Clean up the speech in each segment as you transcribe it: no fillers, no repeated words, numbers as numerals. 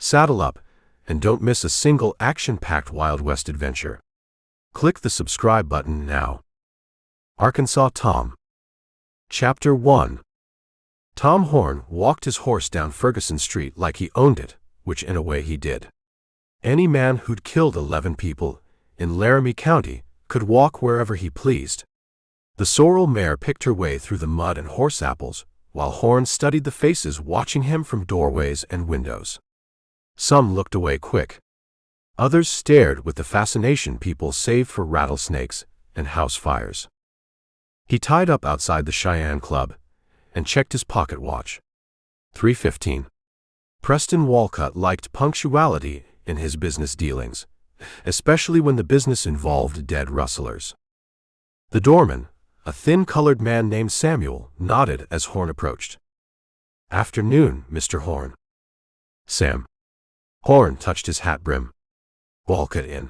Saddle up, and don't miss a single action-packed Wild West adventure. Click the subscribe button now. Arkansas Tom. Chapter 1. Tom Horn walked his horse down Ferguson Street like he owned it, which in a way he did. Any man who'd killed 11 people in Laramie County could walk wherever he pleased. The sorrel mare picked her way through the mud and horse apples, while Horn studied the faces watching him from doorways and windows. Some looked away quick. Others stared with the fascination people save for rattlesnakes and house fires. He tied up outside the Cheyenne Club and checked his pocket watch. 3:15. Preston Walcott liked punctuality in his business dealings, especially when the business involved dead rustlers. The doorman, a thin-colored man named Samuel, nodded as Horn approached. "Afternoon, Mr. Horn." "Sam." Horn touched his hat brim. "Walcott in."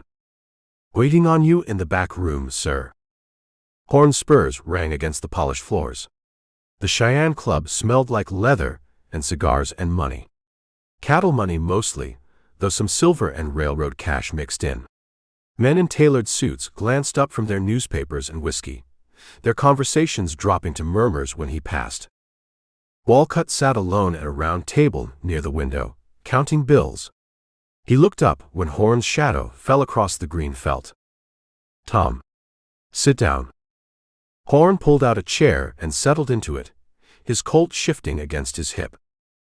"Waiting on you in the back room, sir." Horn's spurs rang against the polished floors. The Cheyenne Club smelled like leather and cigars and money. Cattle money mostly, though some silver and railroad cash mixed in. Men in tailored suits glanced up from their newspapers and whiskey, their conversations dropping to murmurs when he passed. Walcott sat alone at a round table near the window, counting bills. He looked up when Horn's shadow fell across the green felt. "Tom, sit down." Horn pulled out a chair and settled into it, his colt shifting against his hip.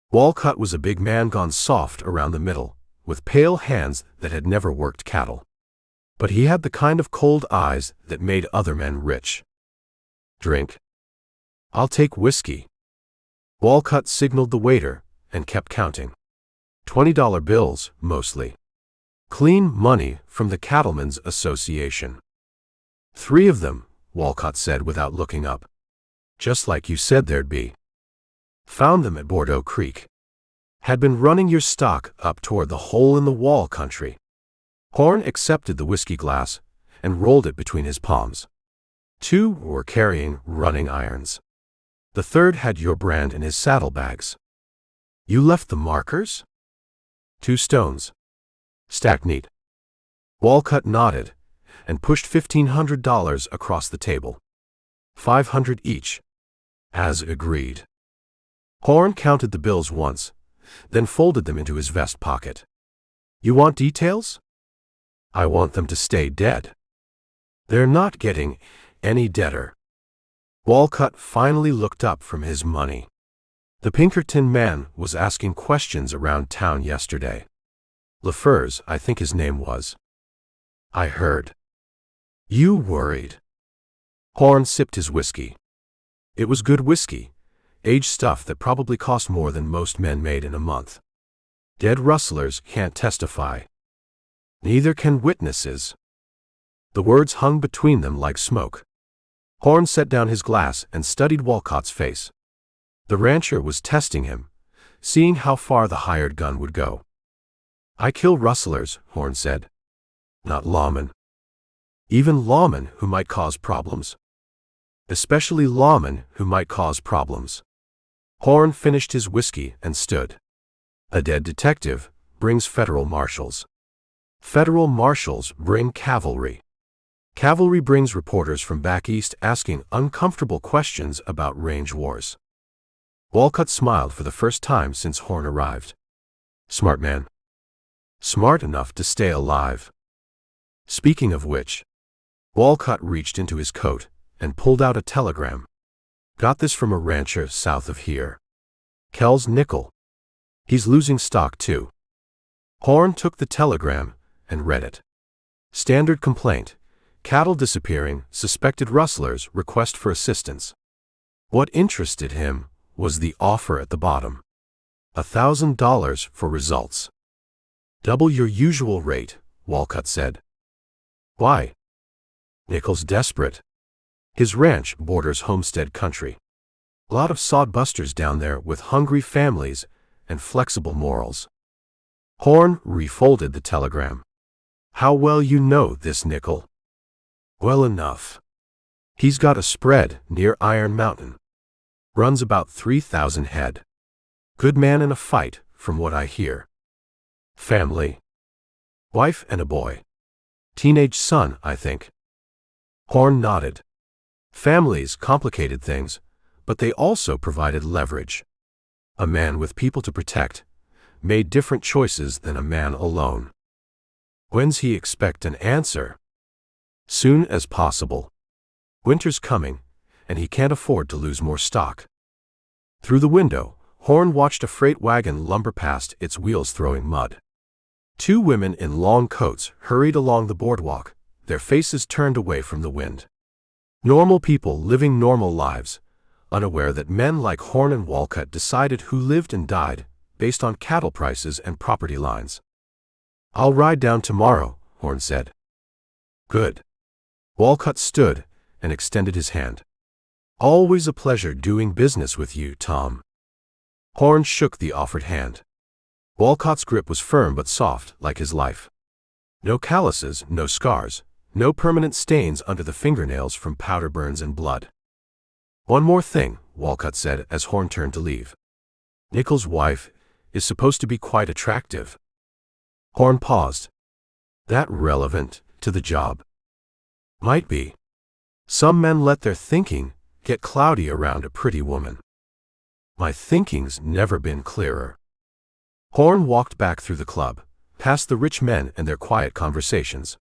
Walcott was a big man gone soft around the middle, with pale hands that had never worked cattle. But he had the kind of cold eyes that made other men rich. "Drink?" "I'll take whiskey." Walcott signaled the waiter and kept counting. $20 bills, mostly. Clean money from the Cattlemen's Association. "3 of them," Walcott said without looking up. "Just like you said there'd be." "Found them at Bordeaux Creek." "Had been running your stock up toward the hole-in-the-wall country." Horn accepted the whiskey glass and rolled it between his palms. 2 were carrying running irons. The third had your brand in his saddlebags. "You left the markers?" 2 stones. Stacked neat." Walcott nodded and pushed $1,500 across the table. $500 each. As agreed. Horn counted the bills once, then folded them into his vest pocket. "You want details?" "I want them to stay dead." "They're not getting any deader." Walcott finally looked up from his money. The Pinkerton man was asking questions around town yesterday. LaFurs, I think his name was. "I heard." "You worried?" Horn sipped his whiskey. It was good whiskey, aged stuff that probably cost more than most men made in a month. "Dead rustlers can't testify. Neither can witnesses." The words hung between them like smoke. Horn set down his glass and studied Walcott's face. The rancher was testing him, seeing how far the hired gun would go. "I kill rustlers," Horn said. "Not lawmen. Even lawmen who might cause problems. Especially lawmen who might cause problems." Horn finished his whiskey and stood. "A dead detective brings federal marshals. Federal marshals bring cavalry. Cavalry brings reporters from back east asking uncomfortable questions about range wars." Walcott smiled for the first time since Horn arrived. "Smart man. Smart enough to stay alive." Speaking of which, Walcott reached into his coat and pulled out a telegram. "Got this from a rancher south of here. Kells nickel. He's losing stock too." Horn took the telegram and read it. Standard complaint. Cattle disappearing, suspected rustlers request for assistance. What interested him was the offer at the bottom. $1,000 for results. "Double your usual rate," Walcott said. "Why?" "Nickel's desperate. His ranch borders homestead country. Lot of sodbusters down there with hungry families and flexible morals." Horn refolded the telegram. "How well you know this Nickel?" "Well enough. He's got a spread near Iron Mountain. Runs about 3,000 head. Good man in a fight, from what I hear." Family. Wife and a boy. Teenage son, I think. Horn nodded. Families complicated things, but they also provided leverage. A man with people to protect made different choices than a man alone. When's he expect an answer? Soon as possible. Winter's coming, and he can't afford to lose more stock. Through the window, Horn watched a freight wagon lumber past, its wheels throwing mud. Two women in long coats hurried along the boardwalk, their faces turned away from the wind. Normal people living normal lives, unaware that men like Horn and Walcott decided who lived and died based on cattle prices and property lines. "I'll ride down tomorrow," Horn said. "Good." Walcott stood and extended his hand. "Always a pleasure doing business with you, Tom." Horn shook the offered hand. Walcott's grip was firm but soft, like his life. No calluses, no scars, no permanent stains under the fingernails from powder burns and blood. "One more thing," Walcott said as Horn turned to leave. "Nickel's wife is supposed to be quite attractive." Horn paused. "That relevant to the job?" "Might be. Some men let their thinking get cloudy around a pretty woman." "My thinking's never been clearer." Horn walked back through the club, past the rich men and their quiet conversations.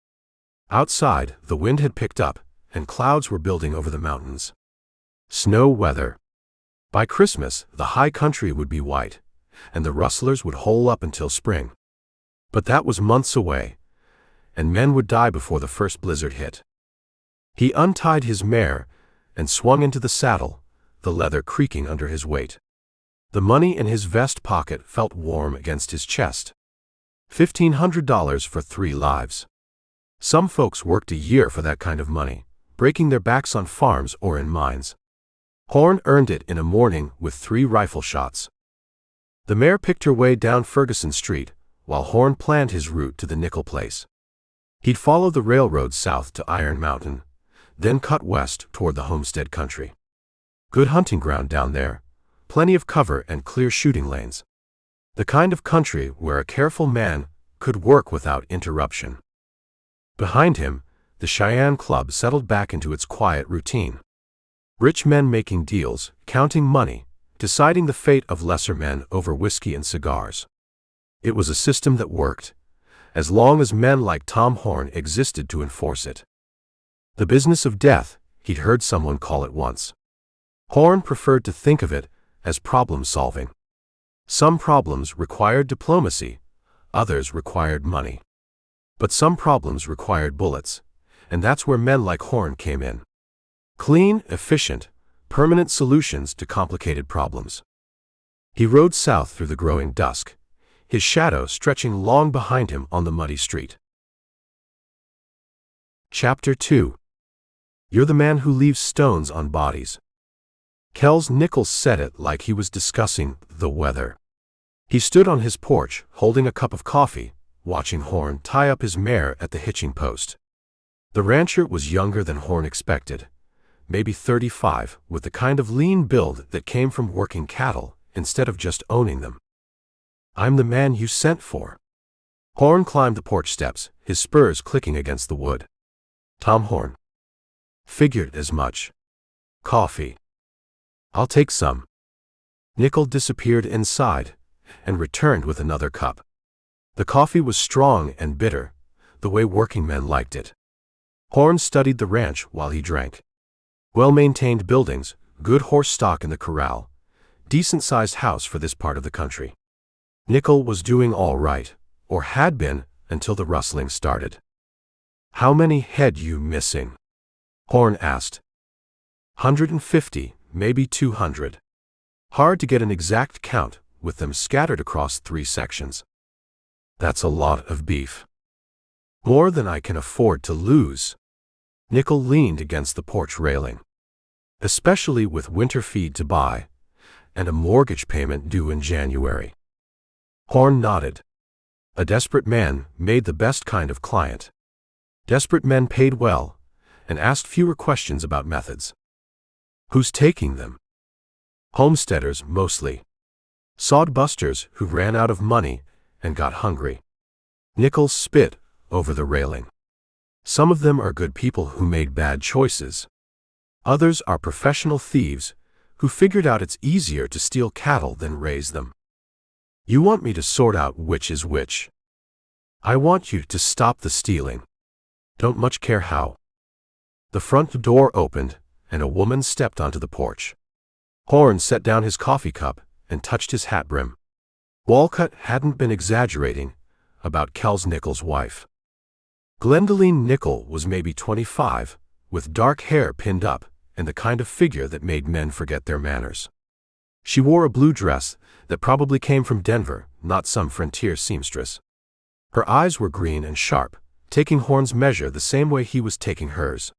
Outside, the wind had picked up, and clouds were building over the mountains. Snow weather. By Christmas, the high country would be white, and the rustlers would hole up until spring. But that was months away, and men would die before the first blizzard hit. He untied his mare and swung into the saddle, the leather creaking under his weight. The money in his vest pocket felt warm against his chest. $1,500 for 3 lives. Some folks worked a year for that kind of money, breaking their backs on farms or in mines. Horn earned it in a morning with 3 rifle shots. The mare picked her way down Ferguson Street, while Horn planned his route to the nickel place. He'd follow the railroad south to Iron Mountain, then cut west toward the homestead country. Good hunting ground down there, plenty of cover and clear shooting lanes. The kind of country where a careful man could work without interruption. Behind him, the Cheyenne Club settled back into its quiet routine. Rich men making deals, counting money, deciding the fate of lesser men over whiskey and cigars. It was a system that worked, as long as men like Tom Horn existed to enforce it. The business of death, he'd heard someone call it once. Horn preferred to think of it as problem-solving. Some problems required diplomacy, others required money. But some problems required bullets, and that's where men like Horn came in. Clean, efficient, permanent solutions to complicated problems. He rode south through the growing dusk, his shadow stretching long behind him on the muddy street. Chapter 2. You're the man who leaves stones on bodies. Kells Nichols said it like he was discussing the weather. He stood on his porch, holding a cup of coffee, watching Horn tie up his mare at the hitching post. The rancher was younger than Horn expected, maybe 35, with the kind of lean build that came from working cattle instead of just owning them. "I'm the man you sent for." Horn climbed the porch steps, his spurs clicking against the wood. "Tom Horn." "Figured as much." "Coffee." "I'll take some." Nickel disappeared inside and returned with another cup. The coffee was strong and bitter, the way working men liked it. Horn studied the ranch while he drank. Well-maintained buildings, good horse stock in the corral, decent-sized house for this part of the country. Nickel was doing all right, or had been until the rustling started. "How many head you missing?" Horn asked. 150, maybe 200. Hard to get an exact count, with them scattered across 3 sections. "That's a lot of beef." "More than I can afford to lose." Nickel leaned against the porch railing. "Especially with winter feed to buy, and a mortgage payment due in January." Horn nodded. A desperate man made the best kind of client. Desperate men paid well, and asked fewer questions about methods. "Who's taking them?" "Homesteaders, mostly. Sod busters who ran out of money and got hungry." Nickel spit over the railing. Some of them are good people who made bad choices. Others are professional thieves who figured out it's easier to steal cattle than raise them. You want me to sort out which is which. I want you to stop the stealing. Don't much care how. The front door opened, and a woman stepped onto the porch. Horn set down his coffee cup and touched his hat brim. Walcott hadn't been exaggerating about Kells Nickel's wife. Glendelene Nickel was maybe 25, with dark hair pinned up and the kind of figure that made men forget their manners. She wore a blue dress that probably came from Denver, not some frontier seamstress. Her eyes were green and sharp, taking Horn's measure the same way he was taking hers.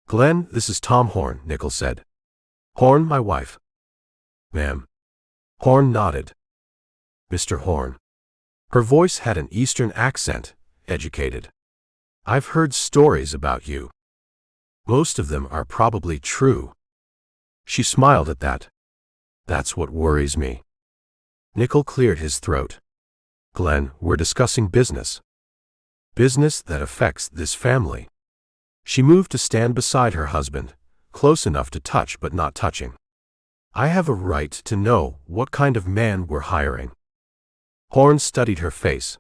"Glenn, this is Tom Horn," Nickel said. "Horn, my wife." "Ma'am." Horn nodded. "Mr. Horn." Her voice had an Eastern accent, educated. "I've heard stories about you. Most of them are probably true." She smiled at that. "That's what worries me." Nickel cleared his throat. "Glenn, we're discussing business. Business that affects this family." She moved to stand beside her husband, close enough to touch but not touching. "I have a right to know what kind of man we're hiring." Horn studied her face.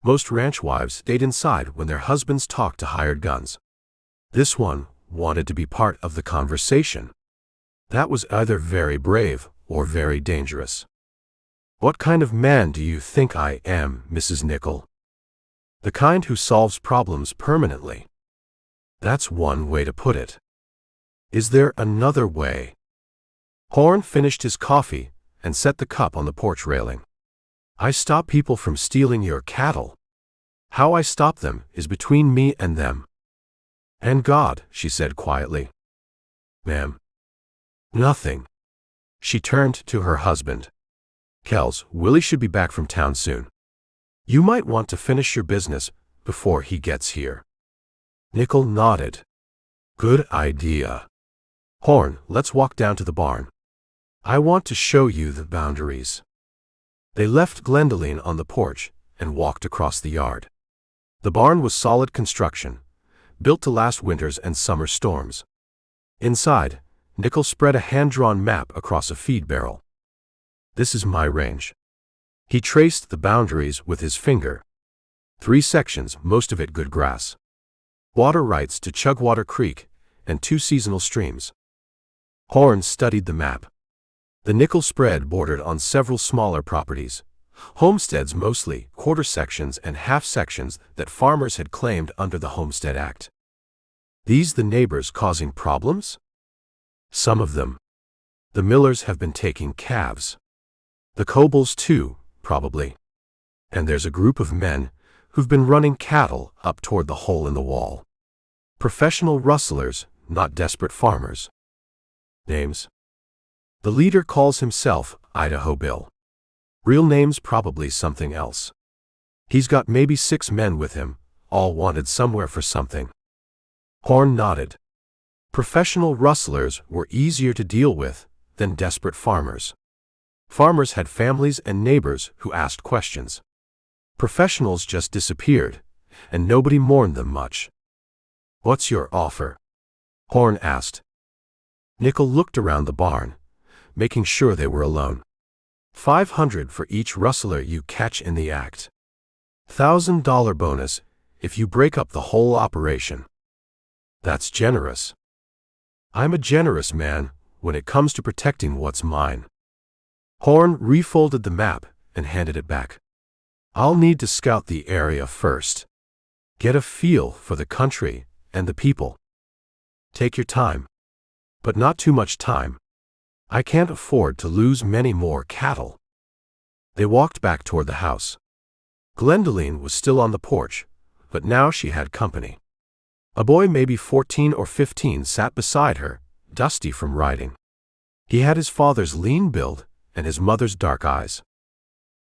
Most ranch wives stayed inside when their husbands talked to hired guns. This one wanted to be part of the conversation. That was either very brave or very dangerous. "What kind of man do you think I am, Mrs. Nickel?" "The kind who solves problems permanently." "That's one way to put it. Is there another way?" Horn finished his coffee and set the cup on the porch railing. "I stop people from stealing your cattle. How I stop them is between me and them." "And God," she said quietly. "Ma'am." "Nothing." She turned to her husband. "Kells, Willie should be back from town soon. You might want to finish your business before he gets here." Nickel nodded. "Good idea. Horn, let's walk down to the barn. I want to show you the boundaries." They left Glendelene on the porch and walked across the yard. The barn was solid construction, built to last winters and summer storms. Inside, Nickel spread a hand-drawn map across a feed barrel. "This is my range." He traced the boundaries with his finger. 3 sections, most of it good grass. Water rights to Chugwater Creek and 2 seasonal streams. Horn studied the map. The Nickel spread bordered on several smaller properties, homesteads mostly, quarter sections and half sections that farmers had claimed under the Homestead Act. These the neighbors causing problems? Some of them. The Millers have been taking calves. The Cobles too, probably. And there's a group of men who've been running cattle up toward the hole in the wall. Professional rustlers, not desperate farmers. Names? The leader calls himself Idaho Bill. Real name's probably something else. He's got maybe 6 men with him, all wanted somewhere for something. Horn nodded. Professional rustlers were easier to deal with than desperate farmers. Farmers had families and neighbors who asked questions. Professionals just disappeared, and nobody mourned them much. "What's your offer?" Horn asked. Nickel looked around the barn, making sure they were alone. $500 for each rustler you catch in the act. $1,000 bonus if you break up the whole operation. That's generous. I'm a generous man when it comes to protecting what's mine. Horn refolded the map and handed it back. I'll need to scout the area first. Get a feel for the country and the people. Take your time. But not too much time. I can't afford to lose many more cattle. They walked back toward the house. Glendelene was still on the porch, but now she had company. A boy maybe 14 or 15 sat beside her, dusty from riding. He had his father's lean build and his mother's dark eyes.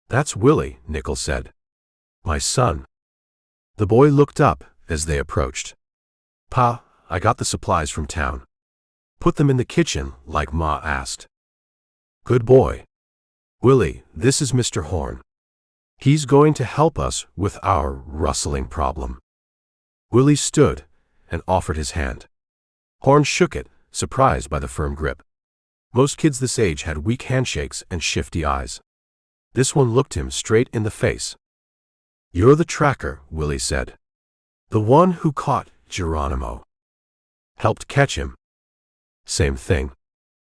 "That's Willie," Nickel said. "My son." The boy looked up as they approached. "Pa, I got the supplies from town. Put them in the kitchen, like Ma asked." "Good boy. Willie, this is Mr. Horn. He's going to help us with our rustling problem. Willie stood and offered his hand. Horn shook it, surprised by the firm grip. Most kids this age had weak handshakes and shifty eyes. This one looked him straight in the face. "You're the tracker," Willie said. "The one who caught Geronimo. Helped catch him." "Same thing.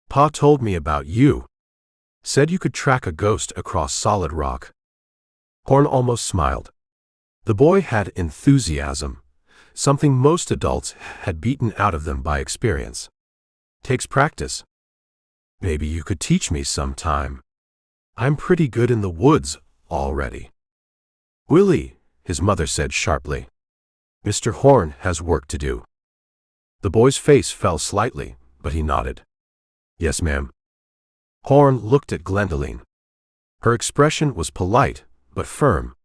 Pa told me about you. Said you could track a ghost across solid rock." Horn almost smiled. The boy had enthusiasm, something most adults had beaten out of them by experience. "Takes practice. Maybe you could teach me sometime. I'm pretty good in the woods already." "Willie," his mother said sharply, "Mr. Horn has work to do." The boy's face fell slightly, but he nodded. "Yes, ma'am." Horn looked at Glendelene. Her expression was polite, but firm.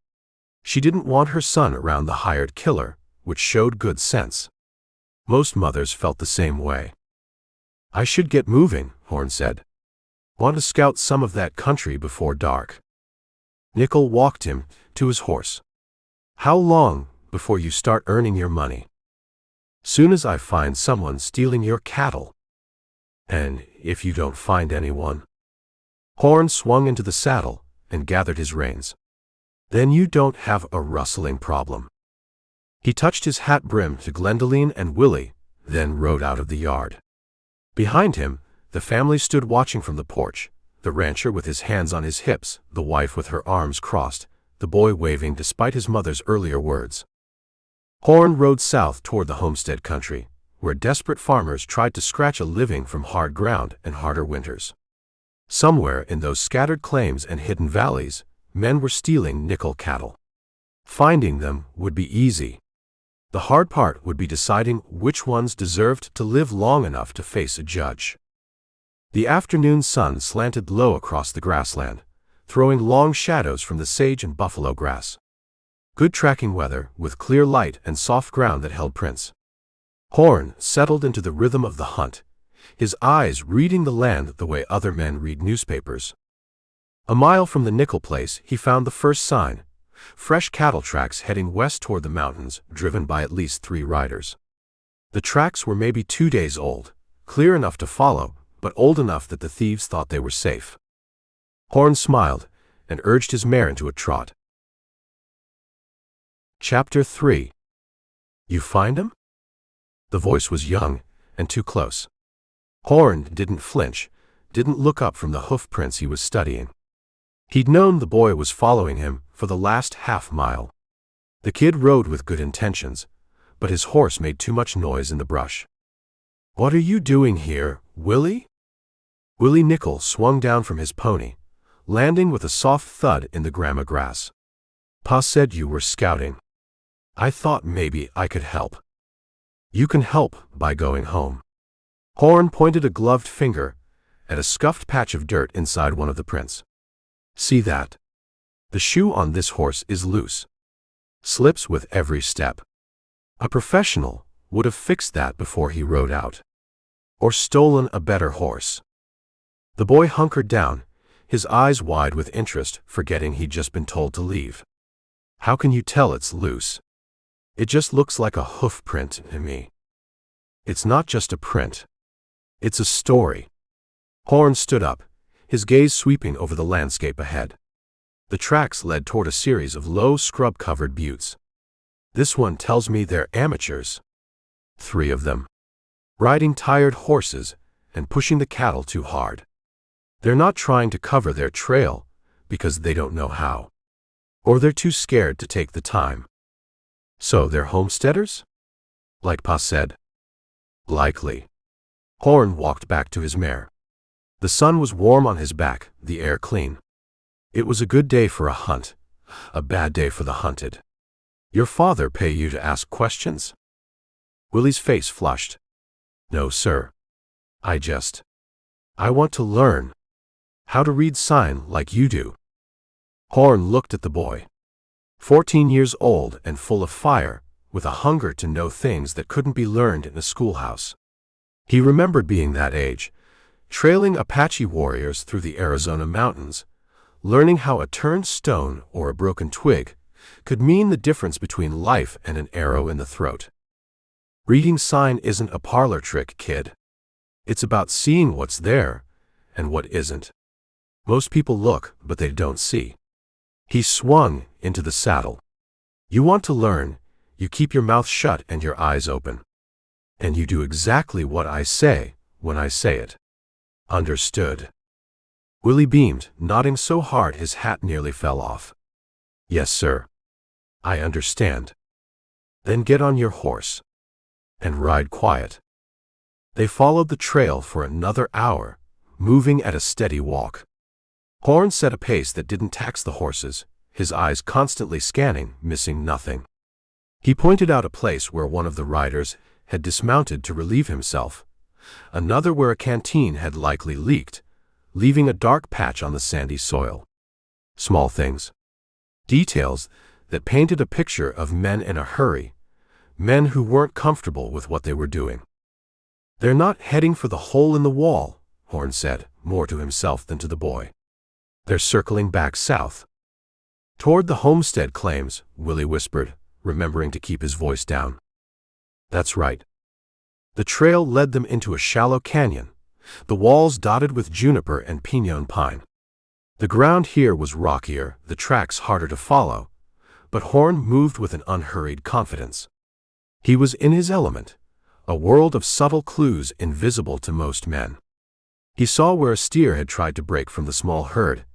She didn't want her son around the hired killer, which showed good sense. Most mothers felt the same way. "I should get moving," Horn said. "Want to scout some of that country before dark." Nickel walked him to his horse. "How long before you start earning your money?" "Soon as I find someone stealing your cattle." "And if you don't find anyone?" Horn swung into the saddle and gathered his reins. "Then you don't have a rustling problem." He touched his hat brim to Glendelene and Willie, then rode out of the yard. Behind him, the family stood watching from the porch, the rancher with his hands on his hips, the wife with her arms crossed, the boy waving despite his mother's earlier words. Horn rode south toward the homestead country, where desperate farmers tried to scratch a living from hard ground and harder winters. Somewhere in those scattered claims and hidden valleys, men were stealing nickel cattle. Finding them would be easy. The hard part would be deciding which ones deserved to live long enough to face a judge. The afternoon sun slanted low across the grassland, throwing long shadows from the sage and buffalo grass. Good tracking weather, with clear light and soft ground that held prints. Horn settled into the rhythm of the hunt, his eyes reading the land the way other men read newspapers. A mile from the nickel place, he found the first sign: fresh cattle tracks heading west toward the mountains, driven by at least 3 riders. The tracks were maybe 2 days old, clear enough to follow, but old enough that the thieves thought they were safe. Horn smiled and urged his mare into a trot. Chapter 3. "You find him?" The voice was young and too close. Horn didn't flinch, didn't look up from the hoof prints he was studying. He'd known the boy was following him for the last half-mile. The kid rode with good intentions, but his horse made too much noise in the brush. "What are you doing here, Willie?" Willie Nickel swung down from his pony, landing with a soft thud in the grama grass. "Pa said you were scouting. I thought maybe I could help." "You can help by going home." Horn pointed a gloved finger at a scuffed patch of dirt inside one of the prints. "See that? The shoe on this horse is loose. Slips with every step. A professional would have fixed that before he rode out. Or stolen a better horse." The boy hunkered down, his eyes wide with interest, forgetting he'd just been told to leave. "How can you tell it's loose? It just looks like a hoof print to me." "It's not just a print. It's a story." Horn stood up, his gaze sweeping over the landscape ahead. The tracks led toward a series of low scrub-covered buttes. "This one tells me they're amateurs. 3 of them. Riding tired horses and pushing the cattle too hard. They're not trying to cover their trail because they don't know how. Or they're too scared to take the time. So they're homesteaders? Like Pa said." "Likely." Horn walked back to his mare. The sun was warm on his back, the air clean. It was a good day for a hunt, a bad day for the hunted. "Your father pay you to ask questions?" Willie's face flushed. "No, sir. I want to learn how to read sign like you do." Horn looked at the boy. 14 years old and full of fire, with a hunger to know things that couldn't be learned in a schoolhouse. He remembered being that age, trailing Apache warriors through the Arizona mountains, learning how a turned stone or a broken twig could mean the difference between life and an arrow in the throat. Reading sign isn't a parlor trick, kid. It's about seeing what's there and what isn't. Most people look, but they don't see. He swung into the saddle. You want to learn, you keep your mouth shut and your eyes open. And you do exactly what I say when I say it. Understood. Willie beamed, nodding so hard his hat nearly fell off. Yes, sir. I understand. Then get on your horse and ride quiet. They followed the trail for another hour, moving at a steady walk. Horn set a pace that didn't tax the horses, his eyes constantly scanning, missing nothing. He pointed out a place where one of the riders had dismounted to relieve himself, another where a canteen had likely leaked, leaving a dark patch on the sandy soil. Small things. Details that painted a picture of men in a hurry, men who weren't comfortable with what they were doing. They're not heading for the hole in the wall, Horn said, more to himself than to the boy. They're circling back south. Toward the homestead claims, Willie whispered, remembering to keep his voice down. That's right. The trail led them into a shallow canyon, the walls dotted with juniper and pinon pine. The ground here was rockier, the tracks harder to follow, but Horn moved with an unhurried confidence. He was in his element, a world of subtle clues invisible to most men. He saw where a steer had tried to break from the small herd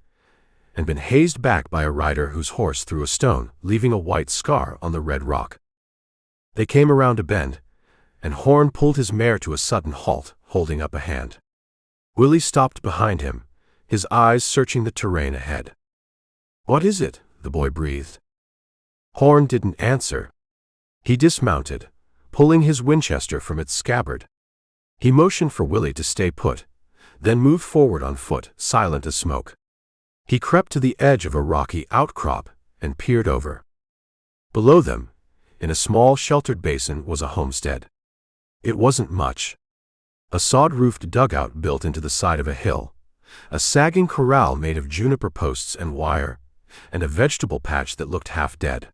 and been hazed back by a rider whose horse threw a stone, leaving a white scar on the red rock. They came around a bend, and Horn pulled his mare to a sudden halt, holding up a hand. Willie stopped behind him, his eyes searching the terrain ahead. What is it? The boy breathed. Horn didn't answer. He dismounted, pulling his Winchester from its scabbard. He motioned for Willie to stay put, then moved forward on foot, silent as smoke. He crept to the edge of a rocky outcrop and peered over. Below them, in a small sheltered basin, was a homestead. It wasn't much. A sod-roofed dugout built into the side of a hill, a sagging corral made of juniper posts and wire, and a vegetable patch that looked half dead.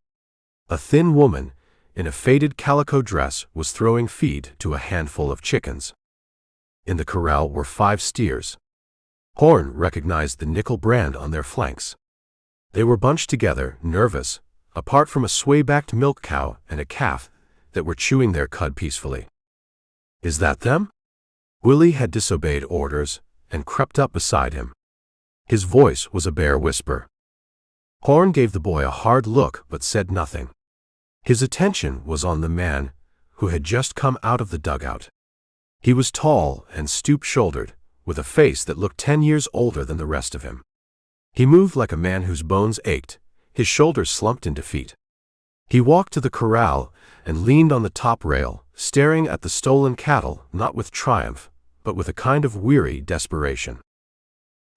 A thin woman, in a faded calico dress, was throwing feed to a handful of chickens. In the corral were 5 steers. Horn recognized the nickel brand on their flanks. They were bunched together, nervous, apart from a sway-backed milk cow and a calf that were chewing their cud peacefully. Is that them? Willie had disobeyed orders and crept up beside him. His voice was a bare whisper. Horn gave the boy a hard look but said nothing. His attention was on the man who had just come out of the dugout. He was tall and stoop-shouldered, with a face that looked 10 years older than the rest of him. He moved like a man whose bones ached, his shoulders slumped in defeat. He walked to the corral and leaned on the top rail, staring at the stolen cattle, not with triumph, but with a kind of weary desperation.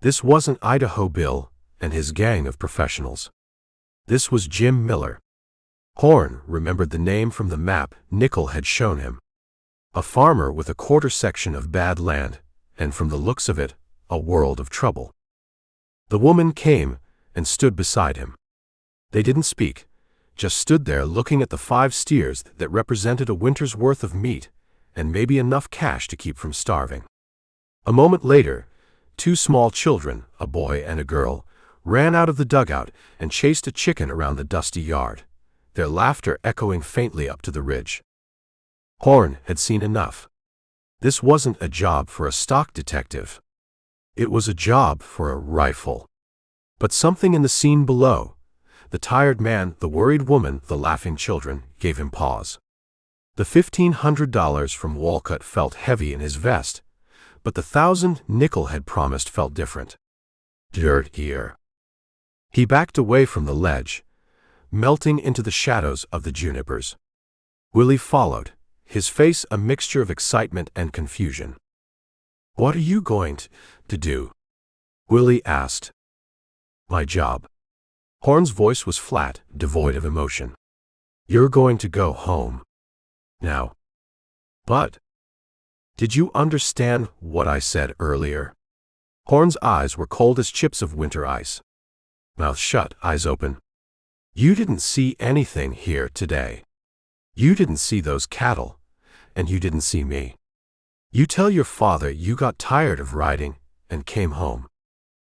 This wasn't Idaho Bill and his gang of professionals. This was Jim Miller. Horn remembered the name from the map Nickel had shown him. A farmer with a quarter section of bad land, and from the looks of it, a world of trouble. The woman came and stood beside him. They didn't speak, just stood there looking at the 5 steers that represented a winter's worth of meat and maybe enough cash to keep from starving. A moment later, 2 small children, a boy and a girl, ran out of the dugout and chased a chicken around the dusty yard, their laughter echoing faintly up to the ridge. Horn had seen enough. This wasn't a job for a stock detective. It was a job for a rifle. But something in the scene below, the tired man, the worried woman, the laughing children, gave him pause. The $1,500 from Walcott felt heavy in his vest, but the 1,000 Nickel had promised felt different. Dirt here. He backed away from the ledge, melting into the shadows of the junipers. Willie followed, his face a mixture of excitement and confusion. What are you going to do? Willie asked. My job. Horn's voice was flat, devoid of emotion. You're going to go home. Now. But. Did you understand what I said earlier? Horn's eyes were cold as chips of winter ice. Mouth shut, eyes open. You didn't see anything here today. You didn't see those cattle, and you didn't see me. You tell your father you got tired of riding and came home.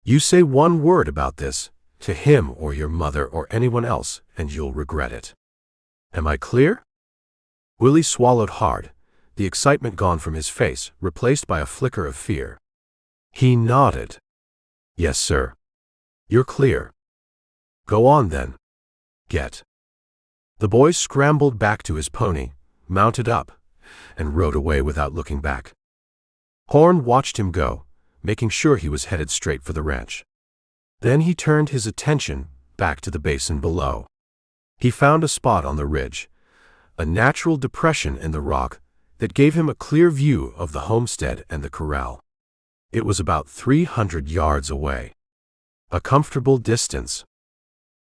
You say one word about this to him or your mother or anyone else, and you'll regret it. Am I clear? Willie swallowed hard, the excitement gone from his face, replaced by a flicker of fear. He nodded. Yes, sir. You're clear. Go on then. Get. The boy scrambled back to his pony, mounted up, and rode away without looking back. Horn watched him go, making sure he was headed straight for the ranch. Then he turned his attention back to the basin below. He found a spot on the ridge, a natural depression in the rock that gave him a clear view of the homestead and the corral. It was about 300 yards away. A comfortable distance.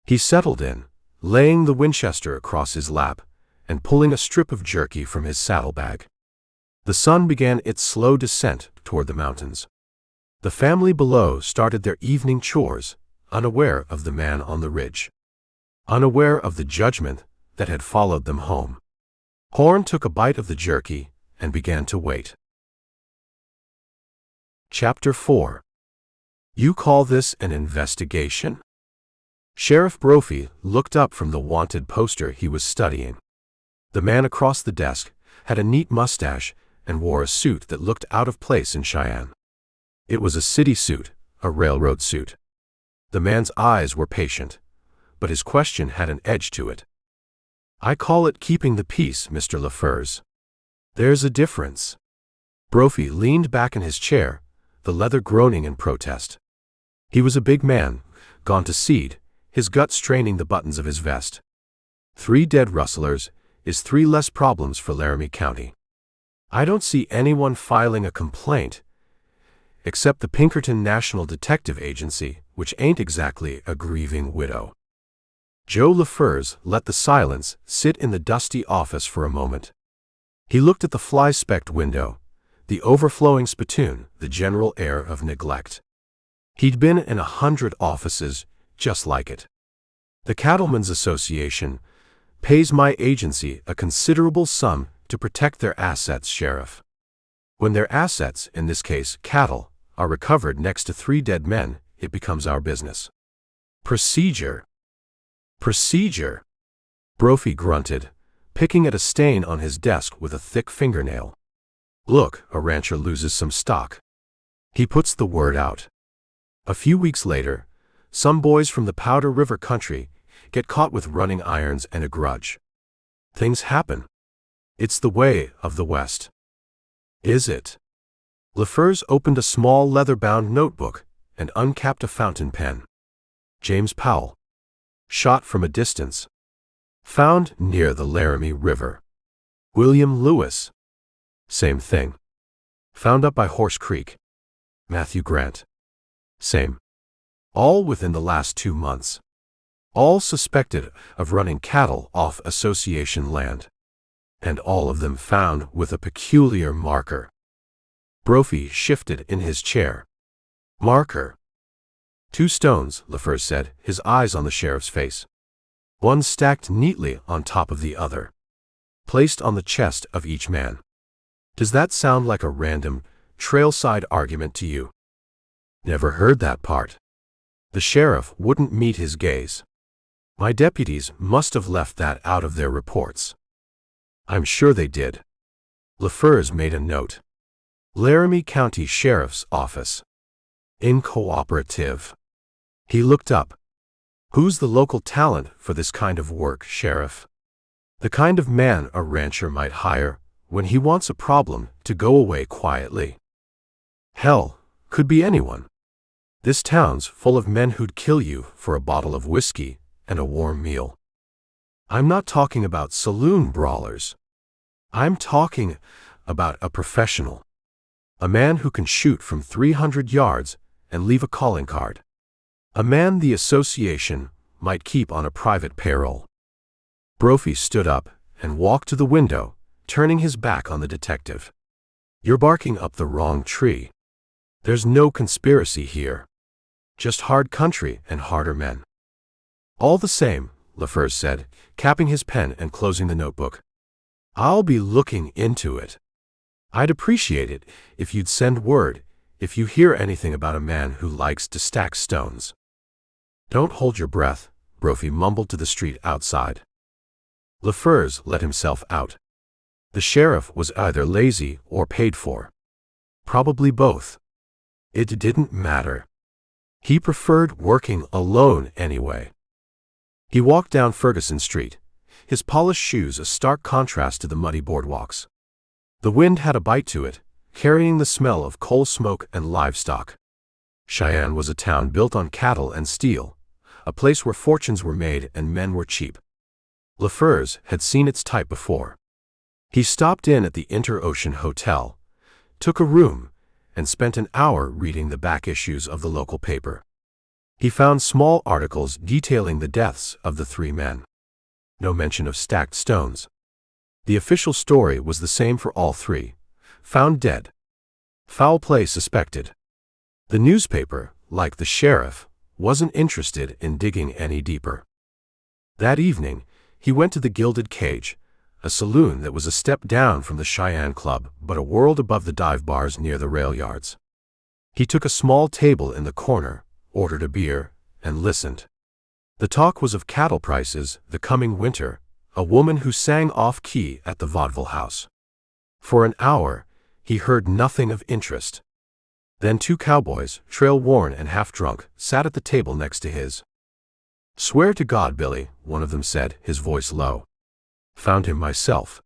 He settled in, laying the Winchester across his lap and pulling a strip of jerky from his saddlebag. The sun began its slow descent toward the mountains. The family below started their evening chores, unaware of the man on the ridge, unaware of the judgment that had followed them home. Horn took a bite of the jerky and began to wait. Chapter 4. You call this an investigation? Sheriff Brophy looked up from the wanted poster he was studying. The man across the desk had a neat mustache and wore a suit that looked out of place in Cheyenne. It was a city suit, a railroad suit. The man's eyes were patient, but his question had an edge to it. I call it keeping the peace, Mr. LaFurs. There's a difference. Brophy leaned back in his chair, the leather groaning in protest. He was a big man, gone to seed, his gut straining the buttons of his vest. 3 dead rustlers is 3 less problems for Laramie County. I don't see anyone filing a complaint, except the Pinkerton National Detective Agency, which ain't exactly a grieving widow. Joe LaFurs let the silence sit in the dusty office for a moment. He looked at the fly-specked window, the overflowing spittoon, the general air of neglect. He'd been in 100 offices just like it. The Cattlemen's Association pays my agency a considerable sum to protect their assets, Sheriff. When their assets, in this case cattle, are recovered next to 3 dead men, it becomes our business. Procedure. Procedure. Brophy grunted, picking at a stain on his desk with a thick fingernail. Look, a rancher loses some stock. He puts the word out. A few weeks later, some boys from the Powder River country get caught with running irons and a grudge. Things happen. It's the way of the West. Is it? LaFurs opened a small leather-bound notebook and uncapped a fountain pen. James Powell. Shot from a distance. Found near the Laramie River. William Lewis. Same thing. Found up by Horse Creek. Matthew Grant. Same. All within the last 2 months. All suspected of running cattle off association land. And all of them found with a peculiar marker. Brophy shifted in his chair. Marker. 2 stones, LaFurs said, his eyes on the sheriff's face. One stacked neatly on top of the other. Placed on the chest of each man. Does that sound like a random, trailside argument to you? Never heard that part. The sheriff wouldn't meet his gaze. My deputies must have left that out of their reports. I'm sure they did. LaFurs made a note. Laramie County Sheriff's Office. Incooperative. He looked up. Who's the local talent for this kind of work, Sheriff? The kind of man a rancher might hire when he wants a problem to go away quietly. Hell, could be anyone. This town's full of men who'd kill you for a bottle of whiskey and a warm meal. I'm not talking about saloon brawlers. I'm talking about a professional. A man who can shoot from 300 yards and leave a calling card. A man the association might keep on a private payroll. Brophy stood up and walked to the window, turning his back on the detective. You're barking up the wrong tree. There's no conspiracy here. Just hard country and harder men. All the same, LaFers said, capping his pen and closing the notebook. I'll be looking into it. I'd appreciate it if you'd send word if you hear anything about a man who likes to stack stones. Don't hold your breath, Brophy mumbled to the street outside. LaFers let himself out. The sheriff was either lazy or paid for. Probably both. It didn't matter. He preferred working alone anyway. He walked down Ferguson Street, his polished shoes a stark contrast to the muddy boardwalks. The wind had a bite to it, carrying the smell of coal smoke and livestock. Cheyenne was a town built on cattle and steel, a place where fortunes were made and men were cheap. LaFers had seen its type before. He stopped in at the Inter-Ocean Hotel, took a room, and spent an hour reading the back issues of the local paper. He found small articles detailing the deaths of the three men. No mention of stacked stones. The official story was the same for all three. Found dead. Foul play suspected. The newspaper, like the sheriff, wasn't interested in digging any deeper. That evening, he went to the Gilded Cage, a saloon that was a step down from the Cheyenne Club but a world above the dive bars near the rail yards. He took a small table in the corner, ordered a beer, and listened. The talk was of cattle prices, the coming winter, a woman who sang off-key at the vaudeville house. For an hour, he heard nothing of interest. Then two cowboys, trail-worn and half-drunk, sat at the table next to his. "Swear to God, Billy," one of them said, his voice low. "Found him myself.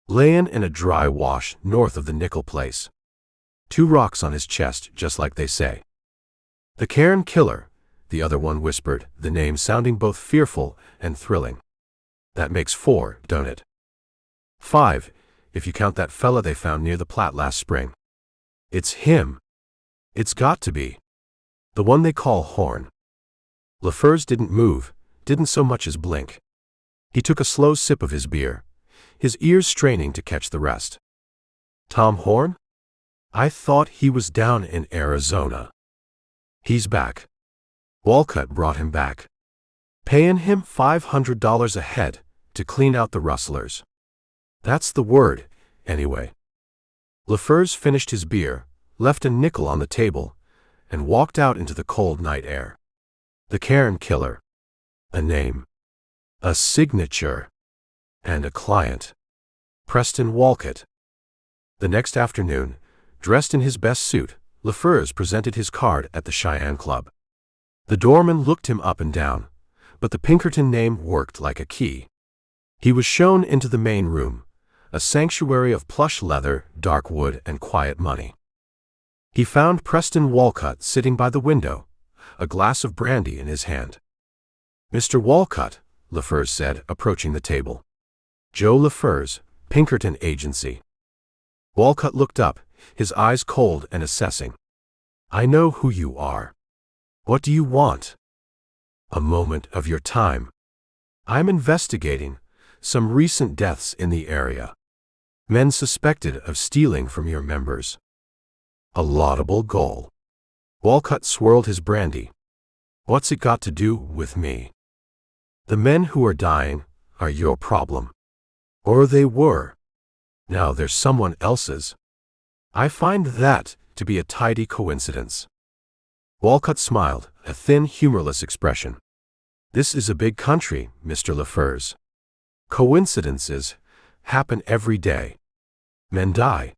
Layin' in a dry wash north of the nickel place. 2 rocks on his chest, just like they say." "The Cairn Killer," the other one whispered, the name sounding both fearful and thrilling. "That makes 4, don't it?" "5, if you count that fella they found near the Platte last spring." "It's him. It's got to be. The one they call Horn." LaFers didn't move, didn't so much as blink. He took a slow sip of his beer, his ears straining to catch the rest. "Tom Horn? I thought he was down in Arizona." "He's back. Walcott brought him back. Paying him $500 a head to clean out the rustlers. That's the word, anyway." LaFers finished his beer, left a nickel on the table, and walked out into the cold night air. The Cairn Killer. A name. A signature. And a client. Preston Walcott. The next afternoon, dressed in his best suit, LaFers presented his card at the Cheyenne Club. The doorman looked him up and down, but the Pinkerton name worked like a key. He was shown into the main room, a sanctuary of plush leather, dark wood, and quiet money. He found Preston Walcott sitting by the window, a glass of brandy in his hand. "Mr. Walcott," LaFers said, approaching the table. "Joe LaFers, Pinkerton Agency." Walcott looked up, his eyes cold and assessing. "I know who you are. What do you want?" "A moment of your time. I'm investigating some recent deaths in the area. Men suspected of stealing from your members." "A laudable goal." Walcott swirled his brandy. "What's it got to do with me?" "The men who are dying are your problem. Or they were. Now they're someone else's. I find that to be a tidy coincidence." Walcott smiled, a thin, humorless expression. "This is a big country, Mr. LaFers. Coincidences happen every day. Men die.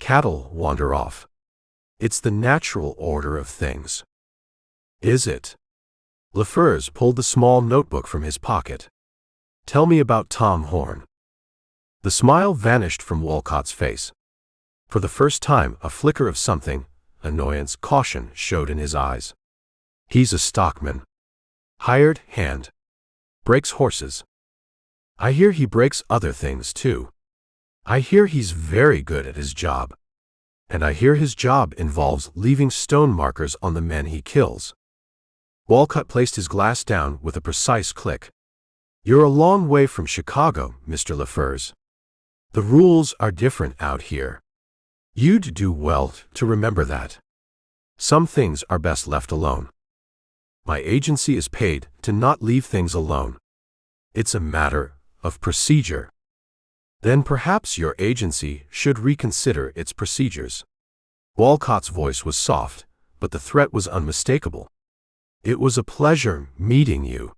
Cattle wander off. It's the natural order of things." "Is it?" LaFers pulled the small notebook from his pocket. "Tell me about Tom Horn." The smile vanished from Walcott's face. For the first time, a flicker of something, annoyance, caution, showed in his eyes. "He's a stockman. Hired hand. Breaks horses. I hear he breaks other things too. I hear he's very good at his job. And I hear his job involves leaving stone markers on the men he kills." Walcott placed his glass down with a precise click. "You're a long way from Chicago, Mr. LaFers. The rules are different out here. You'd do well to remember that." Some things are best left alone. My agency is paid to not leave things alone. It's a matter of procedure. Then perhaps your agency should reconsider its procedures. Walcott's voice was soft, but the threat was unmistakable. It was a pleasure meeting you.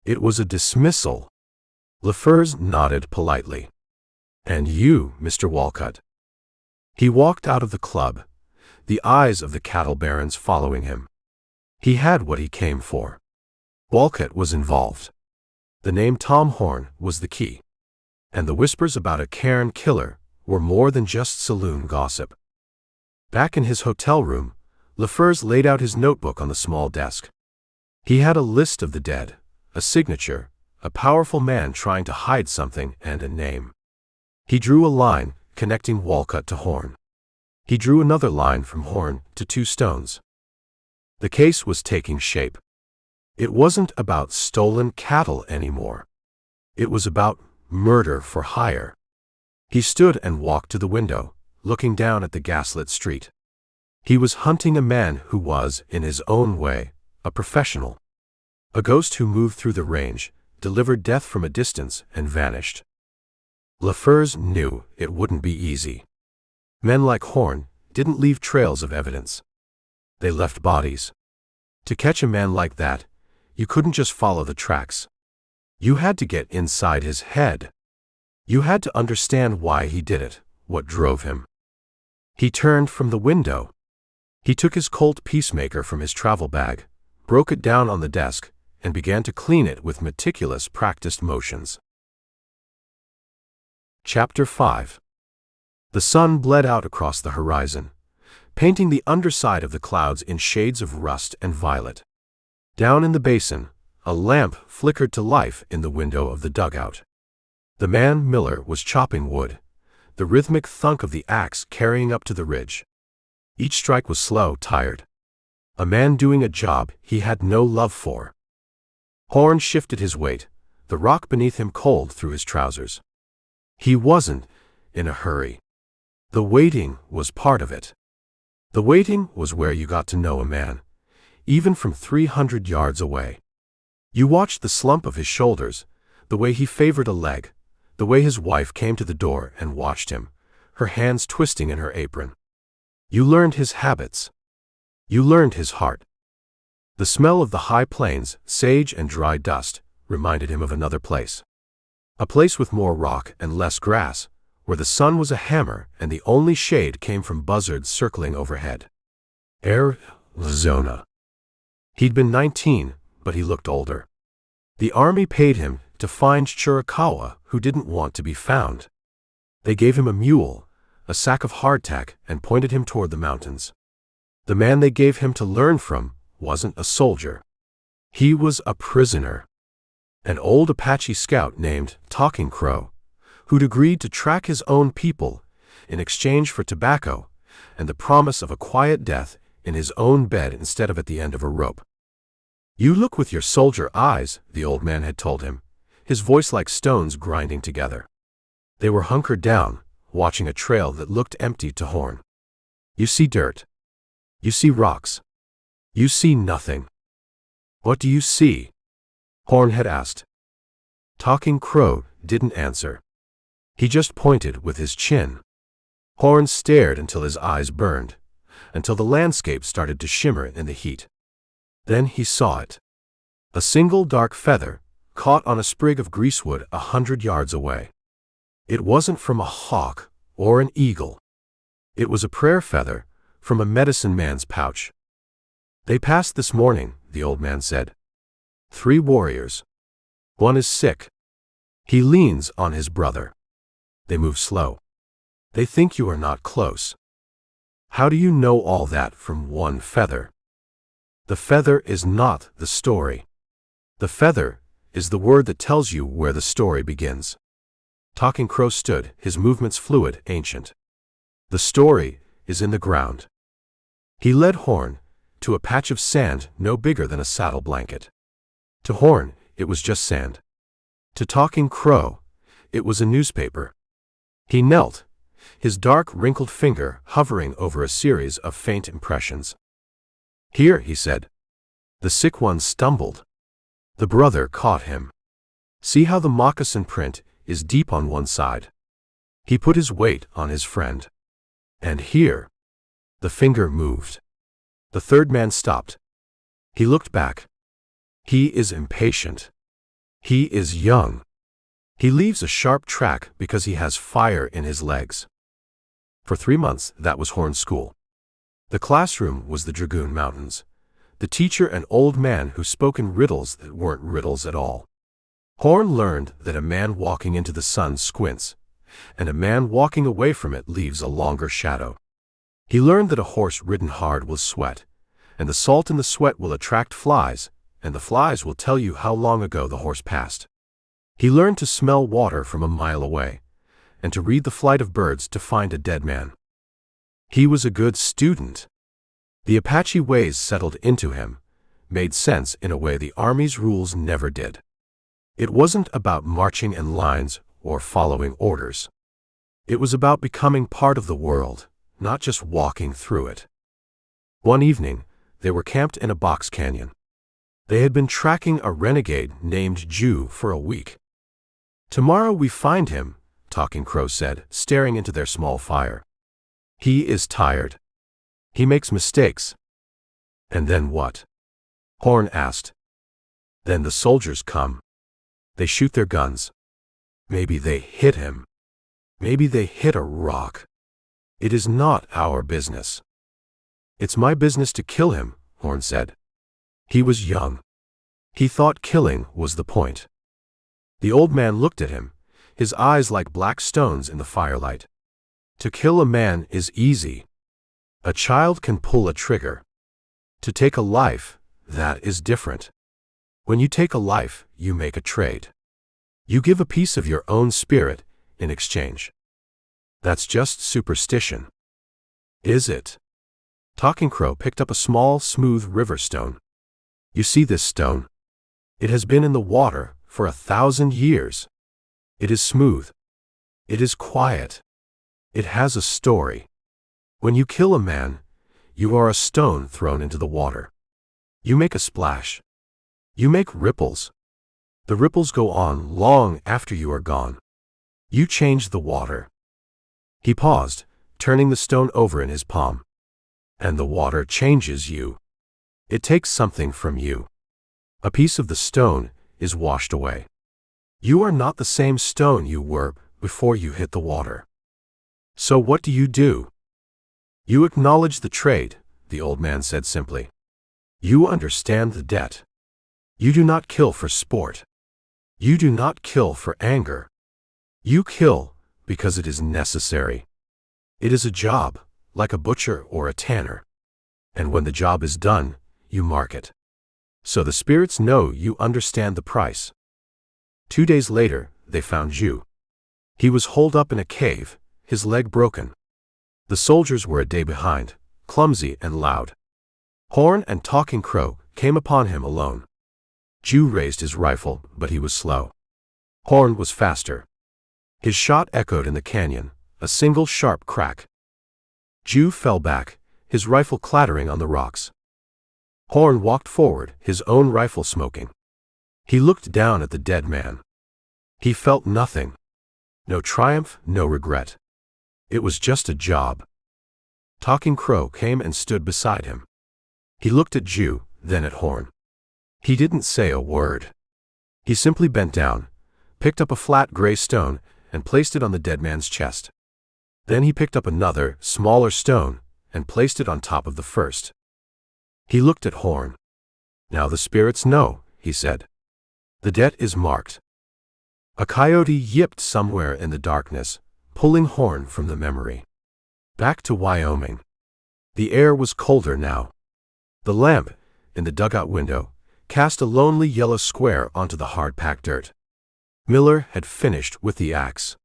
It was a dismissal. LaFurs nodded politely. And you, Mr. Walcott. He walked out of the club, the eyes of the cattle barons following him. He had what he came for. Walcott was involved. The name Tom Horn was the key. And the whispers about a cairn killer were more than just saloon gossip. Back in his hotel room, LaFurs laid out his notebook on the small desk. He had a list of the dead, a signature, a powerful man trying to hide something, and a name. He drew a line connecting Walcott to Horn. He drew another line from Horn to Two Stones. The case was taking shape. It wasn't about stolen cattle anymore. It was about murder for hire. He stood and walked to the window, looking down at the gaslit street. He was hunting a man who was, in his own way, a professional. A ghost who moved through the range, delivered death from a distance, and vanished. LaFurs knew it wouldn't be easy. Men like Horn didn't leave trails of evidence. They left bodies. To catch a man like that, you couldn't just follow the tracks. You had to get inside his head. You had to understand why he did it, what drove him. He turned from the window. He took his Colt Peacemaker from his travel bag, broke it down on the desk, and began to clean it with meticulous, practiced motions. Chapter 5. The sun bled out across the horizon, painting the underside of the clouds in shades of rust and violet. Down in the basin, a lamp flickered to life in the window of the dugout. The man Miller was chopping wood, the rhythmic thunk of the axe carrying up to the ridge. Each strike was slow, tired. A man doing a job he had no love for. Horn shifted his weight, the rock beneath him cold through his trousers. He wasn't in a hurry. The waiting was part of it. The waiting was where you got to know a man, even from 300 yards away. You watched the slump of his shoulders, the way he favored a leg, the way his wife came to the door and watched him, her hands twisting in her apron. You learned his habits. You learned his heart. The smell of the high plains, sage and dry dust, reminded him of another place. A place with more rock and less grass, where the sun was a hammer and the only shade came from buzzards circling overhead. Arizona. He'd been 19, but he looked older. The army paid him to find Chiricahua who didn't want to be found. They gave him a mule, a sack of hardtack, and pointed him toward the mountains. The man they gave him to learn from wasn't a soldier. He was a prisoner. An old Apache scout named Talking Crow, who'd agreed to track his own people in exchange for tobacco and the promise of a quiet death in his own bed instead of at the end of a rope. You look with your soldier eyes, the old man had told him, his voice like stones grinding together. They were hunkered down, watching a trail that looked empty to Horn. You see dirt. You see rocks. You see nothing. What do you see? Horn had asked. Talking Crow didn't answer. He just pointed with his chin. Horn stared until his eyes burned, until the landscape started to shimmer in the heat. Then he saw it. A single dark feather, caught on a sprig of greasewood 100 yards away. It wasn't from a hawk or an eagle. It was a prayer feather from a medicine man's pouch. They passed this morning, the old man said. 3 warriors. One is sick. He leans on his brother. They move slow. They think you are not close. How do you know all that from one feather? The feather is not the story. The feather is the word that tells you where the story begins. Talking Crow stood, his movements fluid, ancient. The story is in the ground. He led Horn to a patch of sand no bigger than a saddle blanket. To Horn, it was just sand. To Talking Crow, it was a newspaper. He knelt, his dark, wrinkled finger hovering over a series of faint impressions. Here, he said. The sick one stumbled. The brother caught him. See how the moccasin print is deep on one side. He put his weight on his friend. And here. The finger moved. The third man stopped. He looked back. He is impatient. He is young. He leaves a sharp track because he has fire in his legs. For 3 months, that was Horn's school. The classroom was the Dragoon Mountains. The teacher an old man who spoke in riddles that weren't riddles at all. Horn learned that a man walking into the sun squints, and a man walking away from it leaves a longer shadow. He learned that a horse ridden hard will sweat, and the salt in the sweat will attract flies, and the flies will tell you how long ago the horse passed. He learned to smell water from a mile away, and to read the flight of birds to find a dead man. He was a good student. The Apache ways settled into him, made sense in a way the Army's rules never did. It wasn't about marching in lines or following orders. It was about becoming part of the world, not just walking through it. One evening, they were camped in a box canyon. They had been tracking a renegade named Jew for a week. Tomorrow we find him, Talking Crow said, staring into their small fire. He is tired. He makes mistakes. And then what? Horn asked. Then the soldiers come. They shoot their guns. Maybe they hit him. Maybe they hit a rock. It is not our business. It's my business to kill him, Horn said. He was young. He thought killing was the point. The old man looked at him, his eyes like black stones in the firelight. To kill a man is easy. A child can pull a trigger. To take a life, that is different. When you take a life, you make a trade. You give a piece of your own spirit in exchange. That's just superstition. Is it? Talking Crow picked up a small, smooth river stone. You see this stone? It has been in the water for 1,000 years. It is smooth. It is quiet. It has a story. When you kill a man, you are a stone thrown into the water. You make a splash. You make ripples. The ripples go on long after you are gone. You change the water. He paused, turning the stone over in his palm. And the water changes you. It takes something from you. A piece of the stone is washed away. You are not the same stone you were before you hit the water. So what do? You acknowledge the trade, the old man said simply. You understand the debt. You do not kill for sport. You do not kill for anger. You kill because it is necessary. It is a job, like a butcher or a tanner. And when the job is done, you mark it. So the spirits know you understand the price. 2 days later, they found Jew. He was holed up in a cave, his leg broken. The soldiers were a day behind, clumsy and loud. Horn and Talking Crow came upon him alone. Jew raised his rifle, but he was slow. Horn was faster. His shot echoed in the canyon, a single sharp crack. Jew fell back, his rifle clattering on the rocks. Horn walked forward, his own rifle smoking. He looked down at the dead man. He felt nothing. No triumph, no regret. It was just a job. Talking Crow came and stood beside him. He looked at Jew, then at Horn. He didn't say a word. He simply bent down, picked up a flat gray stone, and placed it on the dead man's chest. Then he picked up another, smaller stone, and placed it on top of the first. He looked at Horn. Now the spirits know, he said. The debt is marked. A coyote yipped somewhere in the darkness, pulling Horn from the memory. Back to Wyoming. The air was colder now. The lamp, in the dugout window, cast a lonely yellow square onto the hard-packed dirt. Miller had finished with the axe.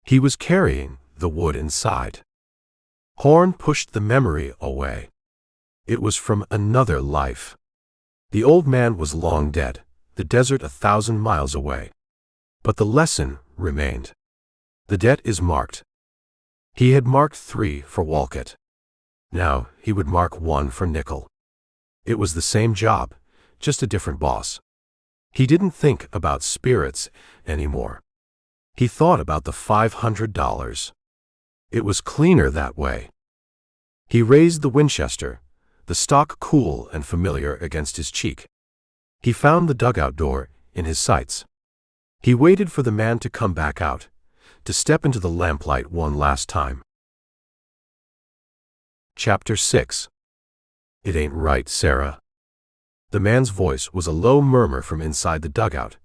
He was carrying the wood inside. Horn pushed the memory away. It was from another life. The old man was long dead, the desert 1,000 miles away. But the lesson remained. The debt is marked. He had marked 3 for Walcott. Now he would mark 1 for Nickel. It was the same job, just a different boss. He didn't think about spirits anymore. He thought about the $500. It was cleaner that way. He raised the Winchester, the stock cool and familiar against his cheek. He found the dugout door in his sights. He waited for the man to come back out, to step into the lamplight one last time. Chapter 6. It ain't right, Sarah. The man's voice was a low murmur from inside the dugout,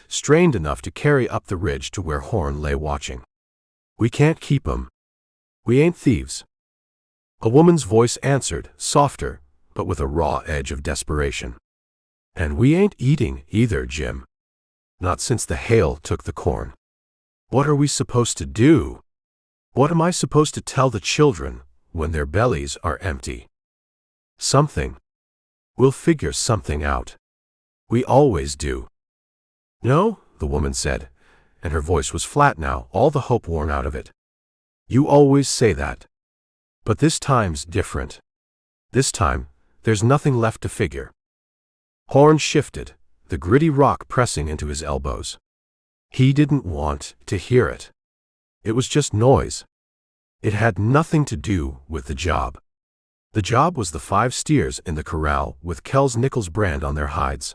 strained enough to carry up the ridge to where Horn lay watching. We can't keep 'em. We ain't thieves. A woman's voice answered, softer, but with a raw edge of desperation. And we ain't eating either, Jim. Not since the hail took the corn. What are we supposed to do? What am I supposed to tell the children when their bellies are empty? Something. We'll figure something out. We always do. No, the woman said, and her voice was flat now, all the hope worn out of it. You always say that. But this time's different. This time, there's nothing left to figure. Horn shifted, the gritty rock pressing into his elbows. He didn't want to hear it. It was just noise. It had nothing to do with the job. The job was the 5 steers in the corral with Kel's Nichols brand on their hides.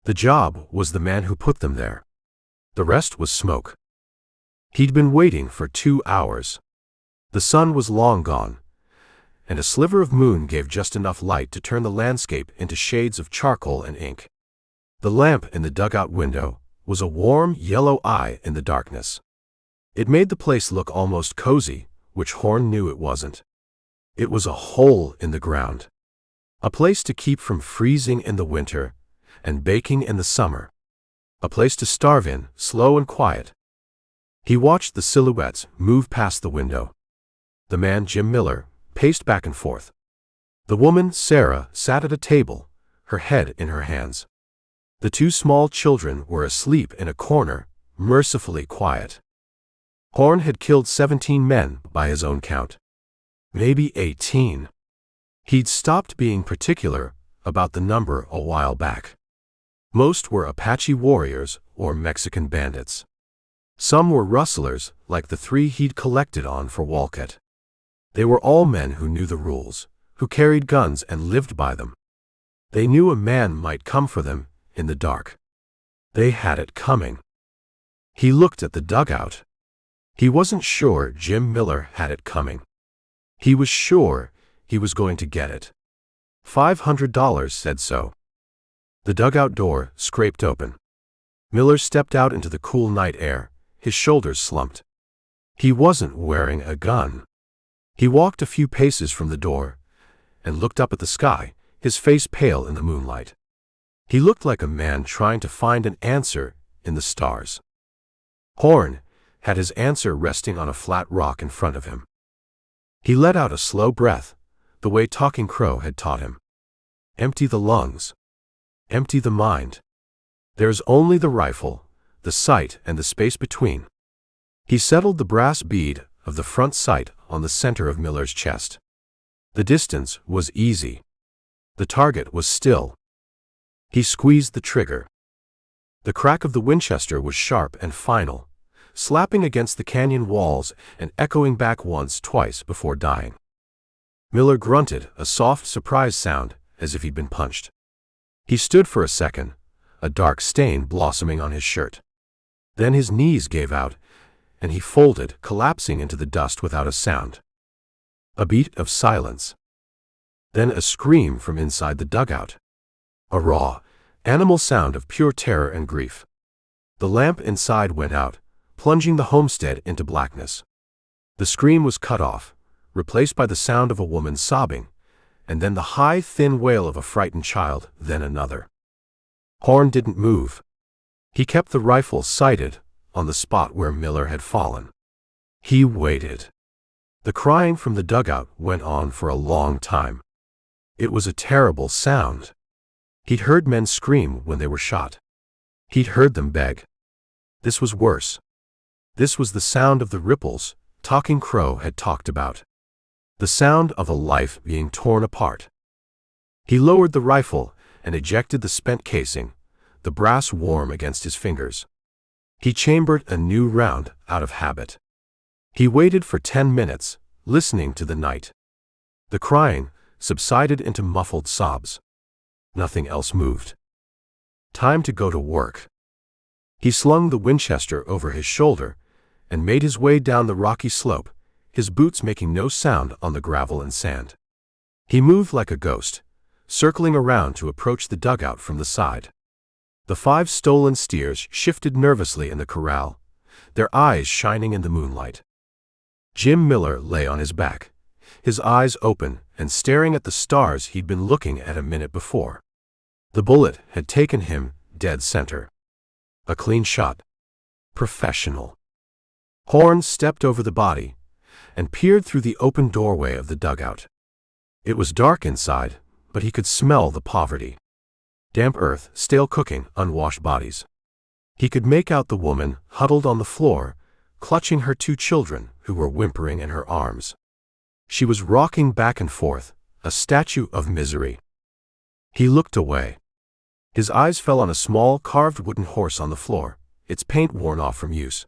The job was the man who put them there. The rest was smoke. He'd been waiting for 2 hours. The sun was long gone, and a sliver of moon gave just enough light to turn the landscape into shades of charcoal and ink. The lamp in the dugout window was a warm yellow eye in the darkness. It made the place look almost cozy, which Horn knew it wasn't. It was a hole in the ground. A place to keep from freezing in the winter and baking in the summer. A place to starve in, slow and quiet. He watched the silhouettes move past the window. The man, Jim Miller, paced back and forth. The woman, Sarah, sat at a table, her head in her hands. The 2 small children were asleep in a corner, mercifully quiet. Horn had killed 17 men by his own count. Maybe 18. He'd stopped being particular about the number a while back. Most were Apache warriors or Mexican bandits. Some were rustlers, like the 3 he'd collected on for Walcott. They were all men who knew the rules, who carried guns and lived by them. They knew a man might come for them in the dark. They had it coming. He looked at the dugout. He wasn't sure Jim Miller had it coming. He was sure he was going to get it. $500 said so. The dugout door scraped open. Miller stepped out into the cool night air, his shoulders slumped. He wasn't wearing a gun. He walked a few paces from the door and looked up at the sky, his face pale in the moonlight. He looked like a man trying to find an answer in the stars. Horn had his answer resting on a flat rock in front of him. He let out a slow breath, the way Talking Crow had taught him. Empty the lungs. Empty the mind. There's only the rifle, the sight, and the space between. He settled the brass bead of the front sight on the center of Miller's chest. The distance was easy. The target was still. He squeezed the trigger. The crack of the Winchester was sharp and final, slapping against the canyon walls and echoing back once, twice before dying. Miller grunted, a soft surprise sound, as if he'd been punched. He stood for a second, a dark stain blossoming on his shirt. Then his knees gave out, and he folded, collapsing into the dust without a sound. A beat of silence. Then a scream from inside the dugout. A raw, animal sound of pure terror and grief. The lamp inside went out, plunging the homestead into blackness. The scream was cut off, replaced by the sound of a woman sobbing, and then the high, thin wail of a frightened child, then another. Horn didn't move. He kept the rifle sighted on the spot where Miller had fallen. He waited. The crying from the dugout went on for a long time. It was a terrible sound. He'd heard men scream when they were shot. He'd heard them beg. This was worse. This was the sound of the ripples Talking Crow had talked about. The sound of a life being torn apart. He lowered the rifle and ejected the spent casing, the brass warm against his fingers. He chambered a new round out of habit. He waited for 10 minutes, listening to the night. The crying subsided into muffled sobs. Nothing else moved. Time to go to work. He slung the Winchester over his shoulder and made his way down the rocky slope, his boots making no sound on the gravel and sand. He moved like a ghost, circling around to approach the dugout from the side. The 5 stolen steers shifted nervously in the corral, their eyes shining in the moonlight. Jim Miller lay on his back, his eyes open and staring at the stars he'd been looking at a minute before. The bullet had taken him dead center. A clean shot. Professional. Horn stepped over the body and peered through the open doorway of the dugout. It was dark inside, but he could smell the poverty. Damp earth, stale cooking, unwashed bodies. He could make out the woman huddled on the floor, clutching her 2 children who were whimpering in her arms. She was rocking back and forth, a statue of misery. He looked away. His eyes fell on a small carved wooden horse on the floor, its paint worn off from use.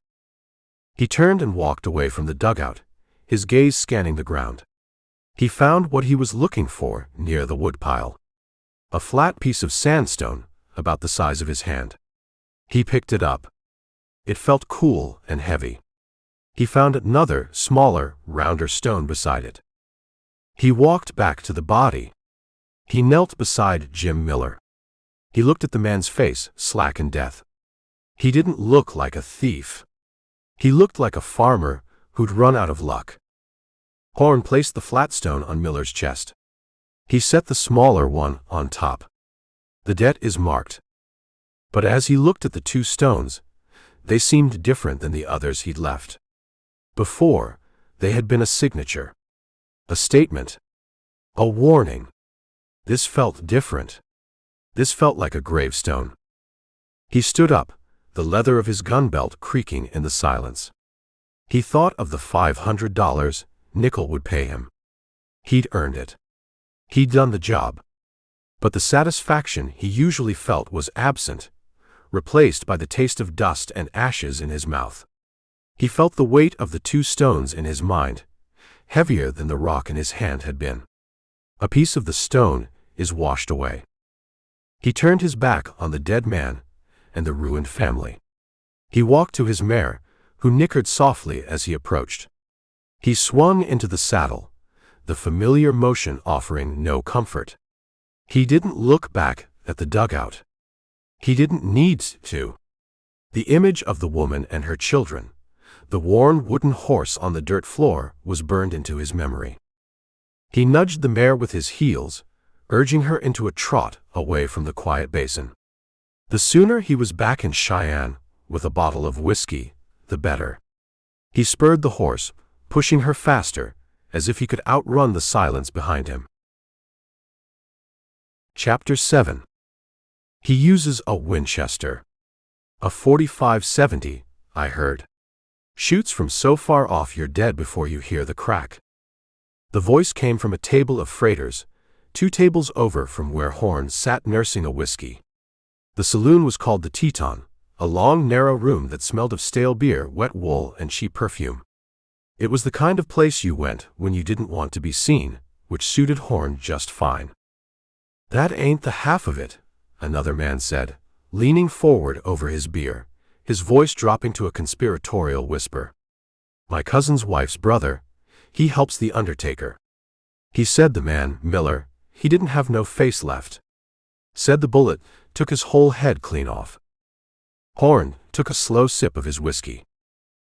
He turned and walked away from the dugout, his gaze scanning the ground. He found what he was looking for near the woodpile. A flat piece of sandstone, about the size of his hand. He picked it up. It felt cool and heavy. He found another, smaller, rounder stone beside it. He walked back to the body. He knelt beside Jim Miller. He looked at the man's face, slack in death. He didn't look like a thief. He looked like a farmer who'd run out of luck. Horn placed the flat stone on Miller's chest. He set the smaller one on top. The debt is marked. But as he looked at the 2 stones, they seemed different than the others he'd left. Before, they had been a signature. A statement. A warning. This felt different. This felt like a gravestone. He stood up, the leather of his gun belt creaking in the silence. He thought of the $500 Nickel would pay him. He'd earned it. He'd done the job. But the satisfaction he usually felt was absent, replaced by the taste of dust and ashes in his mouth. He felt the weight of the 2 stones in his mind, heavier than the rock in his hand had been. A piece of the stone is washed away. He turned his back on the dead man and the ruined family. He walked to his mare, who nickered softly as he approached. He swung into the saddle, the familiar motion offering no comfort. He didn't look back at the dugout. He didn't need to. The image of the woman and her children, the worn wooden horse on the dirt floor, was burned into his memory. He nudged the mare with his heels, urging her into a trot away from the quiet basin. The sooner he was back in Cheyenne with a bottle of whiskey, the better. He spurred the horse, pushing her faster, as if he could outrun the silence behind him. Chapter 7. He uses a Winchester. A .45-70, I heard. Shoots from so far off you're dead before you hear the crack. The voice came from a table of freighters, 2 tables over from where Horn sat nursing a whiskey. The saloon was called the Teton, a long, narrow room that smelled of stale beer, wet wool, and cheap perfume. It was the kind of place you went when you didn't want to be seen, which suited Horn just fine. That ain't the half of it, another man said, leaning forward over his beer, his voice dropping to a conspiratorial whisper. My cousin's wife's brother, he helps the undertaker. He said the man, Miller, he didn't have no face left. Said the bullet took his whole head clean off. Horn took a slow sip of his whiskey.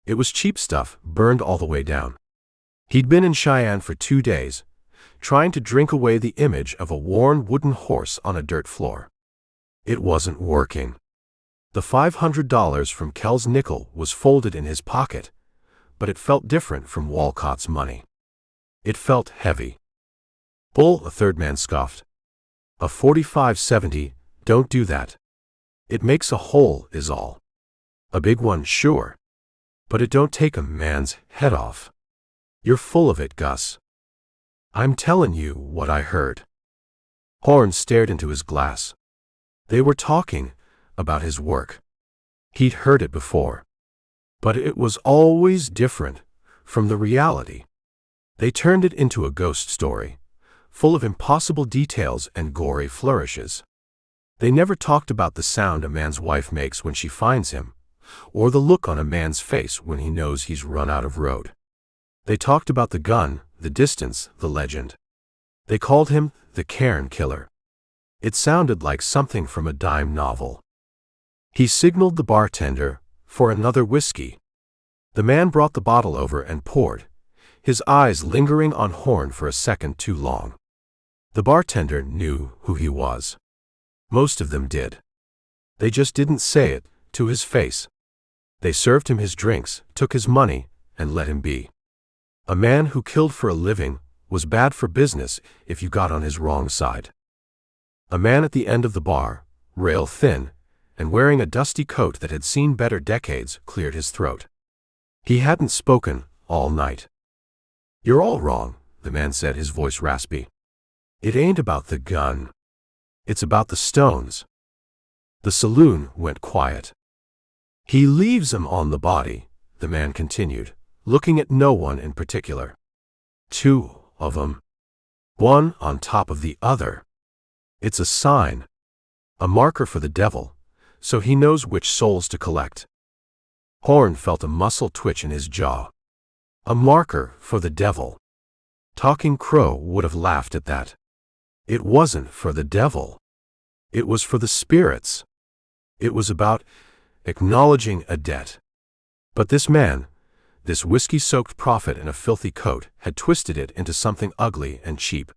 It was cheap stuff, burned all the way down. He'd been in Cheyenne for 2 days, trying to drink away the image of a worn wooden horse on a dirt floor. It wasn't working. The $500 from Kell's nickel was folded in his pocket, but it felt different from Walcott's money. It felt heavy. Bull, a third man scoffed. A .45-70, don't do that. It makes a hole is all. A big one, sure. But it don't take a man's head off. You're full of it, Gus. I'm telling you what I heard. Horn stared into his glass. They were talking about his work. He'd heard it before. But it was always different from the reality. They turned it into a ghost story, full of impossible details and gory flourishes. They never talked about the sound a man's wife makes when she finds him, or the look on a man's face when he knows he's run out of road. They talked about the gun, the distance, the legend. They called him the Cairn Killer. It sounded like something from a dime novel. He signaled the bartender for another whiskey. The man brought the bottle over and poured, his eyes lingering on Horn for a second too long. The bartender knew who he was. Most of them did. They just didn't say it to his face. They served him his drinks, took his money, and let him be. A man who killed for a living was bad for business if you got on his wrong side. A man at the end of the bar, rail thin, and wearing a dusty coat that had seen better decades, cleared his throat. He hadn't spoken all night. "You're all wrong," the man said, his voice raspy. "It ain't about the gun. It's about the stones." The saloon went quiet. "He leaves 'em on the body," the man continued, looking at no one in particular. "Two of 'em. One on top of the other. It's a sign. A marker for the devil, so he knows which souls to collect." Horn felt a muscle twitch in his jaw. A marker for the devil. Talking Crow would have laughed at that. It wasn't for the devil. It was for the spirits. It was about acknowledging a debt. But this man, this whiskey-soaked prophet in a filthy coat, had twisted it into something ugly and cheap.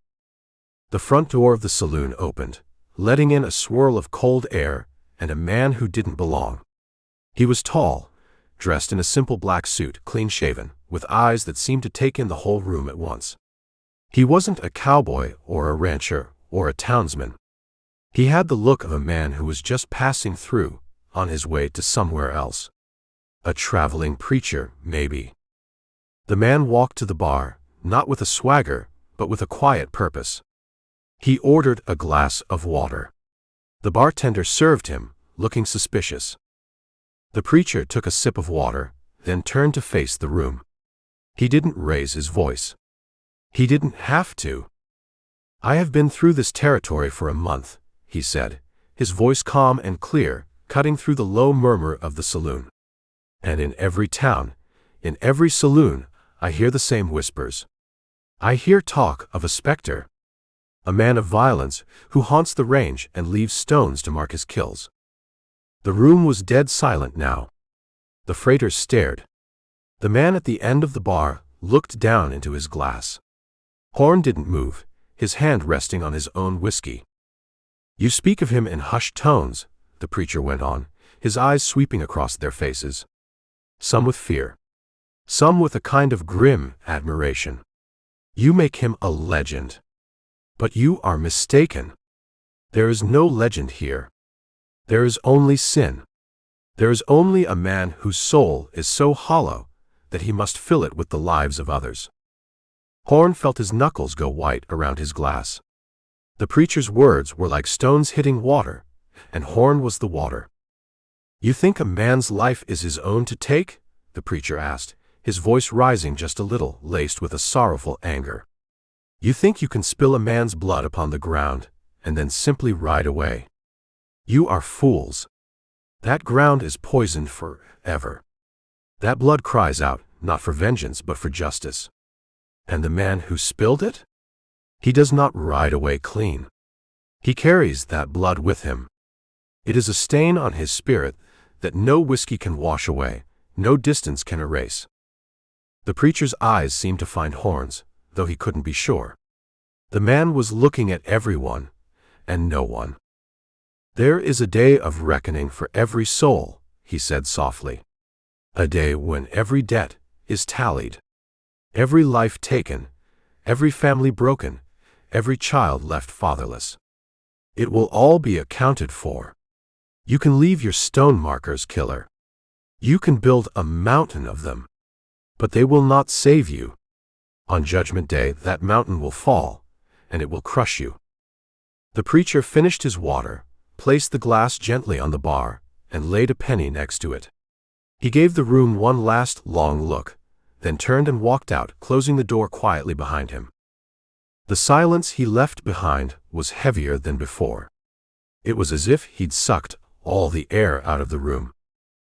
The front door of the saloon opened, letting in a swirl of cold air and a man who didn't belong. He was tall, dressed in a simple black suit, clean-shaven, with eyes that seemed to take in the whole room at once. He wasn't a cowboy or a rancher or a townsman. He had the look of a man who was just passing through, on his way to somewhere else. A traveling preacher, maybe. The man walked to the bar, not with a swagger, but with a quiet purpose. He ordered a glass of water. The bartender served him, looking suspicious. The preacher took a sip of water, then turned to face the room. He didn't raise his voice. He didn't have to. "I have been through this territory for a month," he said, his voice calm and clear, cutting through the low murmur of the saloon. "And in every town, in every saloon, I hear the same whispers. I hear talk of a specter. A man of violence who haunts the range and leaves stones to mark his kills." The room was dead silent now. The freighters stared. The man at the end of the bar looked down into his glass. Horn didn't move, his hand resting on his own whiskey. "You speak of him in hushed tones," the preacher went on, his eyes sweeping across their faces. "Some with fear. Some with a kind of grim admiration. You make him a legend. But you are mistaken. There is no legend here. There is only sin. There is only a man whose soul is so hollow that he must fill it with the lives of others." Horn felt his knuckles go white around his glass. The preacher's words were like stones hitting water, and Horn was the water. "You think a man's life is his own to take?" the preacher asked, his voice rising just a little, laced with a sorrowful anger. "You think you can spill a man's blood upon the ground, and then simply ride away? You are fools. That ground is poisoned forever. That blood cries out, not for vengeance but for justice. And the man who spilled it? He does not ride away clean. He carries that blood with him. It is a stain on his spirit that no whiskey can wash away, no distance can erase." The preacher's eyes seemed to find Horn's, though he couldn't be sure. The man was looking at everyone, and no one. "There is a day of reckoning for every soul," he said softly. "A day when every debt is tallied. Every life taken, every family broken, every child left fatherless. It will all be accounted for. You can leave your stone markers, killer. You can build a mountain of them. But they will not save you. On Judgment Day, that mountain will fall, and it will crush you." The preacher finished his water, placed the glass gently on the bar, and laid a penny next to it. He gave the room one last long look, then turned and walked out, closing the door quietly behind him. The silence he left behind was heavier than before. It was as if he'd sucked all the air out of the room.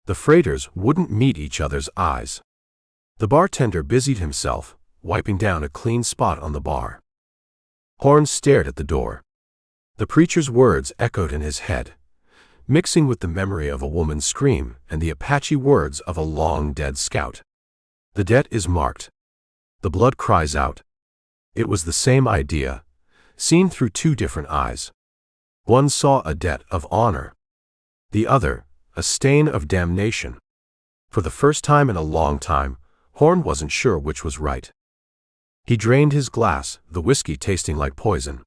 The freighters wouldn't meet each other's eyes. The bartender busied himself, wiping down a clean spot on the bar. Horn stared at the door. The preacher's words echoed in his head, mixing with the memory of a woman's scream and the Apache words of a long-dead scout. The debt is marked. The blood cries out. It was the same idea, seen through two different eyes. One saw a debt of honor. The other, a stain of damnation. For the first time in a long time, Horn wasn't sure which was right. He drained his glass, the whiskey tasting like poison.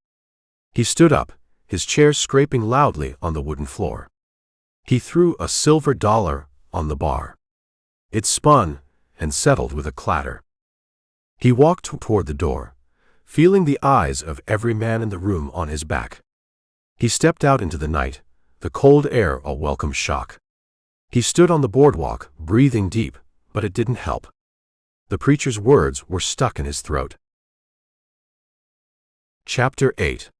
He stood up, his chair scraping loudly on the wooden floor. He threw a silver dollar on the bar. It spun and settled with a clatter. He walked toward the door, feeling the eyes of every man in the room on his back. He stepped out into the night, the cold air a welcome shock. He stood on the boardwalk, breathing deep, but it didn't help. The preacher's words were stuck in his throat. Chapter 8.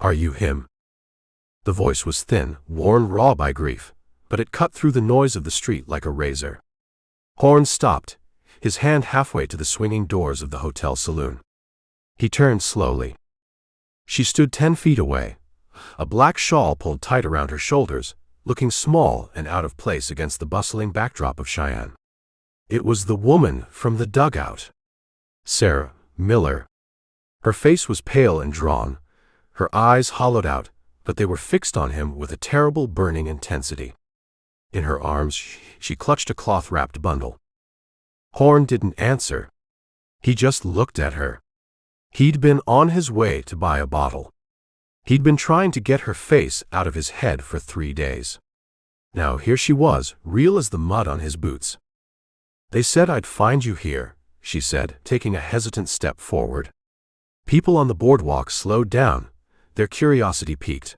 Are you him? The voice was thin, worn raw by grief, but it cut through the noise of the street like a razor. Horn stopped, his hand halfway to the swinging doors of the hotel saloon. He turned slowly. She stood 10 feet away, a black shawl pulled tight around her shoulders, looking small and out of place against the bustling backdrop of Cheyenne. It was the woman from the dugout. Sarah Miller. Her face was pale and drawn, her eyes hollowed out, but they were fixed on him with a terrible burning intensity. In her arms, she clutched a cloth-wrapped bundle. Horn didn't answer. He just looked at her. He'd been on his way to buy a bottle. He'd been trying to get her face out of his head for 3 days. Now here she was, real as the mud on his boots. They said I'd find you here, she said, taking a hesitant step forward. People on the boardwalk slowed down, their curiosity piqued.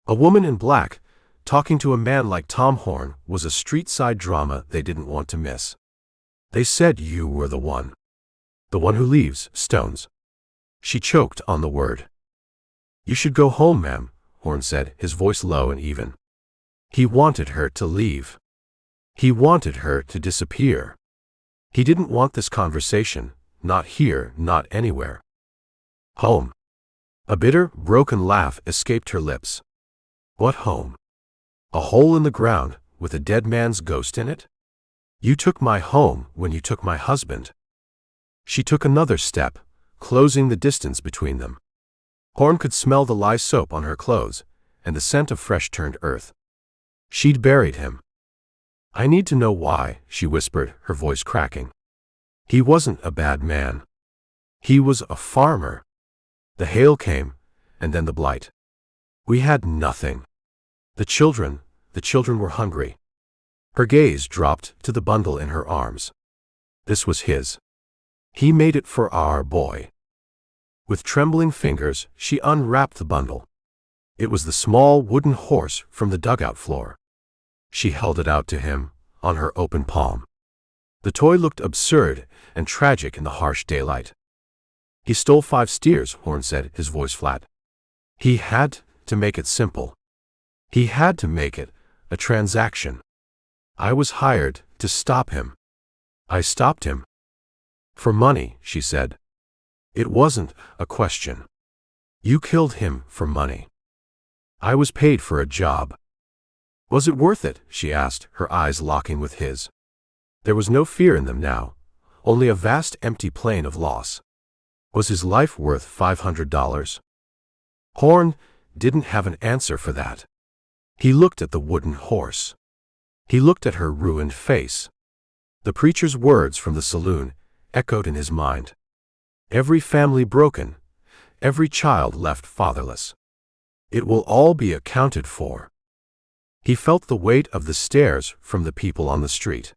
A woman in black, talking to a man like Tom Horn, was a street-side drama they didn't want to miss. They said you were the one. The one who leaves stones. She choked on the word. You should go home, ma'am, Horn said, his voice low and even. He wanted her to leave. He wanted her to disappear. He didn't want this conversation, not here, not anywhere. Home. A bitter, broken laugh escaped her lips. What home? A hole in the ground, with a dead man's ghost in it? You took my home when you took my husband. She took another step, closing the distance between them. Horn could smell the lye soap on her clothes, and the scent of fresh-turned earth. She'd buried him. I need to know why, she whispered, her voice cracking. He wasn't a bad man. He was a farmer. The hail came, and then the blight. We had nothing. The children were hungry. Her gaze dropped to the bundle in her arms. This was his. He made it for our boy. With trembling fingers, she unwrapped the bundle. It was the small wooden horse from the dugout floor. She held it out to him, on her open palm. The toy looked absurd and tragic in the harsh daylight. He stole 5 steers, Horn said, his voice flat. He had to make it simple. He had to make it a transaction. I was hired to stop him. I stopped him. For money, she said. It wasn't a question. You killed him for money. I was paid for a job. Was it worth it? She asked, her eyes locking with his. There was no fear in them now, only a vast empty plain of loss. Was his life worth $500? Horn didn't have an answer for that. He looked at the wooden horse. He looked at her ruined face. The preacher's words from the saloon echoed in his mind. Every family broken, every child left fatherless. It will all be accounted for. He felt the weight of the stares from the people on the street.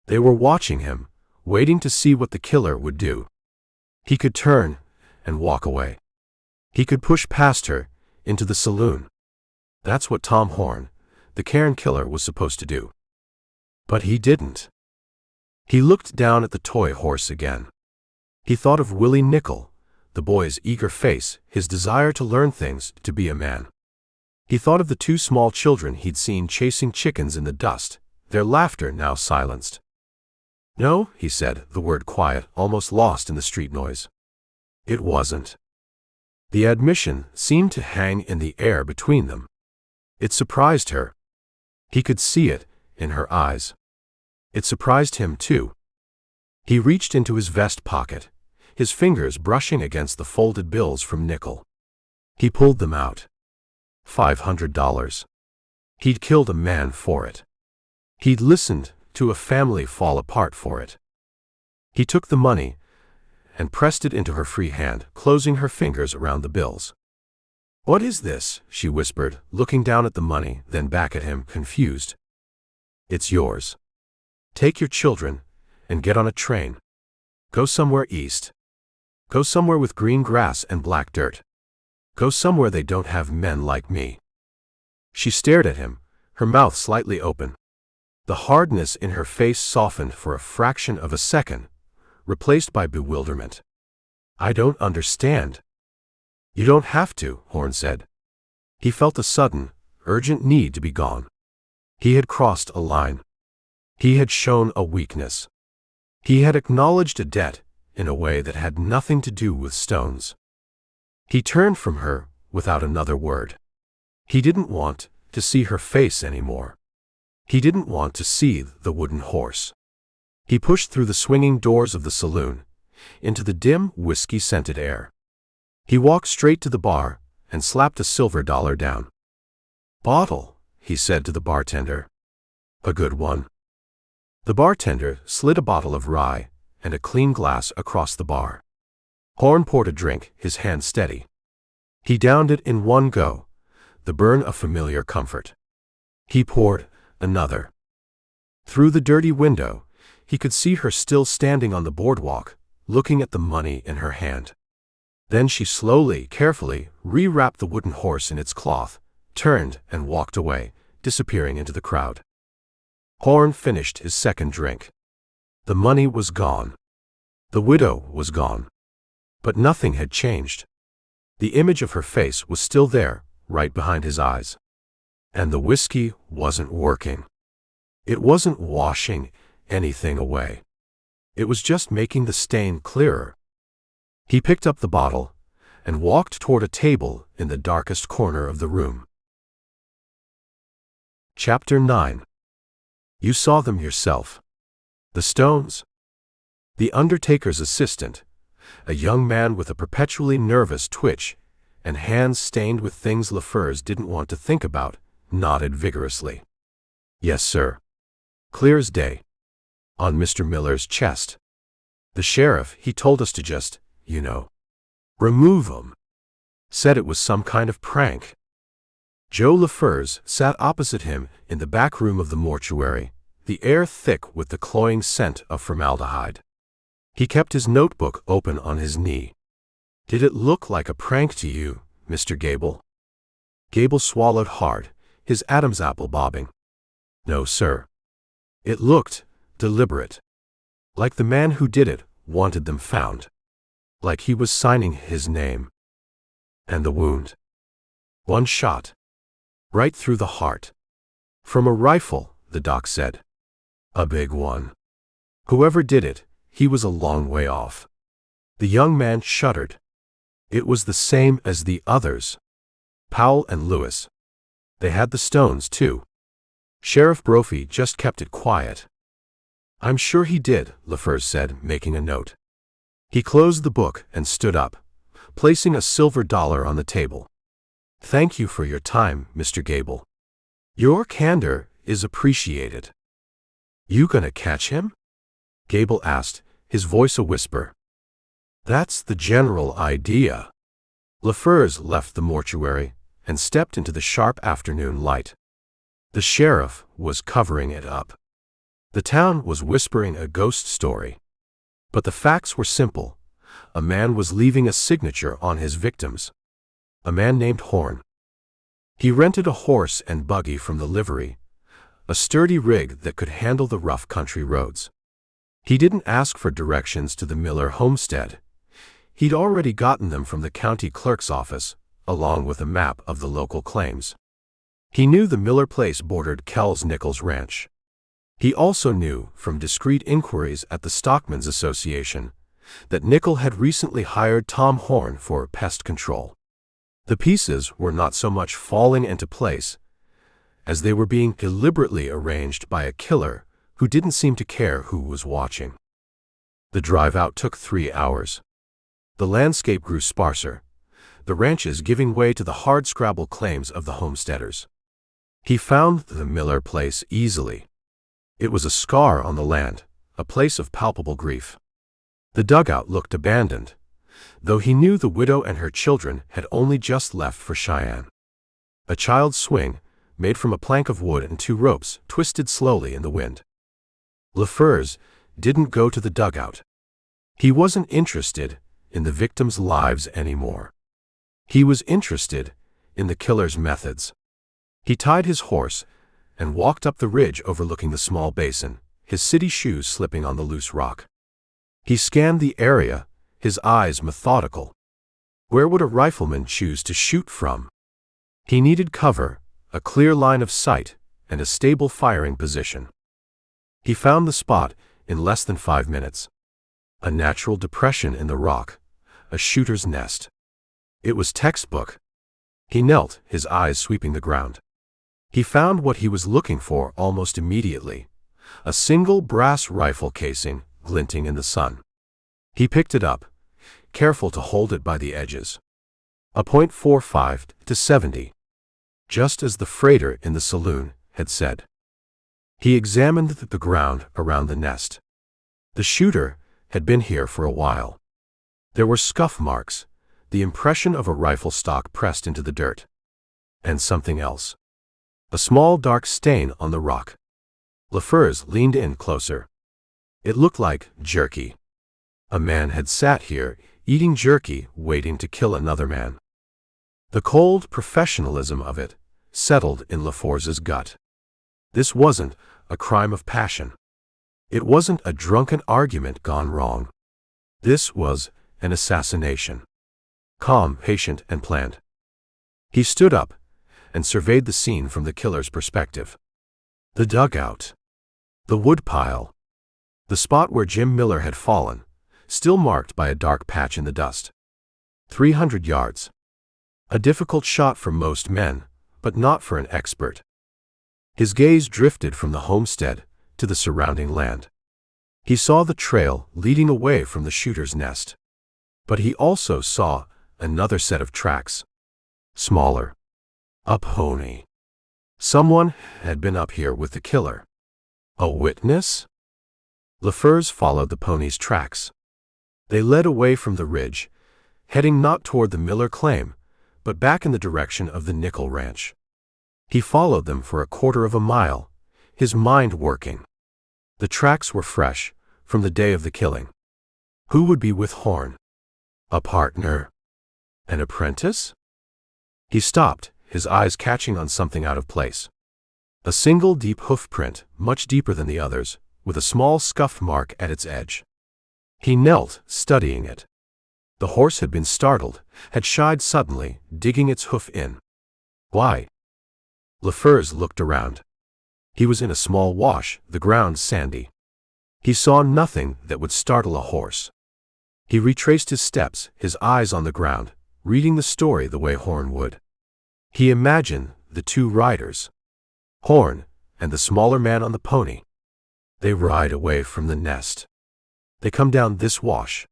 They were watching him, waiting to see what the killer would do. He could turn and walk away. He could push past her, into the saloon. That's what Tom Horn, the Cairn killer, was supposed to do. But he didn't. He looked down at the toy horse again. He thought of Willie Nickel, the boy's eager face, his desire to learn things, to be a man. He thought of the two small children he'd seen chasing chickens in the dust, their laughter now silenced. "No," he said, the word quiet, almost lost in the street noise. It wasn't. The admission seemed to hang in the air between them. It surprised her. He could see it in her eyes. It surprised him, too. He reached into his vest pocket, his fingers brushing against the folded bills from Nickel. He pulled them out. $500. He'd killed a man for it. He'd listened to a family fall apart for it. He took the money and pressed it into her free hand, closing her fingers around the bills. "What is this?" she whispered, looking down at the money, then back at him, confused. "It's yours. Take your children and get on a train. Go somewhere east. Go somewhere with green grass and black dirt. Go somewhere they don't have men like me." She stared at him, her mouth slightly open. The hardness in her face softened for a fraction of a second, replaced by bewilderment. "I don't understand." "You don't have to," Horn said. He felt a sudden, urgent need to be gone. He had crossed a line. He had shown a weakness. He had acknowledged a debt in a way that had nothing to do with stones. He turned from her without another word. He didn't want to see her face anymore. He didn't want to see the wooden horse. He pushed through the swinging doors of the saloon, into the dim, whiskey-scented air. He walked straight to the bar and slapped a silver dollar down. "Bottle," he said to the bartender. "A good one." The bartender slid a bottle of rye and a clean glass across the bar. Horn poured a drink, his hand steady. He downed it in one go, the burn of familiar comfort. He poured another. Through the dirty window, he could see her still standing on the boardwalk, looking at the money in her hand. Then she slowly, carefully, rewrapped the wooden horse in its cloth, turned and walked away, disappearing into the crowd. Horn finished his second drink. The money was gone. The widow was gone. But nothing had changed. The image of her face was still there, right behind his eyes. And the whiskey wasn't working. It wasn't washing anything away. It was just making the stain clearer. He picked up the bottle and walked toward a table in the darkest corner of the room. Chapter 9. You saw them yourself. The stones? The undertaker's assistant, a young man with a perpetually nervous twitch and hands stained with things LaFurs didn't want to think about, nodded vigorously. "Yes, sir." Clear as day. On Mr. Miller's chest. "The sheriff, he told us to just, remove 'em. Said it was some kind of prank." Joe LaFurs sat opposite him in the back room of the mortuary, the air thick with the cloying scent of formaldehyde. He kept his notebook open on his knee. "Did it look like a prank to you, Mr. Gable?" Gable swallowed hard, his Adam's apple bobbing. "No, sir. It looked deliberate. Like the man who did it wanted them found. Like he was signing his name." "And the wound?" "One shot. Right through the heart. From a rifle," the doc said. "A big one. Whoever did it, he was a long way off." The young man shuddered. It was the same as the others. Powell and Lewis. They had the stones, too. Sheriff Brophy just kept it quiet. "I'm sure he did," LaFurs said, making a note. He closed the book and stood up, placing a silver dollar on the table. "Thank you for your time, Mr. Gable. Your candor is appreciated." "You gonna catch him?" Gable asked, his voice a whisper. "That's the general idea." LaFurs left the mortuary and stepped into the sharp afternoon light. The sheriff was covering it up. The town was whispering a ghost story. But the facts were simple. A man was leaving a signature on his victims. a man named Horn. He rented a horse and buggy from the livery, a sturdy rig that could handle the rough country roads. He didn't ask for directions to the Miller homestead. He'd already gotten them from the county clerk's office, along with a map of the local claims. He knew the Miller place bordered Kells Nichols Ranch. He also knew, from discreet inquiries at the Stockmen's Association, that Nickel had recently hired Tom Horn for pest control. The pieces were not so much falling into place as they were being deliberately arranged by a killer who didn't seem to care who was watching. The drive out took 3 hours. The landscape grew sparser, the ranches giving way to the hardscrabble claims of the homesteaders. He found the Miller place easily. It was a scar on the land, a place of palpable grief. The dugout looked abandoned, though he knew the widow and her children had only just left for Cheyenne. A child's swing, made from a plank of wood and 2 ropes, twisted slowly in the wind. LaFurs didn't go to the dugout. He wasn't interested in the victims' lives anymore. He was interested in the killer's methods. He tied his horse and walked up the ridge overlooking the small basin, his city shoes slipping on the loose rock. He scanned the area, his eyes methodical. Where would a rifleman choose to shoot from? He needed cover, a clear line of sight, and a stable firing position. He found the spot in less than 5 minutes. A natural depression in the rock, a shooter's nest. It was textbook. He knelt, his eyes sweeping the ground. He found what he was looking for almost immediately, a single brass rifle casing glinting in the sun. He picked it up, careful to hold it by the edges. A .45 to 70, just as the freighter in the saloon had said. He examined the ground around the nest. The shooter had been here for a while. There were scuff marks, the impression of a rifle stock pressed into the dirt. And something else. A small dark stain on the rock. LaFurs leaned in closer. It looked like jerky. A man had sat here, eating jerky, waiting to kill another man. The cold professionalism of it settled in LaFors's gut. This wasn't a crime of passion. It wasn't a drunken argument gone wrong. This was an assassination. Calm, patient, and planned. He stood up and surveyed the scene from the killer's perspective. The dugout. The woodpile. The spot where Jim Miller had fallen, still marked by a dark patch in the dust. 300 yards. A difficult shot for most men, but not for an expert. His gaze drifted from the homestead to the surrounding land. He saw the trail leading away from the shooter's nest. But he also saw another set of tracks. Smaller. A pony. Someone had been up here with the killer. A witness? LaFurs followed the pony's tracks. They led away from the ridge, heading not toward the Miller claim, but back in the direction of the Nickel Ranch. He followed them for a quarter of a mile, his mind working. The tracks were fresh, from the day of the killing. Who would be with Horn? A partner? An apprentice? He stopped, his eyes catching on something out of place. A single deep hoof print, much deeper than the others, with a small scuff mark at its edge. He knelt, studying it. The horse had been startled, had shied suddenly, digging its hoof in. Why? LaFurs looked around. He was in a small wash, the ground sandy. He saw nothing that would startle a horse. He retraced his steps, his eyes on the ground, reading the story the way Horn would. He imagined the 2 riders. Horn and the smaller man on the pony. They ride away from the nest. They come down this wash.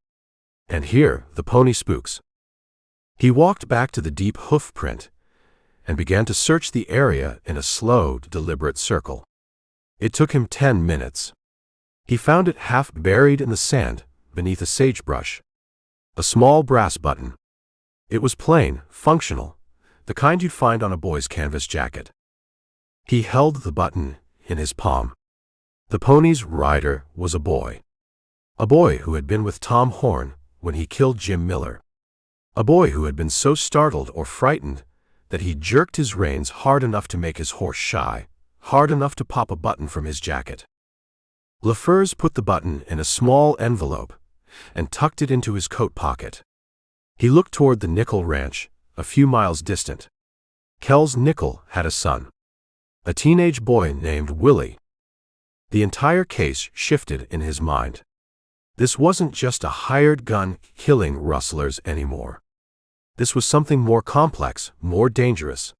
And here the pony spooks. He walked back to the deep hoof print and began to search the area in a slow, deliberate circle. It took him 10 minutes. He found it half buried in the sand beneath a sagebrush. A small brass button. It was plain, functional, the kind you'd find on a boy's canvas jacket. He held the button in his palm. The pony's rider was a boy. A boy who had been with Tom Horn when he killed Jim Miller. A boy who had been so startled or frightened that he jerked his reins hard enough to make his horse shy, hard enough to pop a button from his jacket. LaFurs put the button in a small envelope and tucked it into his coat pocket. He looked toward the Nickel Ranch, a few miles distant. Kells Nickel had a son, a teenage boy named Willie. The entire case shifted in his mind. This wasn't just a hired gun killing rustlers anymore. This was something more complex, more dangerous.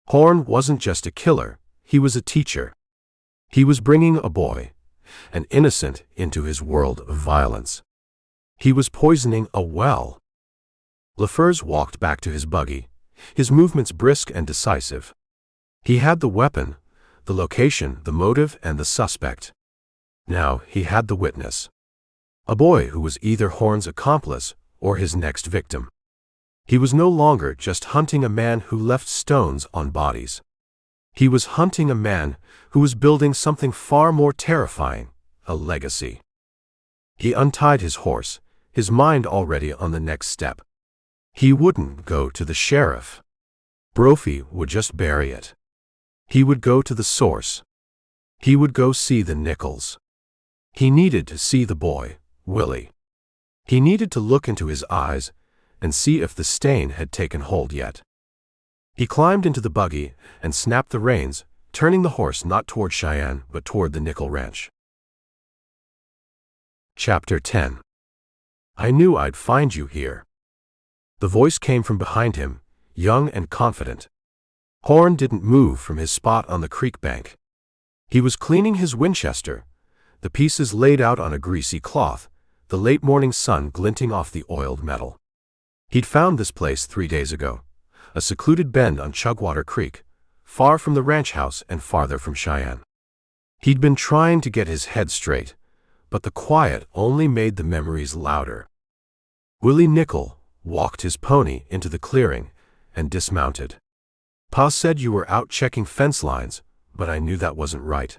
Horn wasn't just a killer, he was a teacher. He was bringing a boy, an innocent, into his world of violence. He was poisoning a well. LaFurs walked back to his buggy, his movements brisk and decisive. He had the weapon, the location, the motive, and the suspect. Now he had the witness. A boy who was either Horn's accomplice or his next victim. He was no longer just hunting a man who left stones on bodies. He was hunting a man who was building something far more terrifying, a legacy. He untied his horse, his mind already on the next step. He wouldn't go to the sheriff. Brophy would just bury it. He would go to the source. He would go see the Nichols. He needed to see the boy, Willie. He needed to look into his eyes and see if the stain had taken hold yet. He climbed into the buggy and snapped the reins, turning the horse not toward Cheyenne but toward the Nickel Ranch. Chapter 10. I knew I'd find you here. The voice came from behind him, young and confident. Horn didn't move from his spot on the creek bank. He was cleaning his Winchester, the pieces laid out on a greasy cloth, the late morning sun glinting off the oiled metal. He'd found this place 3 days ago, a secluded bend on Chugwater Creek, far from the ranch house and farther from Cheyenne. He'd been trying to get his head straight, but the quiet only made the memories louder. Willie Nickel walked his pony into the clearing and dismounted. Pa said you were out checking fence lines, but I knew that wasn't right.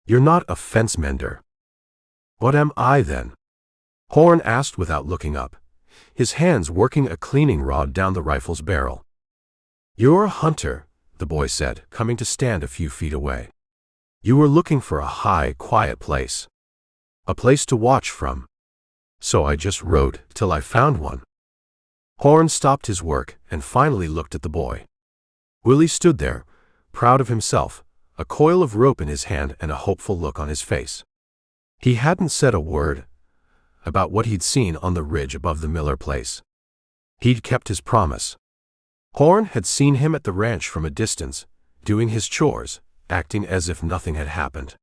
You're not a fence mender. What am I then? Horn asked without looking up, his hands working a cleaning rod down the rifle's barrel. You're a hunter, the boy said, coming to stand a few feet away. You were looking for a high, quiet place. A place to watch from. So I just rode till I found one. Horn stopped his work and finally looked at the boy. Willie stood there, proud of himself, a coil of rope in his hand and a hopeful look on his face. He hadn't said a word about what he'd seen on the ridge above the Miller place. He'd kept his promise. Horn had seen him at the ranch from a distance, doing his chores, acting as if nothing had happened.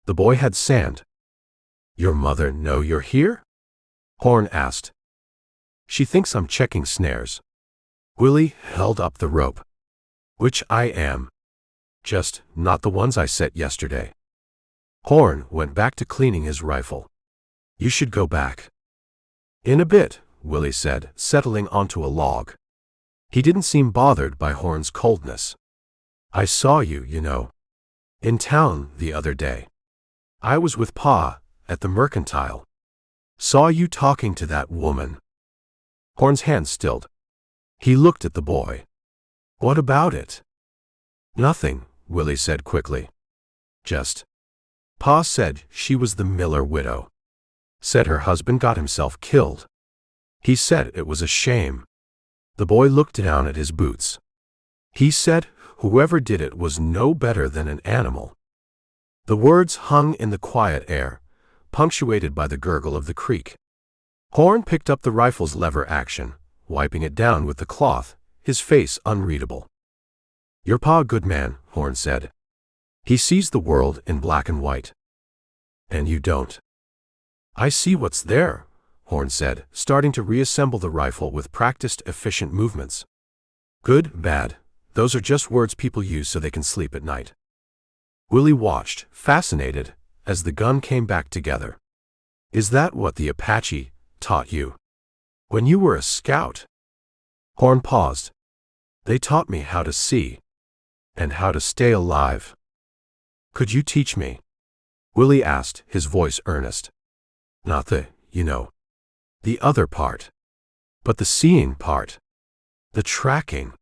The boy had sand. Your mother know you're here? Horn asked. She thinks I'm checking snares. Willie held up the rope. Which I am. Just not the ones I set yesterday. Horn went back to cleaning his rifle. You should go back. In a bit, Willie said, settling onto a log. He didn't seem bothered by Horn's coldness. I saw you, you know. In town the other day. I was with Pa at the Mercantile. Saw you talking to that woman. Horn's hand stilled. He looked at the boy. What about it? Nothing, Willie said quickly. Just. Pa said she was the Miller widow. Said her husband got himself killed. He said it was a shame. The boy looked down at his boots. He said whoever did it was no better than an animal. The words hung in the quiet air, punctuated by the gurgle of the creek. Horn picked up the rifle's lever action, wiping it down with the cloth, his face unreadable. Your pa a good man, Horn said. He sees the world in black and white. And you don't. I see what's there, Horn said, starting to reassemble the rifle with practiced, efficient movements. Good, bad, those are just words people use so they can sleep at night. Willie watched, fascinated, as the gun came back together. Is that what the Apache taught you? When you were a scout? Horn paused. They taught me how to see. And how to stay alive. Could you teach me? Willie asked, his voice earnest. Not the, you know. The other part. But the seeing part, the tracking.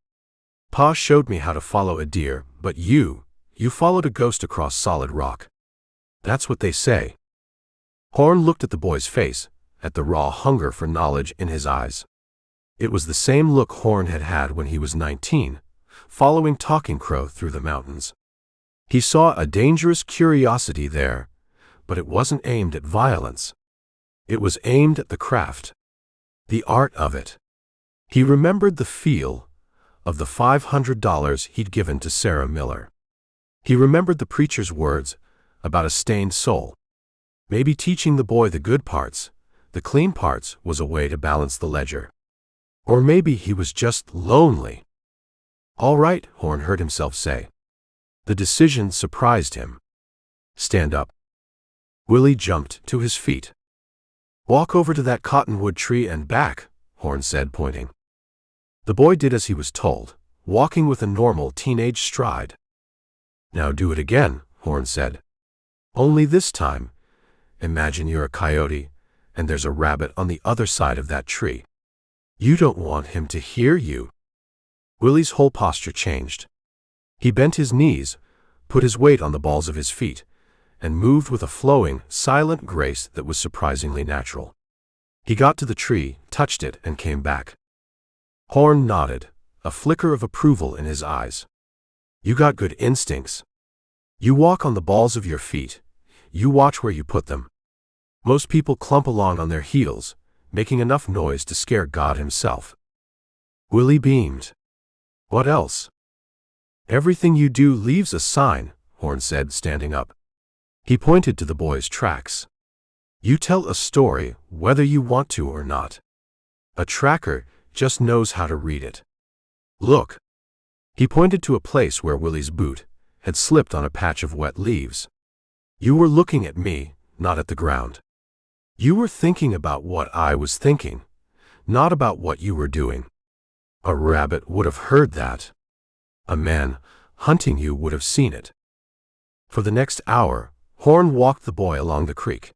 Pa showed me how to follow a deer, but you followed a ghost across solid rock. That's what they say. Horn looked at the boy's face, at the raw hunger for knowledge in his eyes. It was the same look Horn had had when he was 19, following Talking Crow through the mountains. He saw a dangerous curiosity there, but it wasn't aimed at violence. It was aimed at the craft, the art of it. He remembered the feel of the $500 he'd given to Sarah Miller. He remembered the preacher's words about a stained soul. Maybe teaching the boy the good parts, the clean parts, was a way to balance the ledger. Or maybe he was just lonely. "All right," Horn heard himself say. The decision surprised him. "Stand up." Willie jumped to his feet. "Walk over to that cottonwood tree and back," Horn said, pointing. The boy did as he was told, walking with a normal teenage stride. "Now do it again," Horn said. "Only this time, imagine you're a coyote, and there's a rabbit on the other side of that tree. You don't want him to hear you." Willie's whole posture changed. He bent his knees, put his weight on the balls of his feet, and moved with a flowing, silent grace that was surprisingly natural. He got to the tree, touched it, and came back. Horn nodded, a flicker of approval in his eyes. "You got good instincts. You walk on the balls of your feet. You watch where you put them. Most people clump along on their heels, making enough noise to scare God himself." Willie beamed. "What else?" "Everything you do leaves a sign," Horn said, standing up. He pointed to the boy's tracks. "You tell a story whether you want to or not. A tracker just knows how to read it. Look." He pointed to a place where Willie's boot had slipped on a patch of wet leaves. "You were looking at me, not at the ground. You were thinking about what I was thinking, not about what you were doing. A rabbit would have heard that. A man hunting you would have seen it." For the next hour, Horn walked the boy along the creek.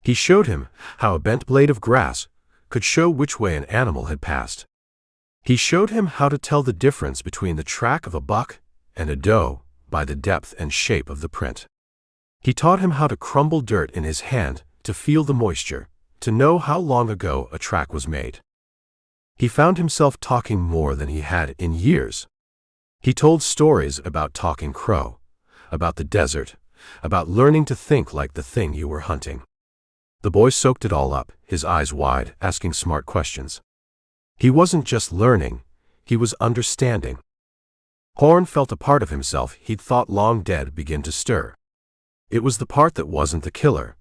He showed him how a bent blade of grass could show which way an animal had passed. He showed him how to tell the difference between the track of a buck and a doe by the depth and shape of the print. He taught him how to crumble dirt in his hand to feel the moisture, to know how long ago a track was made. He found himself talking more than he had in years. He told stories about Talking Crow, about the desert, about learning to think like the thing you were hunting. The boy soaked it all up, his eyes wide, asking smart questions. He wasn't just learning, he was understanding. Horn felt a part of himself he'd thought long dead begin to stir. It was the part that wasn't the killer,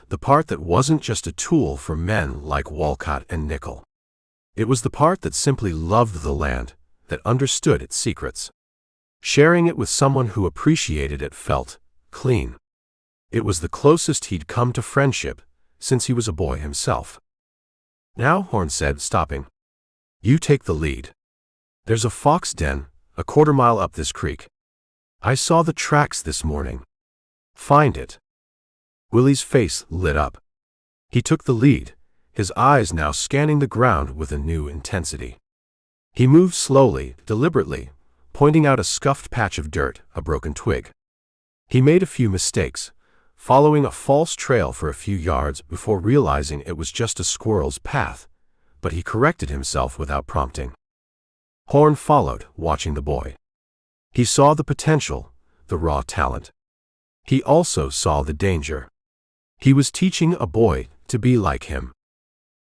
the part that wasn't just a tool for men like Walcott and Nickel. It was the part that simply loved the land, that understood its secrets. Sharing it with someone who appreciated it felt clean. It was the closest he'd come to friendship since he was a boy himself. "Now," Horn said, stopping, "you take the lead. There's a fox den a quarter-mile up this creek. I saw the tracks this morning. Find it." Willie's face lit up. He took the lead, his eyes now scanning the ground with a new intensity. He moved slowly, deliberately, pointing out a scuffed patch of dirt, a broken twig. He made a few mistakes, following a false trail for a few yards before realizing it was just a squirrel's path, but he corrected himself without prompting. Horn followed, watching the boy. He saw the potential, the raw talent. He also saw the danger. He was teaching a boy to be like him.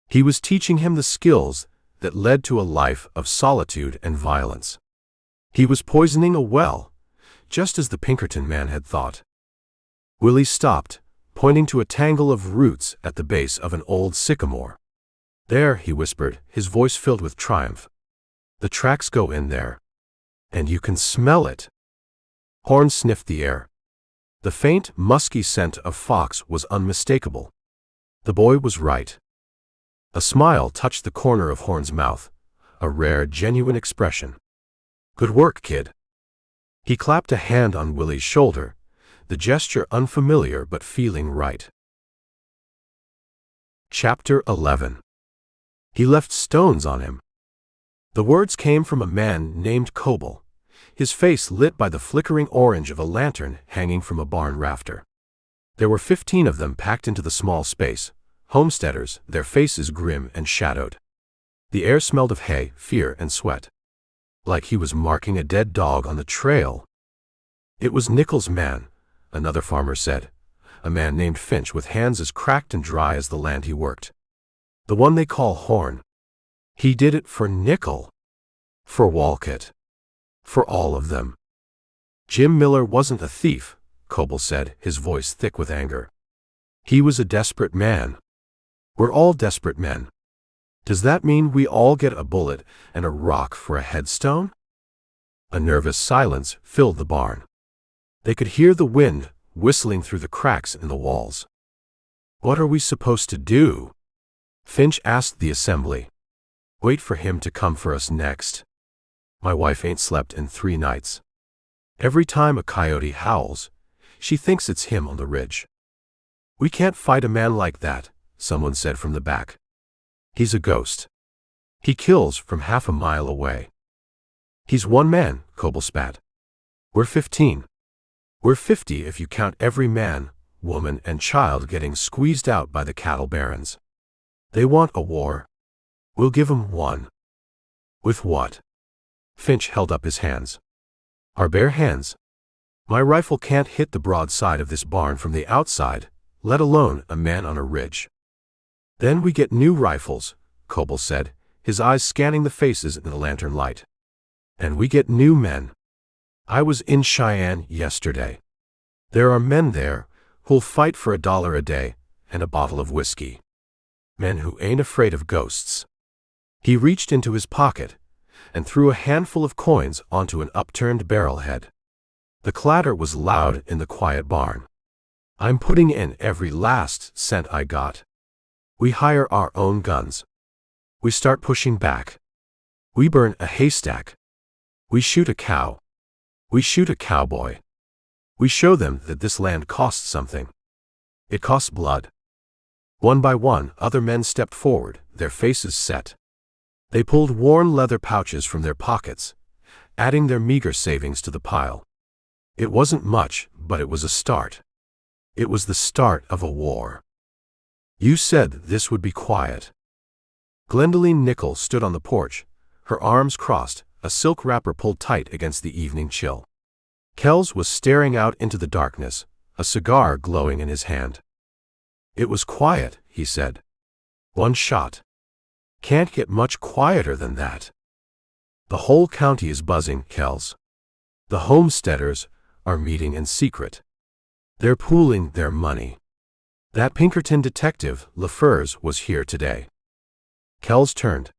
He was teaching him the skills that led to a life of solitude and violence. He was poisoning a well, just as the Pinkerton man had thought. Willie stopped, pointing to a tangle of roots at the base of an old sycamore. "There," he whispered, his voice filled with triumph. "The tracks go in there. And you can smell it." Horn sniffed the air. The faint, musky scent of fox was unmistakable. The boy was right. A smile touched the corner of Horn's mouth, a rare, genuine expression. "Good work, kid." He clapped a hand on Willie's shoulder, the gesture unfamiliar but feeling right. Chapter 11. He left stones on him. The words came from a man named Coble, his face lit by the flickering orange of a lantern hanging from a barn rafter. There were 15 of them packed into the small space, homesteaders, their faces grim and shadowed. The air smelled of hay, fear, and sweat. Like he was marking a dead dog on the trail. It was Nickel's man, another farmer said, a man named Finch with hands as cracked and dry as the land he worked. The one they call Horn. He did it for Nickel. For Walcott. For all of them. Jim Miller wasn't a thief, Coble said, his voice thick with anger. He was a desperate man. We're all desperate men. Does that mean we all get a bullet and a rock for a headstone? A nervous silence filled the barn. They could hear the wind whistling through the cracks in the walls. What are we supposed to do? Finch asked the assembly. Wait for him to come for us next. My wife ain't slept in 3 nights. Every time a coyote howls, she thinks it's him on the ridge. We can't fight a man like that, someone said from the back. He's a ghost. He kills from half a mile away. He's one man, Coble spat. We're 15. We're 50 if you count every man, woman, and child getting squeezed out by the cattle barons. They want a war. We'll give 'em one. With what? Finch held up his hands. Our bare hands. My rifle can't hit the broad side of this barn from the outside, let alone a man on a ridge. Then we get new rifles, Coble said, his eyes scanning the faces in the lantern light. And we get new men. I was in Cheyenne yesterday. There are men there who'll fight for $1 a day and a bottle of whiskey. Men who ain't afraid of ghosts. He reached into his pocket and threw a handful of coins onto an upturned barrel head. The clatter was loud in the quiet barn. I'm putting in every last cent I got. We hire our own guns. We start pushing back. We burn a haystack. We shoot a cow. We shoot a cowboy. We show them that this land costs something. It costs blood. One by one, other men stepped forward, their faces set. They pulled worn leather pouches from their pockets, adding their meager savings to the pile. It wasn't much, but it was a start. It was the start of a war. You said this would be quiet. Glendelene Nickel stood on the porch, her arms crossed, a silk wrapper pulled tight against the evening chill. Kells was staring out into the darkness, a cigar glowing in his hand. It was quiet, he said. One shot. Can't get much quieter than that. The whole county is buzzing, Kells. The homesteaders are meeting in secret. They're pooling their money. That Pinkerton detective, LaFurs, was here today. Kells turned.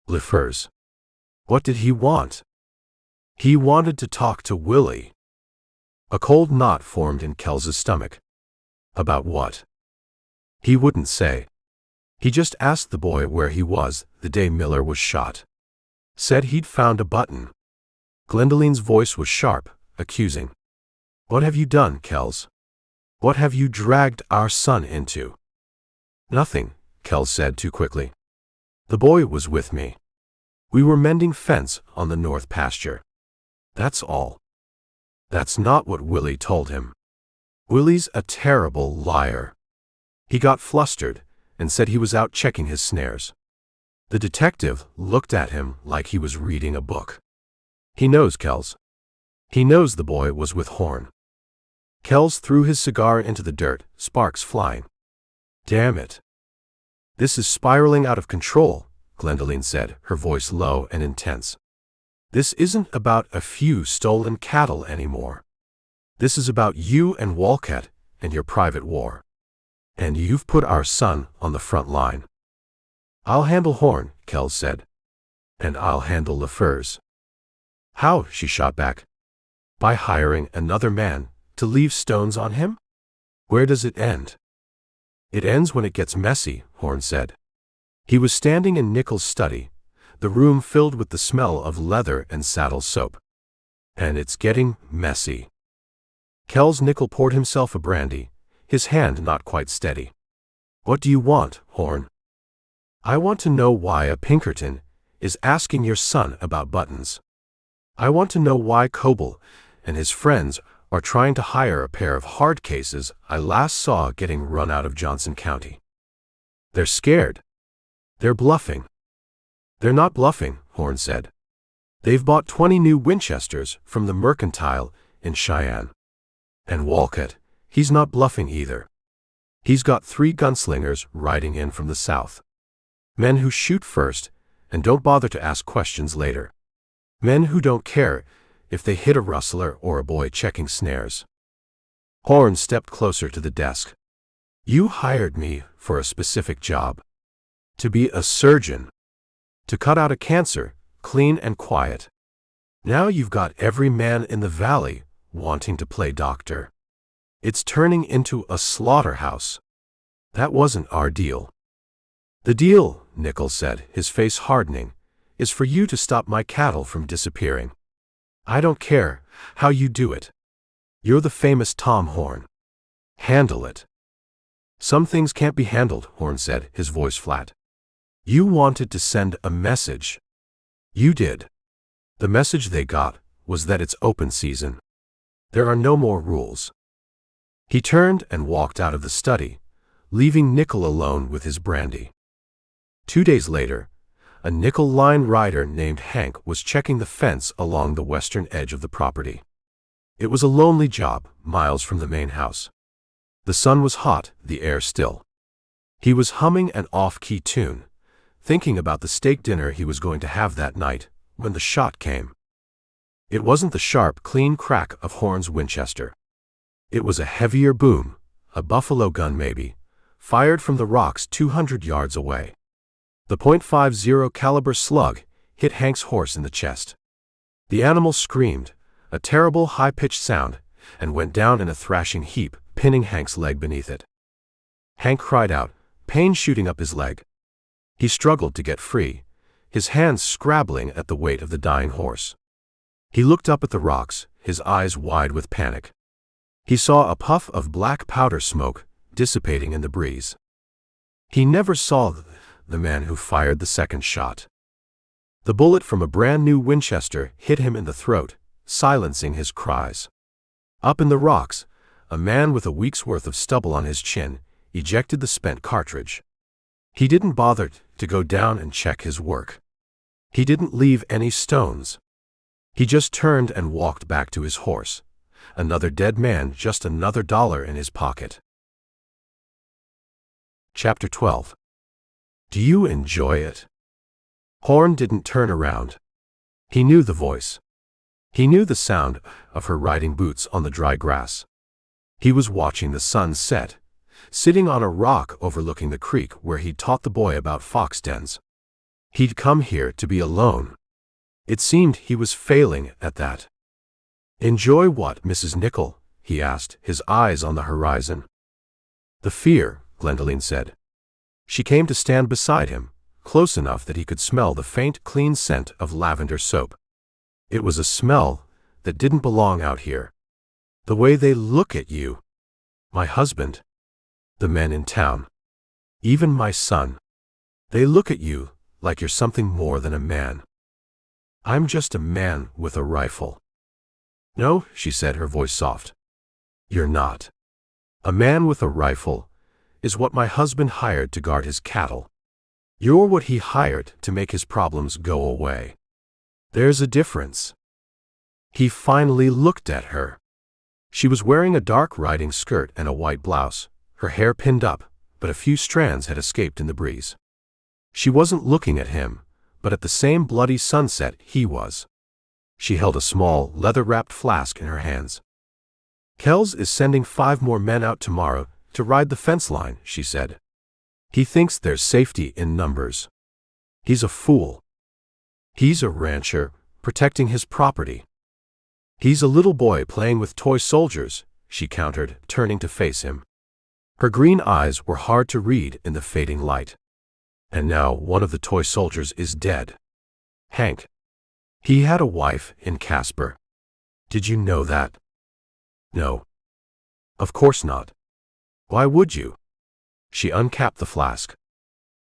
LaFurs. What did he want? He wanted to talk to Willie. A cold knot formed in Kells's stomach. About what? He wouldn't say. He just asked the boy where he was the day Miller was shot. Said he'd found a button. Glendelene's voice was sharp, accusing. What have you done, Kells? What have you dragged our son into? Nothing, Kells said too quickly. The boy was with me. We were mending fence on the north pasture. That's all. That's not what Willie told him. Willie's a terrible liar. He got flustered and said he was out checking his snares. The detective looked at him like he was reading a book. He knows, Kells. He knows the boy was with Horn. Kells threw his cigar into the dirt, sparks flying. Damn it. This is spiraling out of control, Glendelene said, her voice low and intense. This isn't about a few stolen cattle anymore. This is about you and Walcott and your private war. And you've put our son on the front line. I'll handle Horn, Kells said. And I'll handle LaFurs. How? She shot back. By hiring another man to leave stones on him? Where does it end? It ends when it gets messy, Horn said. He was standing in Nickel's study, the room filled with the smell of leather and saddle soap. And it's getting messy. Kells Nickel poured himself a brandy, his hand not quite steady. What do you want, Horn? I want to know why a Pinkerton is asking your son about buttons. I want to know why Coble and his friends are trying to hire a pair of hard cases I last saw getting run out of Johnson County. They're scared. They're bluffing. They're not bluffing, Horn said. They've bought 20 new Winchesters from the Mercantile in Cheyenne. And Walcott, he's not bluffing either. He's got 3 gunslingers riding in from the south. Men who shoot first and don't bother to ask questions later. Men who don't care if they hit a rustler or a boy checking snares. Horn stepped closer to the desk. You hired me for a specific job. To be a surgeon. To cut out a cancer, clean and quiet. Now you've got every man in the valley wanting to play doctor. It's turning into a slaughterhouse. That wasn't our deal. The deal, Nichols said, his face hardening, is for you to stop my cattle from disappearing. I don't care how you do it. You're the famous Tom Horn. Handle it. Some things can't be handled, Horn said, his voice flat. You wanted to send a message. You did. The message they got was that it's open season. There are no more rules. He turned and walked out of the study, leaving Nickel alone with his brandy. 2 days later, a nickel line rider named Hank was checking the fence along the western edge of the property. It was a lonely job, miles from the main house. The sun was hot, the air still. He was humming an off-key tune, thinking about the steak dinner he was going to have that night, when the shot came. It wasn't the sharp, clean crack of Horn's Winchester. It was a heavier boom, a buffalo gun maybe, fired from the rocks 200 yards away. The .50 caliber slug hit Hank's horse in the chest. The animal screamed, a terrible high-pitched sound, and went down in a thrashing heap, pinning Hank's leg beneath it. Hank cried out, pain shooting up his leg. He struggled to get free, his hands scrabbling at the weight of the dying horse. He looked up at the rocks, his eyes wide with panic. He saw a puff of black powder smoke dissipating in the breeze. He never saw the man who fired the second shot. The bullet from a brand new Winchester hit him in the throat, silencing his cries. Up in the rocks, a man with a week's worth of stubble on his chin ejected the spent cartridge. He didn't bother to go down and check his work. He didn't leave any stones. He just turned and walked back to his horse. Another dead man, just another dollar in his pocket. Chapter 12. Do you enjoy it? Horn didn't turn around. He knew the voice. He knew the sound of her riding boots on the dry grass. He was watching the sun set, sitting on a rock overlooking the creek where he'd taught the boy about fox dens. He'd come here to be alone. It seemed he was failing at that. Enjoy what, Mrs. Nickel? He asked, his eyes on the horizon. The fear, Glendelene said. She came to stand beside him, close enough that he could smell the faint, clean scent of lavender soap. It was a smell that didn't belong out here. The way they look at you. My husband. The men in town. Even my son. They look at you like you're something more than a man. I'm just a man with a rifle. No, she said, her voice soft. You're not. A man with a rifle is what my husband hired to guard his cattle. You're what he hired to make his problems go away. There's a difference. He finally looked at her. She was wearing a dark riding skirt and a white blouse, her hair pinned up, but a few strands had escaped in the breeze. She wasn't looking at him, but at the same bloody sunset he was. She held a small, leather-wrapped flask in her hands. Kells is sending 5 more men out tomorrow to ride the fence line, she said. He thinks there's safety in numbers. He's a fool. He's a rancher, protecting his property. He's a little boy playing with toy soldiers, she countered, turning to face him. Her green eyes were hard to read in the fading light. And now one of the toy soldiers is dead. Hank. He had a wife in Casper. Did you know that? No. Of course not. Why would you? She uncapped the flask.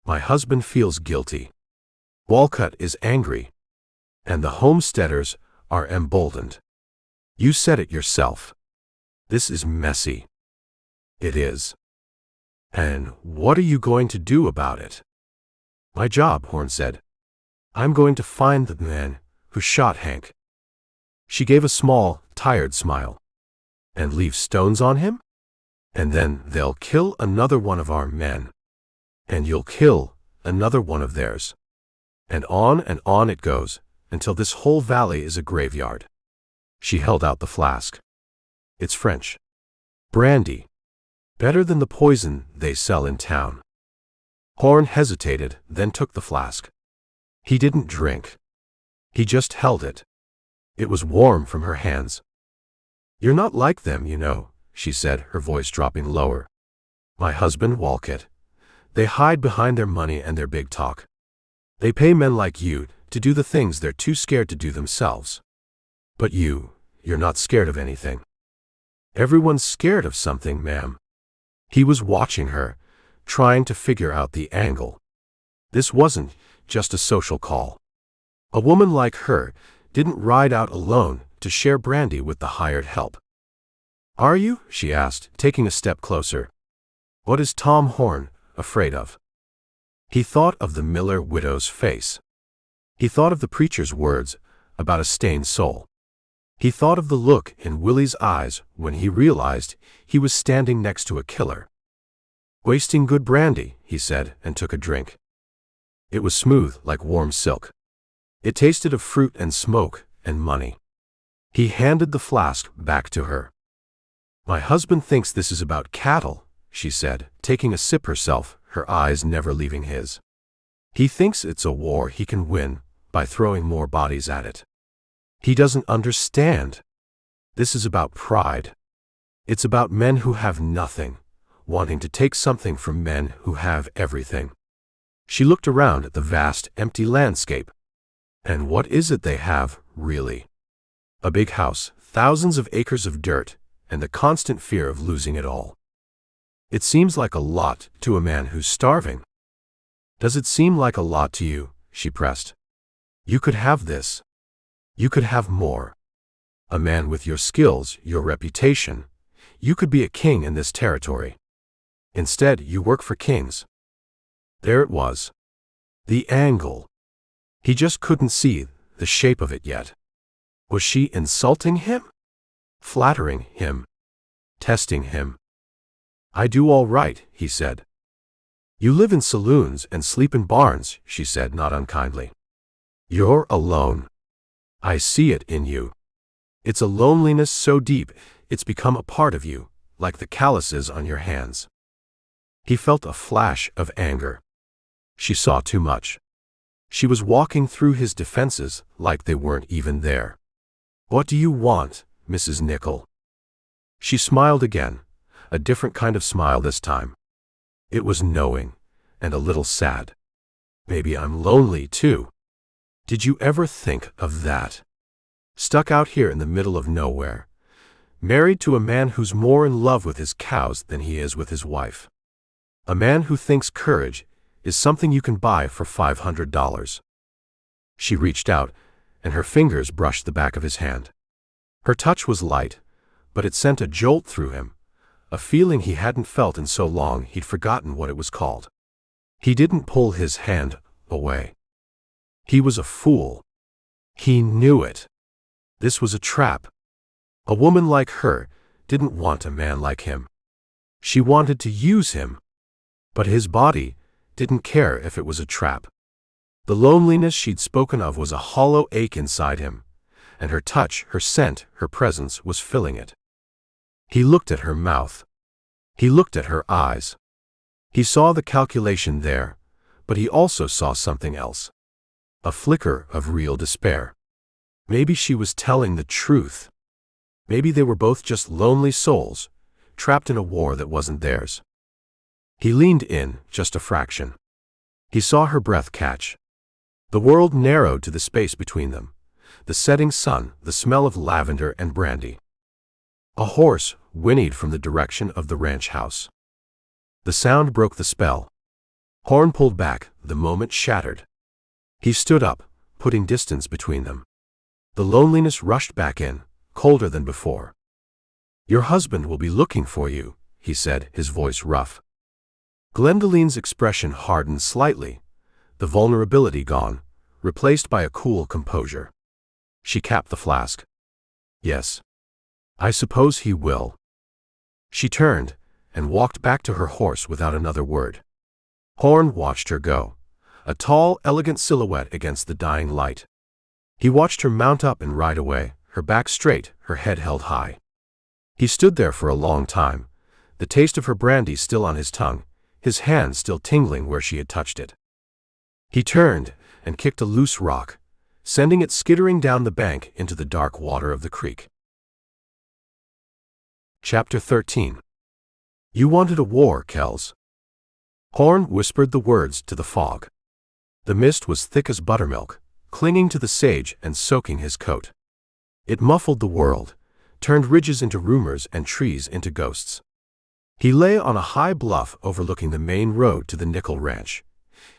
My husband feels guilty. Walcott is angry. And the homesteaders are emboldened. You said it yourself. This is messy. It is. And what are you going to do about it? My job, Horn said. I'm going to find the man who shot Hank. She gave a small, tired smile. And leave stones on him? And then they'll kill another one of our men. And you'll kill another one of theirs. And on it goes, until this whole valley is a graveyard. She held out the flask. It's French. Brandy. Better than the poison they sell in town. Horn hesitated, then took the flask. He didn't drink. He just held it. It was warm from her hands. You're not like them, you know, she said, her voice dropping lower. My husband, Walcott. They hide behind their money and their big talk. They pay men like you to do the things they're too scared to do themselves. But you're not scared of anything. Everyone's scared of something, ma'am. He was watching her, trying to figure out the angle. This wasn't just a social call. A woman like her didn't ride out alone to share brandy with the hired help. Are you? She asked, taking a step closer. What is Tom Horn afraid of? He thought of the Miller widow's face. He thought of the preacher's words about a stained soul. He thought of the look in Willie's eyes when he realized he was standing next to a killer. Wasting good brandy, he said, and took a drink. It was smooth like warm silk. It tasted of fruit and smoke and money. He handed the flask back to her. My husband thinks this is about cattle, she said, taking a sip herself, her eyes never leaving his. He thinks it's a war he can win by throwing more bodies at it. He doesn't understand. This is about pride. It's about men who have nothing, wanting to take something from men who have everything. She looked around at the vast, empty landscape. And what is it they have, really? A big house, thousands of acres of dirt, and the constant fear of losing it all. It seems like a lot to a man who's starving. Does it seem like a lot to you? She pressed. You could have this. You could have more. A man with your skills, your reputation. You could be a king in this territory. Instead, you work for kings. There it was. The angle. He just couldn't see the shape of it yet. Was she insulting him? Flattering him? Testing him? I do all right, he said. You live in saloons and sleep in barns, she said, not unkindly. You're alone. I see it in you. It's a loneliness so deep, it's become a part of you, like the calluses on your hands. He felt a flash of anger. She saw too much. She was walking through his defenses like they weren't even there. What do you want, Mrs. Nickel? She smiled again, a different kind of smile this time. It was knowing, and a little sad. Maybe I'm lonely too. Did you ever think of that? Stuck out here in the middle of nowhere, married to a man who's more in love with his cows than he is with his wife. A man who thinks courage is something you can buy for $500. She reached out, and her fingers brushed the back of his hand. Her touch was light, but it sent a jolt through him, a feeling he hadn't felt in so long he'd forgotten what it was called. He didn't pull his hand away. He was a fool. He knew it. This was a trap. A woman like her didn't want a man like him. She wanted to use him. But his body didn't care if it was a trap. The loneliness she'd spoken of was a hollow ache inside him, and her touch, her scent, her presence was filling it. He looked at her mouth. He looked at her eyes. He saw the calculation there, but he also saw something else. A flicker of real despair. Maybe she was telling the truth. Maybe they were both just lonely souls, trapped in a war that wasn't theirs. He leaned in, just a fraction. He saw her breath catch. The world narrowed to the space between them, the setting sun, the smell of lavender and brandy. A horse whinnied from the direction of the ranch house. The sound broke the spell. Horn pulled back, the moment shattered. He stood up, putting distance between them. The loneliness rushed back in, colder than before. "Your husband will be looking for you," he said, his voice rough. Glendelene's expression hardened slightly, the vulnerability gone, replaced by a cool composure. She capped the flask. "Yes. I suppose he will." She turned and walked back to her horse without another word. Horn watched her go, a tall, elegant silhouette against the dying light. He watched her mount up and ride away, her back straight, her head held high. He stood there for a long time, the taste of her brandy still on his tongue, his hand still tingling where she had touched it. He turned and kicked a loose rock, sending it skittering down the bank into the dark water of the creek. Chapter 13. "You wanted a war, Kells." Horn whispered the words to the fog. The mist was thick as buttermilk, clinging to the sage and soaking his coat. It muffled the world, turned ridges into rumors and trees into ghosts. He lay on a high bluff overlooking the main road to the Nickel Ranch,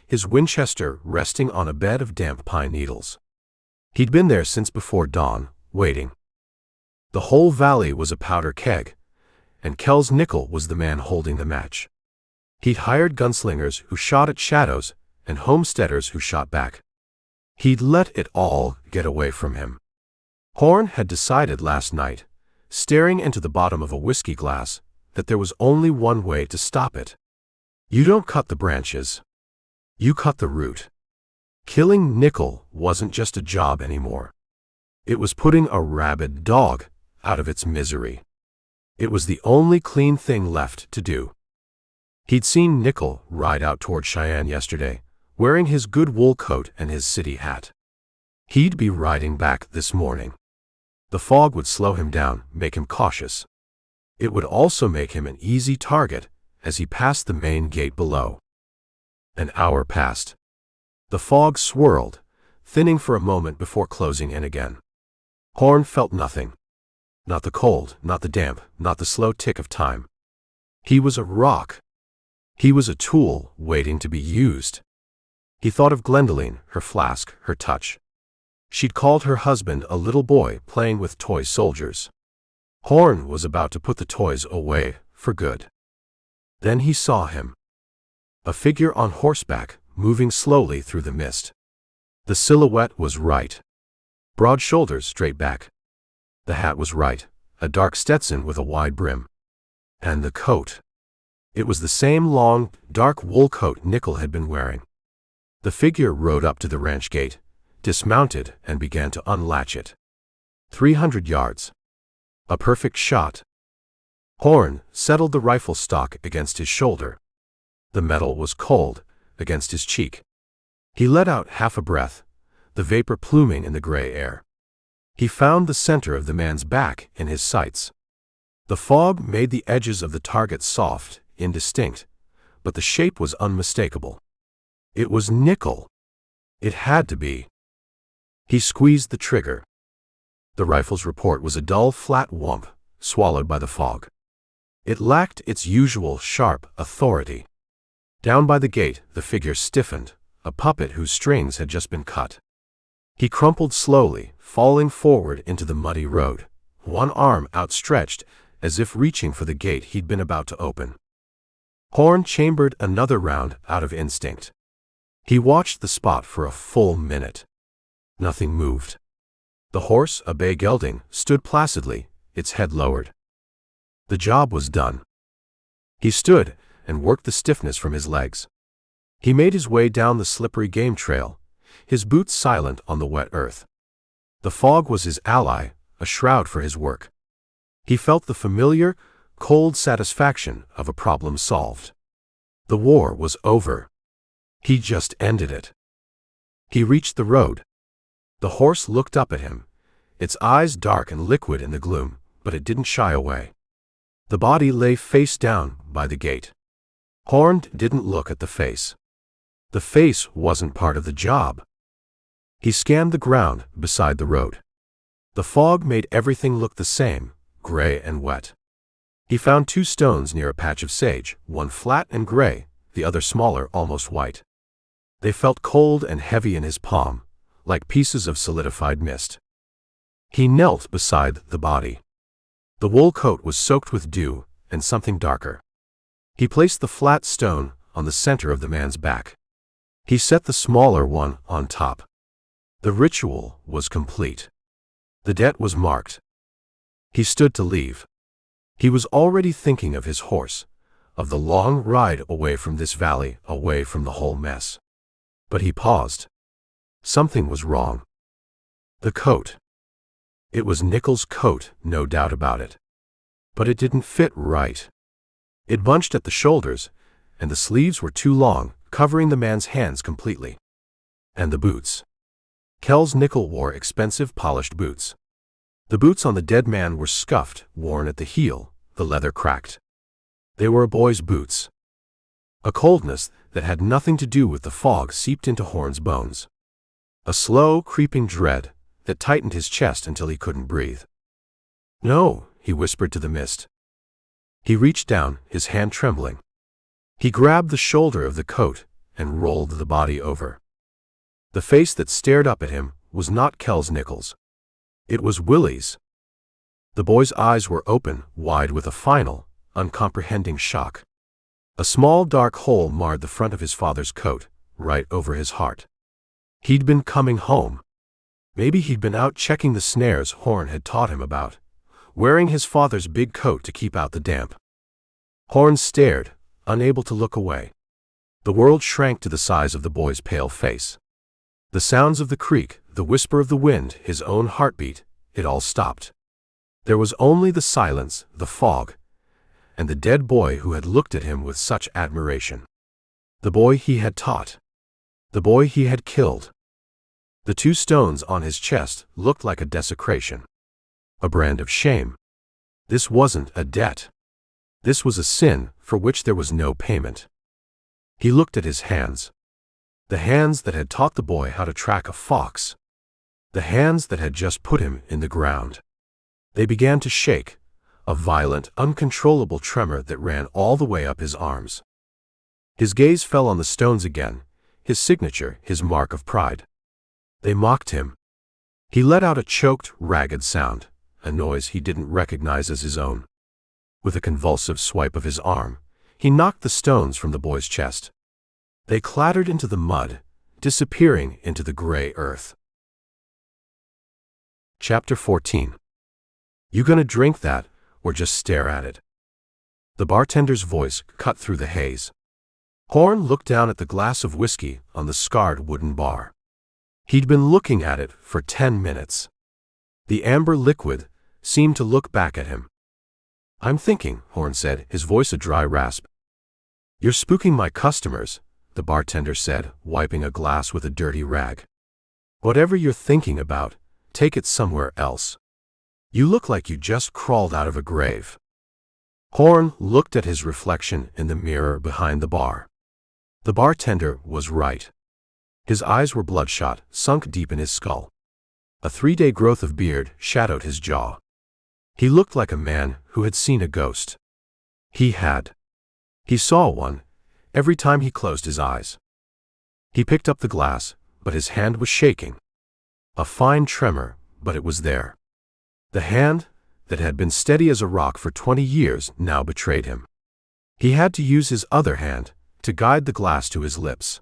his Winchester resting on a bed of damp pine needles. He'd been there since before dawn, waiting. The whole valley was a powder keg, and Kells Nickel was the man holding the match. He'd hired gunslingers who shot at shadows and homesteaders who shot back. He'd let it all get away from him. Horn had decided last night, staring into the bottom of a whiskey glass, that there was only one way to stop it. You don't cut the branches. You cut the root. Killing Nickel wasn't just a job anymore. It was putting a rabid dog out of its misery. It was the only clean thing left to do. He'd seen Nickel ride out toward Cheyenne yesterday, wearing his good wool coat and his city hat. He'd be riding back this morning. The fog would slow him down, make him cautious. It would also make him an easy target as he passed the main gate below. An hour passed. The fog swirled, thinning for a moment before closing in again. Horn felt nothing. Not the cold, not the damp, not the slow tick of time. He was a rock. He was a tool waiting to be used. He thought of Glendelene, her flask, her touch. She'd called her husband a little boy playing with toy soldiers. Horn was about to put the toys away for good. Then he saw him. A figure on horseback, moving slowly through the mist. The silhouette was right. Broad shoulders, straight back. The hat was right, a dark Stetson with a wide brim. And the coat. It was the same long, dark wool coat Nickel had been wearing. The figure rode up to the ranch gate, dismounted, and began to unlatch it. 300 yards. A perfect shot. Horn settled the rifle stock against his shoulder. The metal was cold, against his cheek. He let out half a breath, the vapor pluming in the gray air. He found the center of the man's back in his sights. The fog made the edges of the target soft, indistinct, but the shape was unmistakable. It was Nickel. It had to be. He squeezed the trigger. The rifle's report was a dull, flat whump, swallowed by the fog. It lacked its usual sharp authority. Down by the gate, the figure stiffened, a puppet whose strings had just been cut. He crumpled slowly, falling forward into the muddy road, one arm outstretched, as if reaching for the gate he'd been about to open. Horn chambered another round out of instinct. He watched the spot for a full minute. Nothing moved. The horse, a bay gelding, stood placidly, its head lowered. The job was done. He stood and worked the stiffness from his legs. He made his way down the slippery game trail, his boots silent on the wet earth. The fog was his ally, a shroud for his work. He felt the familiar, cold satisfaction of a problem solved. The war was over. He just ended it. He reached the road. The horse looked up at him, its eyes dark and liquid in the gloom, but it didn't shy away. The body lay face down by the gate. Horn didn't look at the face. The face wasn't part of the job. He scanned the ground beside the road. The fog made everything look the same, gray and wet. He found 2 stones near a patch of sage, one flat and gray, the other smaller, almost white. They felt cold and heavy in his palm, like pieces of solidified mist. He knelt beside the body. The wool coat was soaked with dew and something darker. He placed the flat stone on the center of the man's back. He set the smaller one on top. The ritual was complete. The debt was marked. He stood to leave. He was already thinking of his horse, of the long ride away from this valley, away from the whole mess. But he paused. Something was wrong. The coat. It was Nickel's coat, no doubt about it. But it didn't fit right. It bunched at the shoulders, and the sleeves were too long, covering the man's hands completely. And the boots. Kells Nickel wore expensive polished boots. The boots on the dead man were scuffed, worn at the heel, the leather cracked. They were a boy's boots. A coldness that had nothing to do with the fog seeped into Horn's bones. A slow, creeping dread that tightened his chest until he couldn't breathe. "No," he whispered to the mist. He reached down, his hand trembling. He grabbed the shoulder of the coat and rolled the body over. The face that stared up at him was not Kells Nickel's. It was Willie's. The boy's eyes were open, wide with a final, uncomprehending shock. A small dark hole marred the front of his father's coat, right over his heart. He'd been coming home. Maybe he'd been out checking the snares Horn had taught him about, wearing his father's big coat to keep out the damp. Horn stared, unable to look away. The world shrank to the size of the boy's pale face. The sounds of the creek, the whisper of the wind, his own heartbeat, it all stopped. There was only the silence, the fog, and the dead boy who had looked at him with such admiration. The boy he had taught. The boy he had killed. The 2 stones on his chest looked like a desecration. A brand of shame. This wasn't a debt. This was a sin for which there was no payment. He looked at his hands. The hands that had taught the boy how to track a fox. The hands that had just put him in the ground. They began to shake, a violent, uncontrollable tremor that ran all the way up his arms. His gaze fell on the stones again, his signature, his mark of pride. They mocked him. He let out a choked, ragged sound, a noise he didn't recognize as his own. With a convulsive swipe of his arm, he knocked the stones from the boy's chest. They clattered into the mud, disappearing into the gray earth. Chapter 14. You gonna drink that, or just stare at it? The bartender's voice cut through the haze. Horn looked down at the glass of whiskey on the scarred wooden bar. He'd been looking at it for 10 minutes. The amber liquid seemed to look back at him. "I'm thinking," Horn said, his voice a dry rasp. "You're spooking my customers," the bartender said, wiping a glass with a dirty rag. "Whatever you're thinking about, take it somewhere else. You look like you just crawled out of a grave." Horn looked at his reflection in the mirror behind the bar. The bartender was right. His eyes were bloodshot, sunk deep in his skull. A 3-day growth of beard shadowed his jaw. He looked like a man who had seen a ghost. He had. He saw one every time he closed his eyes. He picked up the glass, but his hand was shaking. A fine tremor, but it was there. The hand that had been steady as a rock for 20 years now betrayed him. He had to use his other hand to guide the glass to his lips.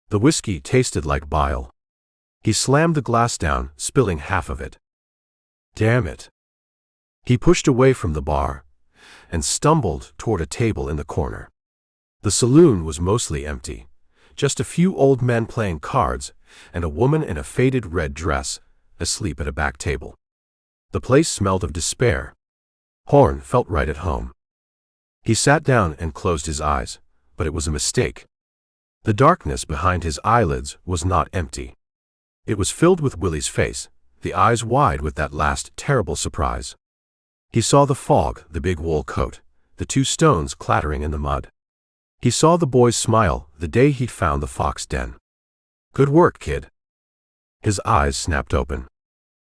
The whiskey tasted like bile. He slammed the glass down, spilling half of it. Damn it. He pushed away from the bar and stumbled toward a table in the corner. The saloon was mostly empty. Just a few old men playing cards and a woman in a faded red dress asleep at a back table. The place smelled of despair. Horn felt right at home. He sat down and closed his eyes, but it was a mistake. The darkness behind his eyelids was not empty. It was filled with Willie's face, the eyes wide with that last terrible surprise. He saw the fog, the big wool coat, the 2 stones clattering in the mud. He saw the boy's smile the day he'd found the fox den. "Good work, kid." His eyes snapped open.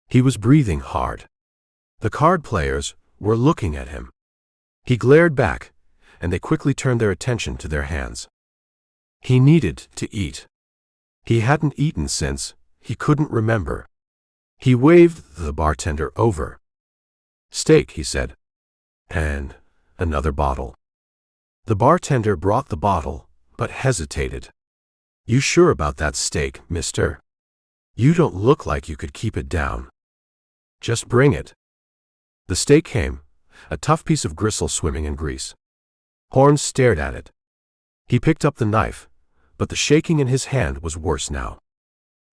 He was breathing hard. The card players were looking at him. He glared back, and they quickly turned their attention to their hands. He needed to eat. He hadn't eaten since he couldn't remember. He waved the bartender over. "Steak," he said. "And another bottle." The bartender brought the bottle, but hesitated. "You sure about that steak, mister? You don't look like you could keep it down." "Just bring it." The steak came, a tough piece of gristle swimming in grease. Horn stared at it. He picked up the knife, but the shaking in his hand was worse now.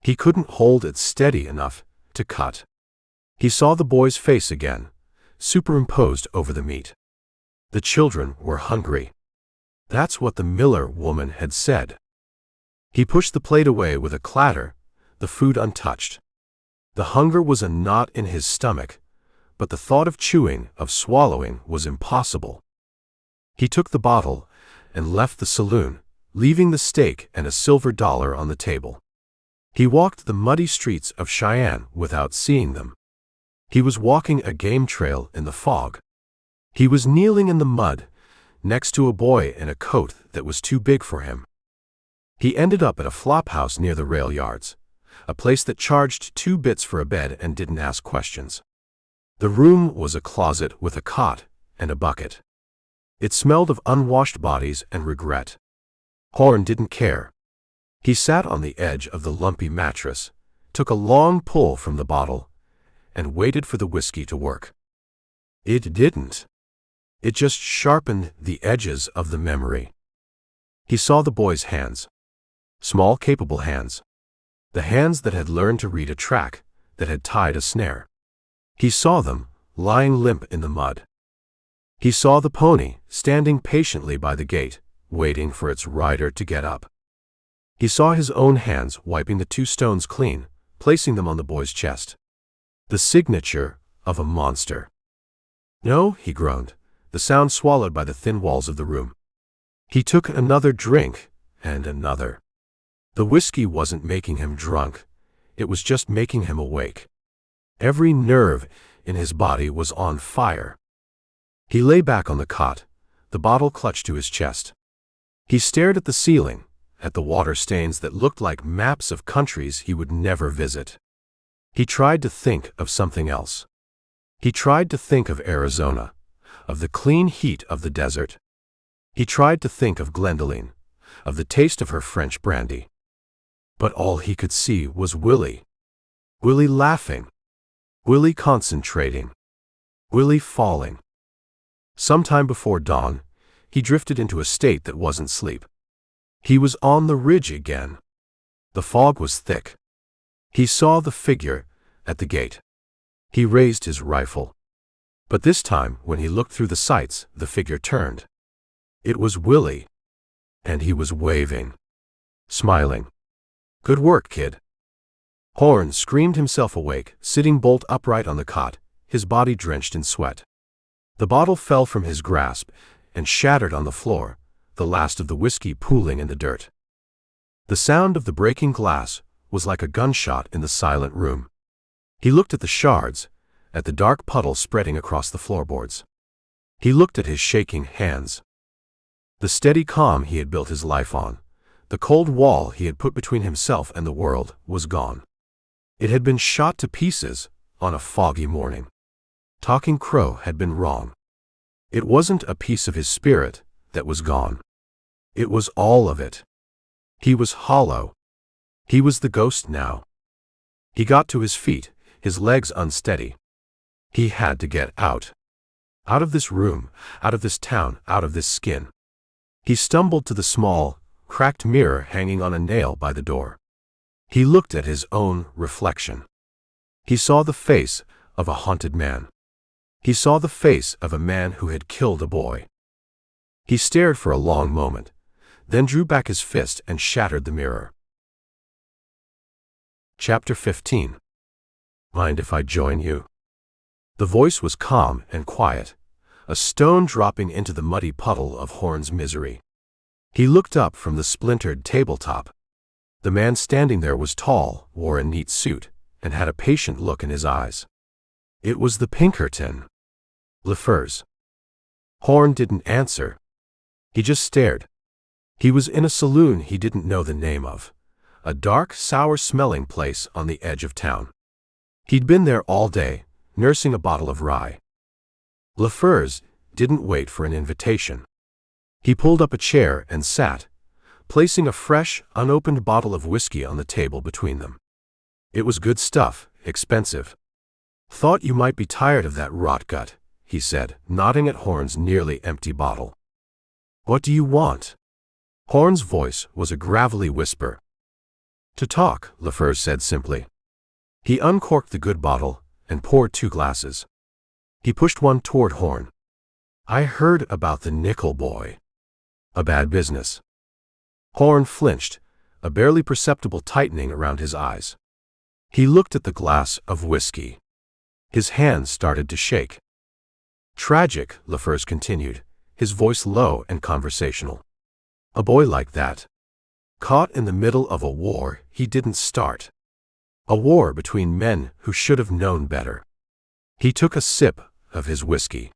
He couldn't hold it steady enough to cut. He saw the boy's face again, superimposed over the meat. The children were hungry. That's what the Miller woman had said. He pushed the plate away with a clatter, the food untouched. The hunger was a knot in his stomach, but the thought of chewing, of swallowing, was impossible. He took the bottle and left the saloon, leaving the steak and a silver dollar on the table. He walked the muddy streets of Cheyenne without seeing them. He was walking a game trail in the fog. He was kneeling in the mud, next to a boy in a coat that was too big for him. He ended up at a flophouse near the rail yards, a place that charged 2 bits for a bed and didn't ask questions. The room was a closet with a cot and a bucket. It smelled of unwashed bodies and regret. Horn didn't care. He sat on the edge of the lumpy mattress, took a long pull from the bottle, and waited for the whiskey to work. It didn't. It just sharpened the edges of the memory. He saw the boy's hands. Small, capable hands. The hands that had learned to read a track, that had tied a snare. He saw them, lying limp in the mud. He saw the pony, standing patiently by the gate, waiting for its rider to get up. He saw his own hands wiping the 2 stones clean, placing them on the boy's chest. The signature of a monster. "No," he groaned, the sound swallowed by the thin walls of the room. He took another drink, and another. The whiskey wasn't making him drunk, it was just making him awake. Every nerve in his body was on fire. He lay back on the cot, the bottle clutched to his chest. He stared at the ceiling, at the water stains that looked like maps of countries he would never visit. He tried to think of something else. He tried to think of Arizona, of the clean heat of the desert. He tried to think of Glendelene, of the taste of her French brandy. But all he could see was Willie. Willie laughing. Willie concentrating. Willie falling. Sometime before dawn, he drifted into a state that wasn't sleep. He was on the ridge again. The fog was thick. He saw the figure at the gate. He raised his rifle. But this time, when he looked through the sights, the figure turned. It was Willie. And he was waving. Smiling. "Good work, kid." Horn screamed himself awake, sitting bolt upright on the cot, his body drenched in sweat. The bottle fell from his grasp and shattered on the floor, the last of the whiskey pooling in the dirt. The sound of the breaking glass was like a gunshot in the silent room. He looked at the shards, at the dark puddle spreading across the floorboards. He looked at his shaking hands. The steady calm he had built his life on, the cold wall he had put between himself and the world, was gone. It had been shot to pieces on a foggy morning. Talking Crow had been wrong. It wasn't a piece of his spirit that was gone. It was all of it. He was hollow. He was the ghost now. He got to his feet, his legs unsteady. He had to get out. Out of this room, out of this town, out of this skin. He stumbled to the small, cracked mirror hanging on a nail by the door. He looked at his own reflection. He saw the face of a haunted man. He saw the face of a man who had killed a boy. He stared for a long moment, then drew back his fist and shattered the mirror. Chapter 15. Mind if I join you? The voice was calm and quiet, a stone dropping into the muddy puddle of Horn's misery. He looked up from the splintered tabletop. The man standing there was tall, wore a neat suit, and had a patient look in his eyes. It was the Pinkerton. Lefers. Horn didn't answer. He just stared. He was in a saloon he didn't know the name of, a dark, sour-smelling place on the edge of town. He'd been there all day, nursing a bottle of rye. LaFurs didn't wait for an invitation. He pulled up a chair and sat, placing a fresh, unopened bottle of whiskey on the table between them. It was good stuff, expensive. "Thought you might be tired of that rot gut," he said, nodding at Horn's nearly empty bottle. "What do you want?" Horn's voice was a gravelly whisper. "To talk," LaFurs said simply. He uncorked the good bottle and poured 2 glasses. He pushed one toward Horn. "I heard about the nickel boy. A bad business." Horn flinched, a barely perceptible tightening around his eyes. He looked at the glass of whiskey. His hands started to shake. "Tragic," LaFurs continued, his voice low and conversational. "A boy like that, caught in the middle of a war he didn't start. A war between men who should have known better." He took a sip of his whiskey.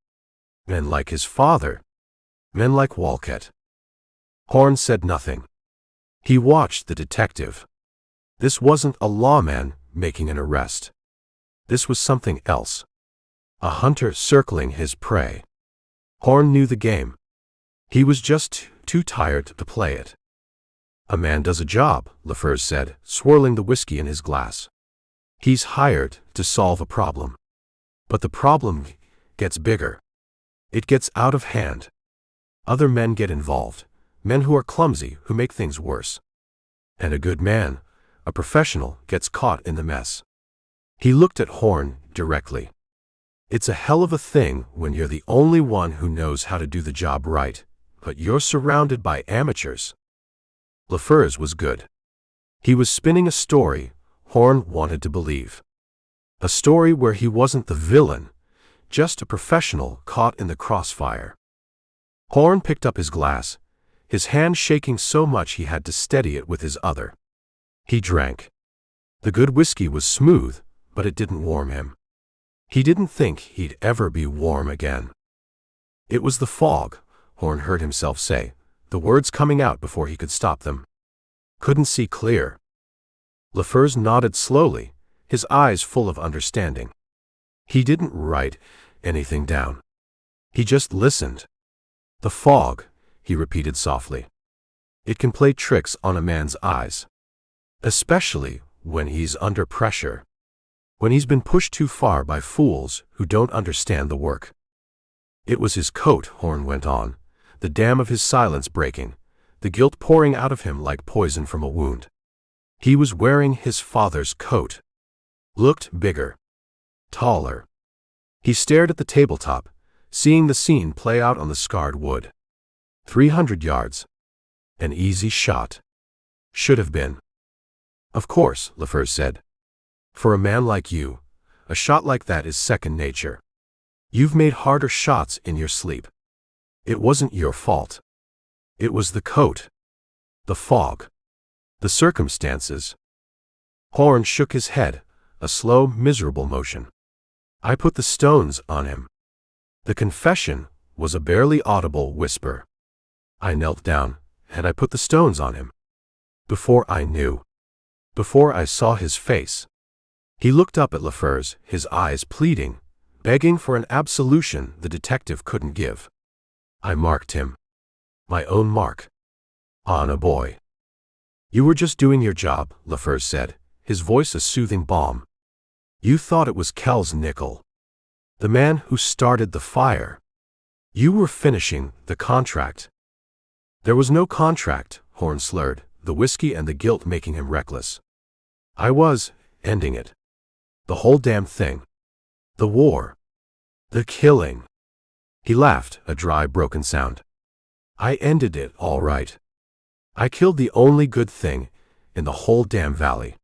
"Men like his father. Men like Walcott." Horn said nothing. He watched the detective. This wasn't a lawman making an arrest. This was something else. A hunter circling his prey. Horn knew the game. He was just too tired to play it. "A man does a job," LaFurs said, swirling the whiskey in his glass. "He's hired to solve a problem. But the problem gets bigger. It gets out of hand. Other men get involved, men who are clumsy, who make things worse. And a good man, a professional, gets caught in the mess." He looked at Horn directly. "It's a hell of a thing when you're the only one who knows how to do the job right, but you're surrounded by amateurs." LaFurs was good. He was spinning a story Horn wanted to believe. A story where he wasn't the villain, just a professional caught in the crossfire. Horn picked up his glass, his hand shaking so much he had to steady it with his other. He drank. The good whiskey was smooth, but it didn't warm him. He didn't think he'd ever be warm again. "It was the fog," Horn heard himself say, the words coming out before he could stop them. "Couldn't see clear." LaFurs nodded slowly, his eyes full of understanding. He didn't write anything down. He just listened. "The fog," he repeated softly. "It can play tricks on a man's eyes. Especially when he's under pressure. When he's been pushed too far by fools who don't understand the work." It was his coat, Horn went on, the dam of his silence breaking, the guilt pouring out of him like poison from a wound. He was wearing his father's coat. Looked bigger. Taller. He stared at the tabletop, seeing the scene play out on the scarred wood. 300 yards. An easy shot. Should have been. "Of course," LaFurs said. "For a man like you, a shot like that is second nature. You've made harder shots in your sleep. It wasn't your fault. It was the coat. The fog. The circumstances." Horn shook his head, a slow, miserable motion. "I put the stones on him." The confession was a barely audible whisper. "I knelt down, and I put the stones on him. Before I knew. Before I saw his face." He looked up at LaFurs, his eyes pleading, begging for an absolution the detective couldn't give. "I marked him. My own mark. On a boy." "You were just doing your job," LaFurs said, his voice a soothing balm. "You thought it was Kell's nickel. The man who started the fire. You were finishing the contract." "There was no contract," Horn slurred, the whiskey and the guilt making him reckless. "I was ending it. The whole damn thing. The war. The killing." He laughed, a dry, broken sound. "I ended it all right. I killed the only good thing in the whole damn valley."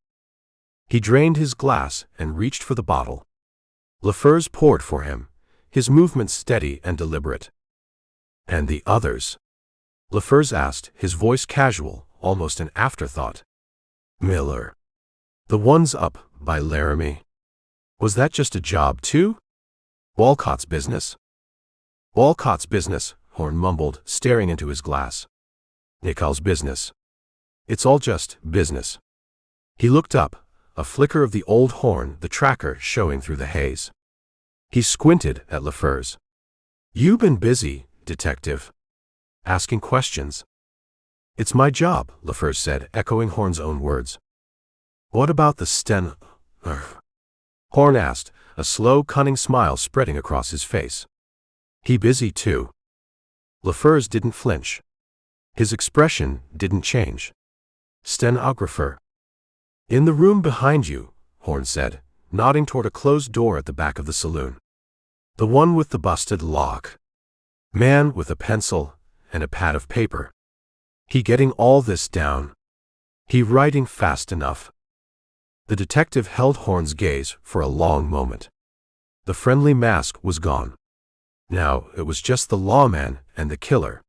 He drained his glass and reached for the bottle. LaFurs poured for him, his movements steady and deliberate. "And the others?" LaFurs asked, his voice casual, almost an afterthought. "Miller. The ones up by Laramie. Was that just a job, too? Walcott's business?" "Walcott's business," Horn mumbled, staring into his glass. Nikol's business. It's all just business. He looked up, a flicker of the old horn, the tracker, showing through the haze. He squinted at LaFeur's. You been busy, detective? Asking questions. It's my job, LaFeur said, echoing Horn's own words. What about the Horn asked, a slow, cunning smile spreading across his face. He busy too. LaFeur's didn't flinch. His expression didn't change. Stenographer. In the room behind you, Horn said, nodding toward a closed door at the back of the saloon. The one with the busted lock. Man with a pencil and a pad of paper. He getting all this down. He writing fast enough. The detective held Horn's gaze for a long moment. The friendly mask was gone. Now it was just the lawman and the killer.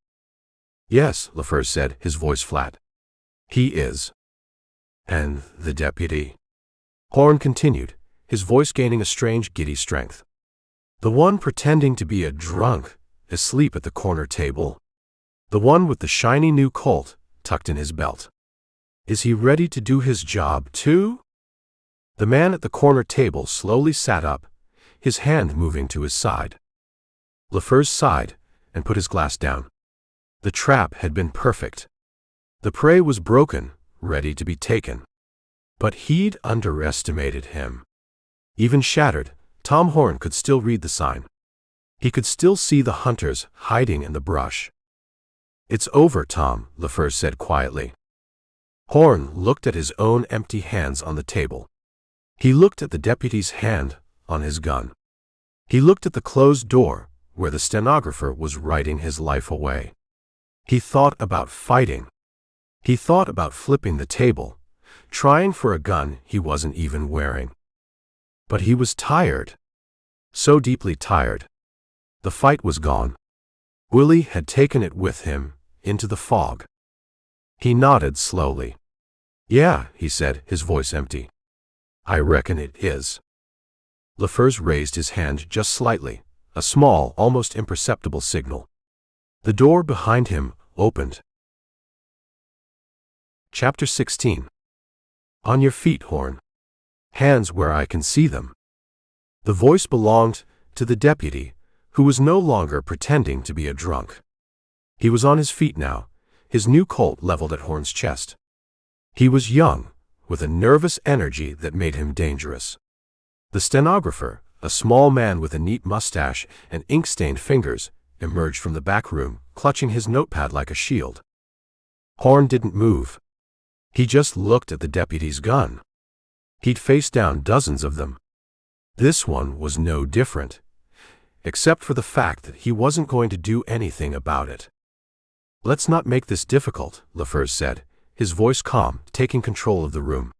Yes, LaFeur said, his voice flat. He is. And the deputy? Horn continued, his voice gaining a strange giddy strength. The one pretending to be a drunk, asleep at the corner table. The one with the shiny new Colt tucked in his belt. Is he ready to do his job too? The man at the corner table slowly sat up, his hand moving to his side. LaFeur sighed and put his glass down. The trap had been perfect. The prey was broken, ready to be taken. But he'd underestimated him. Even shattered, Tom Horn could still read the sign. He could still see the hunters hiding in the brush. It's over, Tom, LaFeur said quietly. Horn looked at his own empty hands on the table. He looked at the deputy's hand on his gun. He looked at the closed door where the stenographer was writing his life away. He thought about fighting. He thought about flipping the table, trying for a gun he wasn't even wearing. But he was tired. So deeply tired. The fight was gone. Willie had taken it with him into the fog. He nodded slowly. Yeah, he said, his voice empty. I reckon it is. LaFeur raised his hand just slightly, a small, almost imperceptible signal. The door behind him opened. Chapter 16. On your feet, Horn. Hands where I can see them. The voice belonged to the deputy, who was no longer pretending to be a drunk. He was on his feet now, his new Colt leveled at Horn's chest. He was young, with a nervous energy that made him dangerous. The stenographer, a small man with a neat mustache and ink-stained fingers, emerged from the back room, clutching his notepad like a shield. Horn didn't move. He just looked at the deputy's gun. He'd faced down dozens of them. This one was no different, except for the fact that he wasn't going to do anything about it. Let's not make this difficult, LaFeur said, his voice calm, taking control of the room.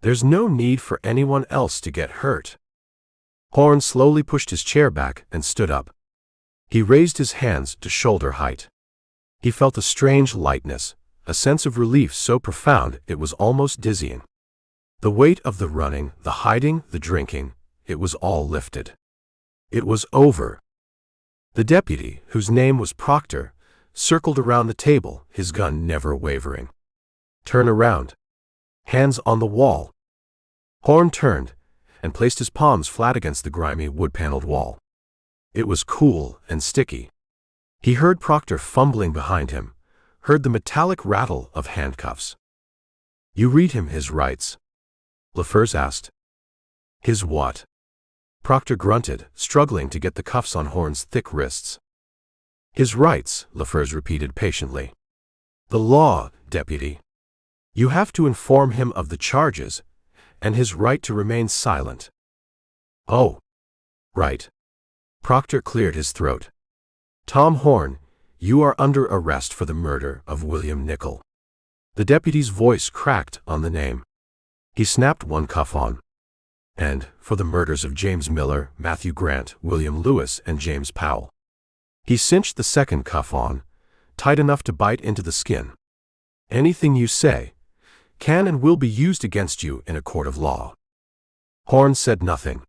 There's no need for anyone else to get hurt. Horn slowly pushed his chair back and stood up. He raised his hands to shoulder height. He felt a strange lightness, a sense of relief so profound it was almost dizzying. The weight of the running, the hiding, the drinking, it was all lifted. It was over. The deputy, whose name was Proctor, circled around the table, his gun never wavering. Turn around. Hands on the wall. Horn turned and placed his palms flat against the grimy wood-paneled wall. It was cool and sticky. He heard Proctor fumbling behind him, heard the metallic rattle of handcuffs. You read him his rights? LaFeur asked. His what? Proctor grunted, struggling to get the cuffs on Horn's thick wrists. His rights, LaFeur repeated patiently. The law, deputy. You have to inform him of the charges, and his right to remain silent. Oh. Right. Proctor cleared his throat. Tom Horn, you are under arrest for the murder of William Nicol. The deputy's voice cracked on the name. He snapped one cuff on. And for the murders of James Miller, Matthew Grant, William Lewis, and James Powell. He cinched the second cuff on, tight enough to bite into the skin. Anything you say can and will be used against you in a court of law. Horn said nothing.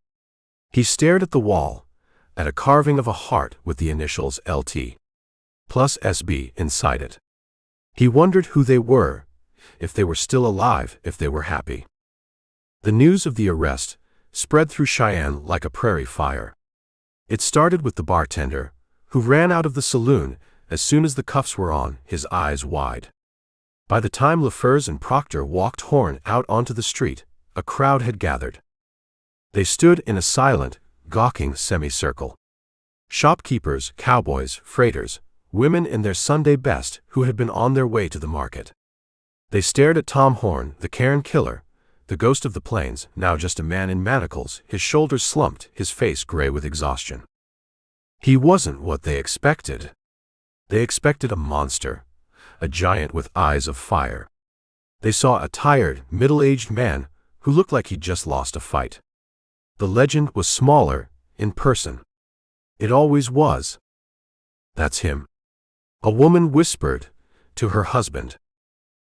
He stared at the wall, at a carving of a heart with the initials LT plus SB inside it. He wondered who they were, if they were still alive, if they were happy. The news of the arrest spread through Cheyenne like a prairie fire. It started with the bartender, who ran out of the saloon as soon as the cuffs were on, his eyes wide. By the time LaFers and Proctor walked Horn out onto the street, a crowd had gathered. They stood in a silent, gawking semicircle. Shopkeepers, cowboys, freighters, women in their Sunday best who had been on their way to the market. They stared at Tom Horn, the Cairn killer, the ghost of the plains, now just a man in manacles, his shoulders slumped, his face gray with exhaustion. He wasn't what they expected. They expected a monster, a giant with eyes of fire. They saw a tired, middle-aged man who looked like he'd just lost a fight. The legend was smaller, in person. It always was. "That's him," a woman whispered to her husband.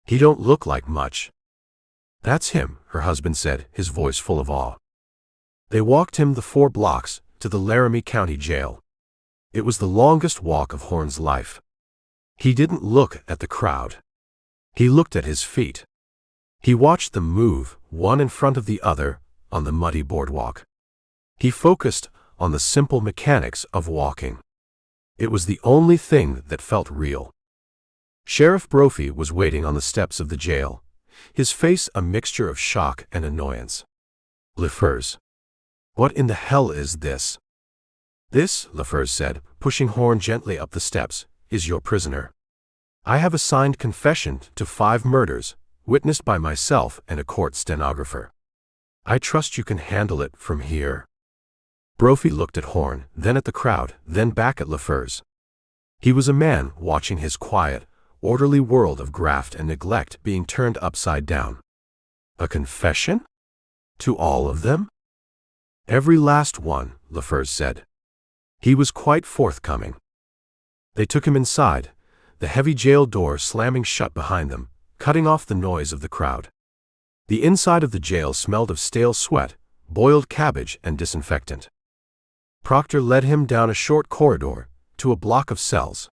"He don't look like much." "That's him," her husband said, his voice full of awe. They walked him the 4 blocks to the Laramie County Jail. It was the longest walk of Horn's life. He didn't look at the crowd. He looked at his feet. He watched them move, one in front of the other, on the muddy boardwalk. He focused on the simple mechanics of walking. It was the only thing that felt real. Sheriff Brophy was waiting on the steps of the jail, his face a mixture of shock and annoyance. "LaFers, what in the hell is this?" "This," LaFers said, pushing Horn gently up the steps, "is your prisoner. I have a signed confession to 5 murders, witnessed by myself and a court stenographer. I trust you can handle it from here." Brophy looked at Horn, then at the crowd, then back at LaFers. He was a man watching his quiet, orderly world of graft and neglect being turned upside down. "A confession? To all of them?" "Every last one," LaFers said. He was quite forthcoming. They took him inside, the heavy jail door slamming shut behind them, cutting off the noise of the crowd. The inside of the jail smelled of stale sweat, boiled cabbage, and disinfectant. Proctor led him down a short corridor to a block of cells.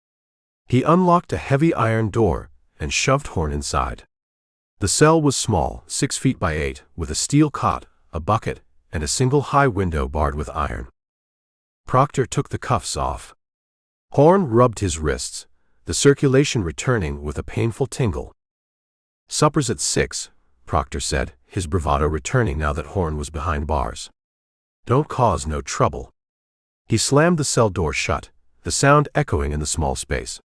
He unlocked a heavy iron door and shoved Horn inside. The cell was small, 6 feet by 8, with a steel cot, a bucket, and a single high window barred with iron. Proctor took the cuffs off. Horn rubbed his wrists, the circulation returning with a painful tingle. "Supper's at 6, Proctor said, his bravado returning now that Horn was behind bars. "Don't cause no trouble." He slammed the cell door shut, the sound echoing in the small space.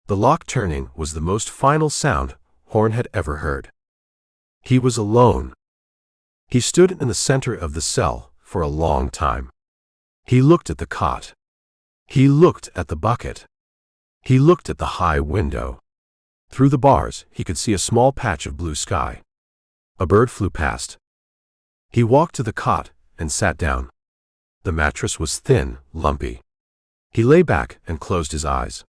The lock turning was the most final sound Horn had ever heard. He was alone. He stood in the center of the cell for a long time. He looked at the cot. He looked at the bucket. He looked at the high window. Through the bars, he could see a small patch of blue sky. A bird flew past. He walked to the cot and sat down. The mattress was thin, lumpy. He lay back and closed his eyes.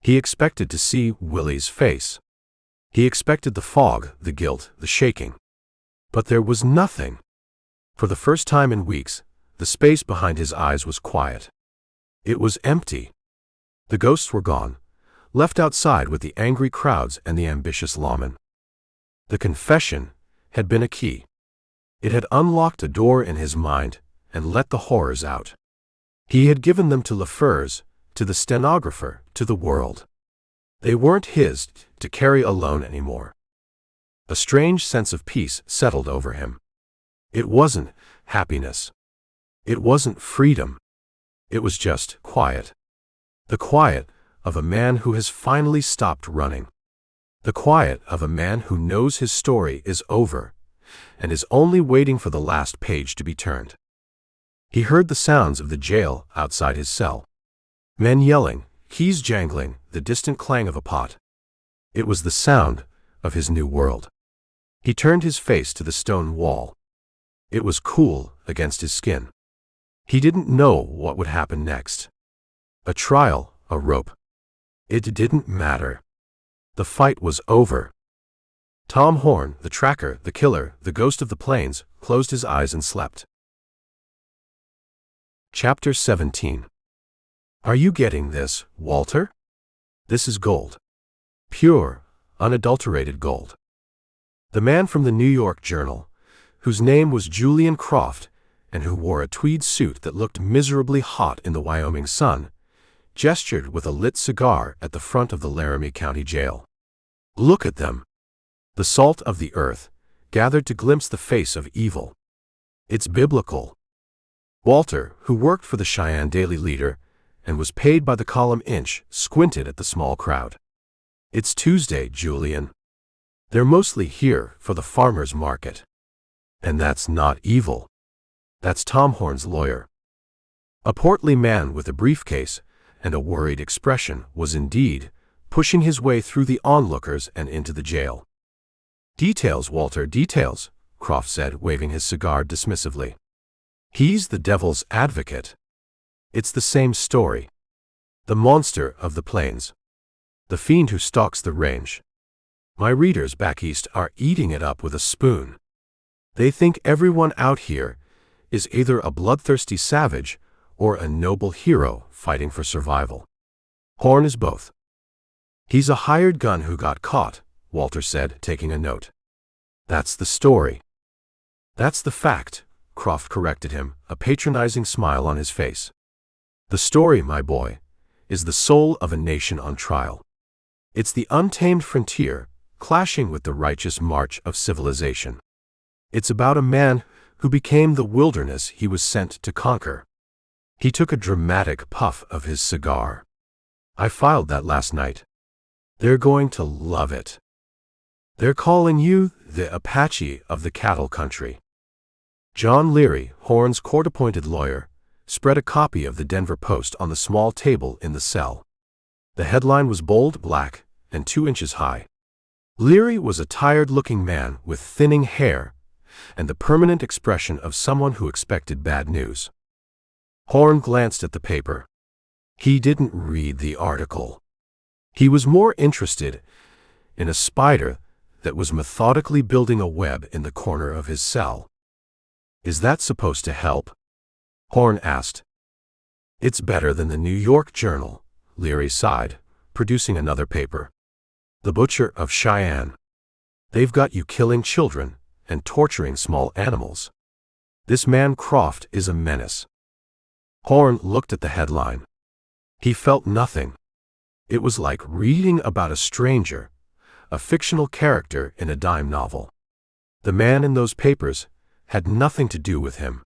He expected to see Willie's face. He expected the fog, the guilt, the shaking. But there was nothing. For the first time in weeks, the space behind his eyes was quiet. It was empty. The ghosts were gone, left outside with the angry crowds and the ambitious lawmen. The confession had been a key. It had unlocked a door in his mind and let the horrors out. He had given them to LaFers, to the stenographer, to the world. They weren't his to carry alone anymore. A strange sense of peace settled over him. It wasn't happiness. It wasn't freedom. It was just quiet. The quiet of a man who has finally stopped running. The quiet of a man who knows his story is over and is only waiting for the last page to be turned. He heard the sounds of the jail outside his cell. Men yelling, keys jangling, the distant clang of a pot. It was the sound of his new world. He turned his face to the stone wall. It was cool against his skin. He didn't know what would happen next. A trial, a rope. It didn't matter. The fight was over. Tom Horn, the tracker, the killer, the ghost of the plains, closed his eyes and slept. Chapter 17. Are you getting this, Walter? This is gold. Pure, unadulterated gold. The man from the New York Journal, whose name was Julian Croft and who wore a tweed suit that looked miserably hot in the Wyoming sun, gestured with a lit cigar at the front of the Laramie County Jail. Look at them. The salt of the earth, gathered to glimpse the face of evil. It's biblical. Walter, who worked for the Cheyenne Daily Leader and was paid by the column inch, squinted at the small crowd. It's Tuesday, Julian. They're mostly here for the farmer's market. And that's not evil. That's Tom Horn's lawyer. A portly man with a briefcase and a worried expression was indeed pushing his way through the onlookers and into the jail. Details, Walter, details, Croft said, waving his cigar dismissively. He's the devil's advocate. It's the same story. The monster of the plains. The fiend who stalks the range. My readers back east are eating it up with a spoon. They think everyone out here is either a bloodthirsty savage or a noble hero fighting for survival. Horn is both. He's a hired gun who got caught, Walter said, taking a note. That's the story. That's the fact, Croft corrected him, a patronizing smile on his face. The story, my boy, is the soul of a nation on trial. It's the untamed frontier clashing with the righteous march of civilization. It's about a man who became the wilderness he was sent to conquer. He took a dramatic puff of his cigar. I filed that last night. They're going to love it. They're calling you the Apache of the cattle country. John Leary, Horn's court-appointed lawyer, spread a copy of the Denver Post on the small table in the cell. The headline was bold black and 2 inches high. Leary was a tired-looking man with thinning hair and the permanent expression of someone who expected bad news. Horn glanced at the paper. He didn't read the article. He was more interested in a spider that was methodically building a web in the corner of his cell. Is that supposed to help? Horn asked. It's better than the New York Journal, Leary sighed, producing another paper. The Butcher of Cheyenne. They've got you killing children and torturing small animals. This man Croft is a menace. Horn looked at the headline. He felt nothing. It was like reading about a stranger, a fictional character in a dime novel. The man in those papers had nothing to do with him.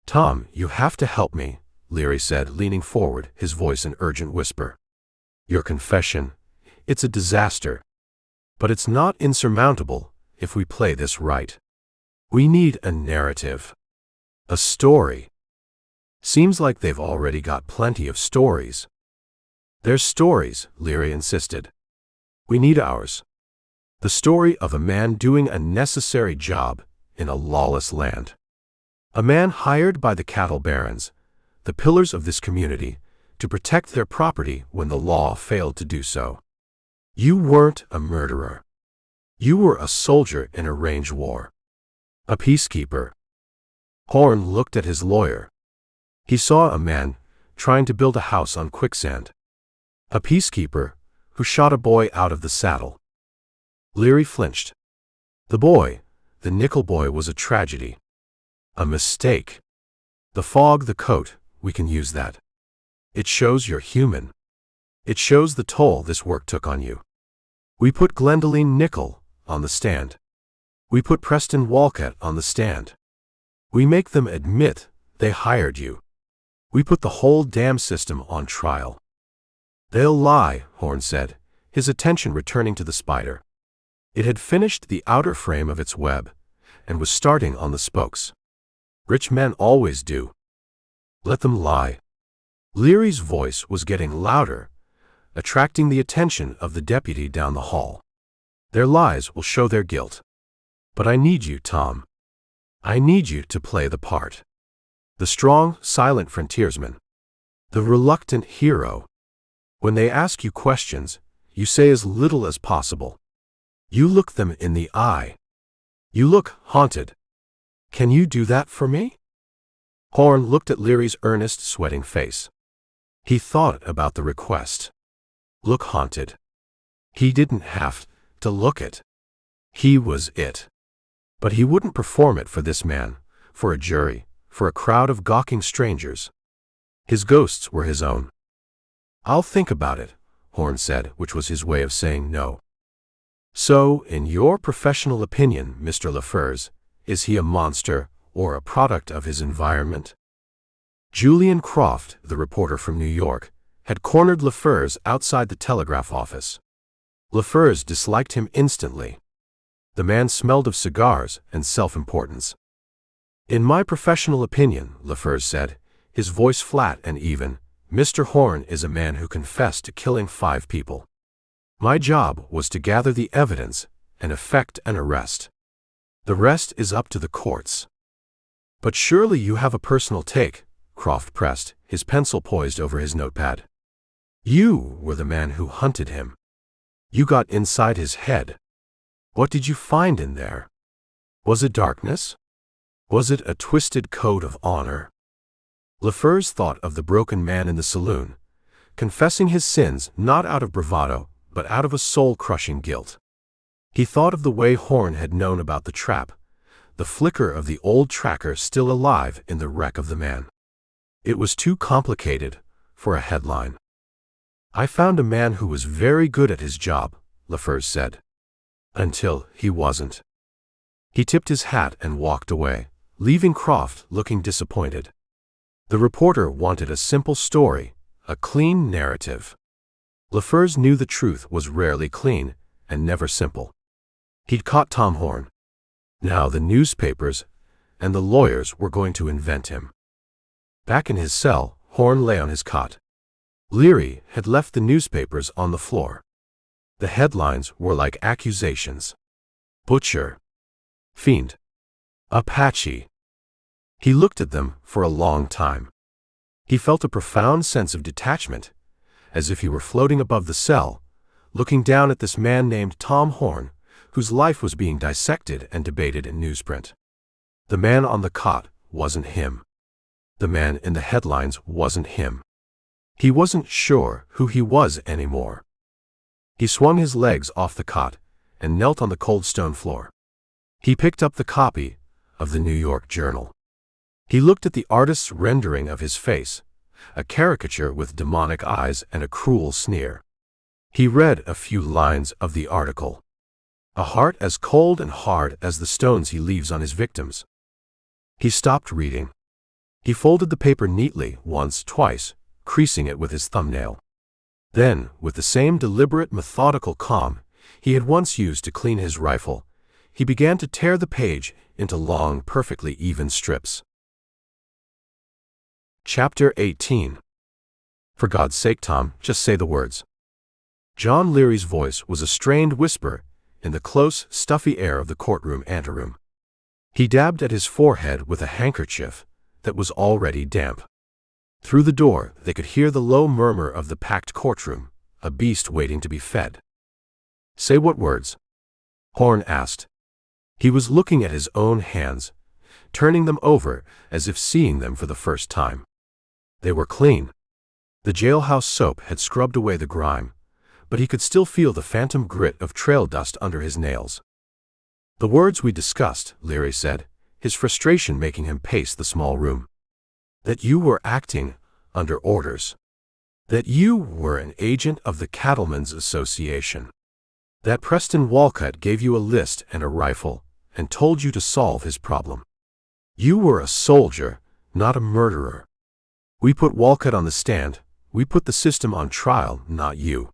Tom, you have to help me, Leary said, leaning forward, his voice an urgent whisper. Your confession, it's a disaster. But it's not insurmountable if we play this right. We need a narrative. A story. Seems like they've already got plenty of stories. There's stories, Leary insisted. We need ours. The story of a man doing a necessary job in a lawless land. A man hired by the cattle barons, the pillars of this community, to protect their property when the law failed to do so. You weren't a murderer. You were a soldier in a range war. A peacekeeper. Horn looked at his lawyer. He saw a man trying to build a house on quicksand. A peacekeeper who shot a boy out of the saddle. Leary flinched. The boy, the nickel boy, was a tragedy. A mistake. The fog, the coat, we can use that. It shows you're human. It shows the toll this work took on you. We put Glendelene Nickel on the stand. We put Preston Walcott on the stand. We make them admit they hired you. We put the whole damn system on trial. They'll lie, Horn said, his attention returning to the spider. It had finished the outer frame of its web and was starting on the spokes. Rich men always do. Let them lie. Leary's voice was getting louder, attracting the attention of the deputy down the hall. Their lies will show their guilt. But I need you, Tom. I need you to play the part. The strong, silent frontiersman. The reluctant hero. When they ask you questions, you say as little as possible. You look them in the eye. You look haunted. Can you do that for me? Horn looked at Leary's earnest, sweating face. He thought about the request. Look haunted. He didn't have to look it. He was it. But he wouldn't perform it for this man, for a jury, for a crowd of gawking strangers. His ghosts were his own. "I'll think about it," Horn said, which was his way of saying no. "So, in your professional opinion, Mr. LaFurs, is he a monster or a product of his environment?" Julian Croft, the reporter from New York, had cornered LaFurs outside the telegraph office. LaFurs disliked him instantly. The man smelled of cigars and self-importance. "In my professional opinion," LaFurs said, his voice flat and even, "Mr. Horn is a man who confessed to killing 5 people. My job was to gather the evidence and effect an arrest. The rest is up to the courts." "But surely you have a personal take," Croft pressed, his pencil poised over his notepad. "You were the man who hunted him. You got inside his head. What did you find in there? Was it darkness? Was it a twisted code of honor?" LaFurs thought of the broken man in the saloon, confessing his sins not out of bravado, but out of a soul-crushing guilt. He thought of the way Horn had known about the trap, the flicker of the old tracker still alive in the wreck of the man. It was too complicated for a headline. "I found a man who was very good at his job," LaFurs said. "Until he wasn't." He tipped his hat and walked away, leaving Croft looking disappointed. The reporter wanted a simple story, a clean narrative. LaFurs knew the truth was rarely clean and never simple. He'd caught Tom Horn. Now the newspapers and the lawyers were going to invent him. Back in his cell, Horn lay on his cot. Leary had left the newspapers on the floor. The headlines were like accusations. Butcher. Fiend. Apache. He looked at them for a long time. He felt a profound sense of detachment, as if he were floating above the cell, looking down at this man named Tom Horn, whose life was being dissected and debated in newsprint. The man on the cot wasn't him. The man in the headlines wasn't him. He wasn't sure who he was anymore. He swung his legs off the cot and knelt on the cold stone floor. He picked up the copy of the New York Journal. He looked at the artist's rendering of his face, a caricature with demonic eyes and a cruel sneer. He read a few lines of the article. "A heart as cold and hard as the stones he leaves on his victims." He stopped reading. He folded the paper neatly once, twice, creasing it with his thumbnail. Then, with the same deliberate, methodical calm he had once used to clean his rifle, he began to tear the page into long, perfectly even strips. Chapter 18. "For God's sake, Tom, just say the words." John Leary's voice was a strained whisper in the close, stuffy air of the courtroom anteroom. He dabbed at his forehead with a handkerchief that was already damp. Through the door, they could hear the low murmur of the packed courtroom, a beast waiting to be fed. "Say what words?" Horn asked. He was looking at his own hands, turning them over as if seeing them for the first time. They were clean. The jailhouse soap had scrubbed away the grime, but he could still feel the phantom grit of trail dust under his nails. "The words we discussed," Leary said, his frustration making him pace the small room. "That you were acting under orders. That you were an agent of the Cattlemen's Association. That Preston Walcott gave you a list and a rifle and told you to solve his problem. You were a soldier, not a murderer. We put Walcott on the stand. We put the system on trial, not you."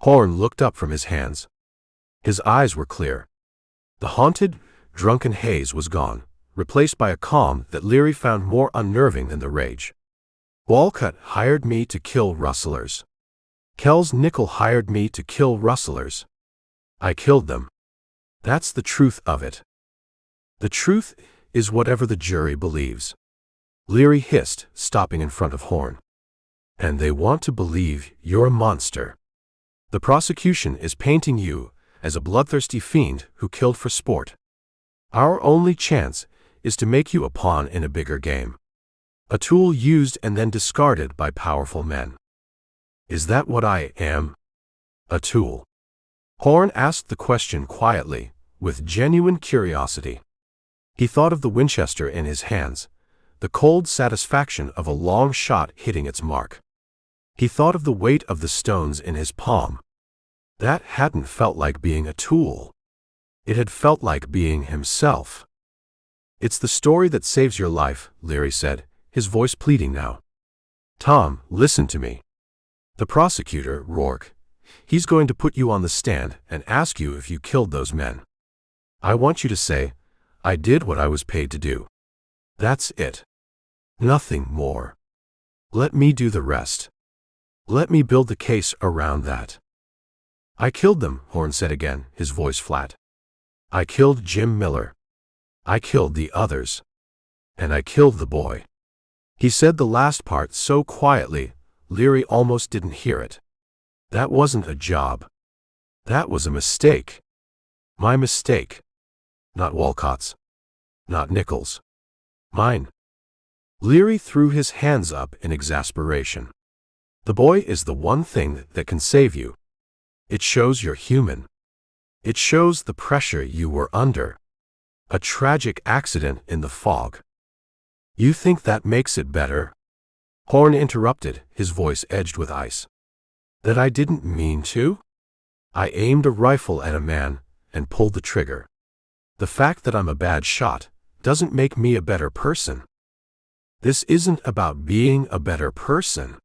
Horn looked up from his hands. His eyes were clear. The haunted, drunken haze was gone, replaced by a calm that Leary found more unnerving than the rage. "Walcott hired me to kill rustlers. Kells Nickel hired me to kill rustlers. I killed them. That's the truth of it. The truth is whatever the jury believes." Leary hissed, stopping in front of Horn. "And they want to believe you're a monster. The prosecution is painting you as a bloodthirsty fiend who killed for sport. Our only chance is to make you a pawn in a bigger game. A tool used and then discarded by powerful men. Is that what I am? A tool?" Horn asked the question quietly, with genuine curiosity. He thought of the Winchester in his hands, the cold satisfaction of a long shot hitting its mark. He thought of the weight of the stones in his palm. That hadn't felt like being a tool. It had felt like being himself. "It's the story that saves your life," Leary said, his voice pleading now. "Tom, listen to me. The prosecutor, Rourke, he's going to put you on the stand and ask you if you killed those men. I want you to say, 'I did what I was paid to do.' That's it. Nothing more. Let me do the rest. Let me build the case around that." "I killed them," Horn said again, his voice flat. "I killed Jim Miller. I killed the others. And I killed the boy." He said the last part so quietly, Leary almost didn't hear it. "That wasn't a job. That was a mistake. My mistake. Not Walcott's. Not Nichols'. Mine." Leary threw his hands up in exasperation. "The boy is the one thing that can save you. It shows you're human. It shows the pressure you were under. A tragic accident in the fog. You think that makes it better?" Horn interrupted, his voice edged with ice. "That I didn't mean to? I aimed a rifle at a man and pulled the trigger. The fact that I'm a bad shot doesn't make me a better person. This isn't about being a better person.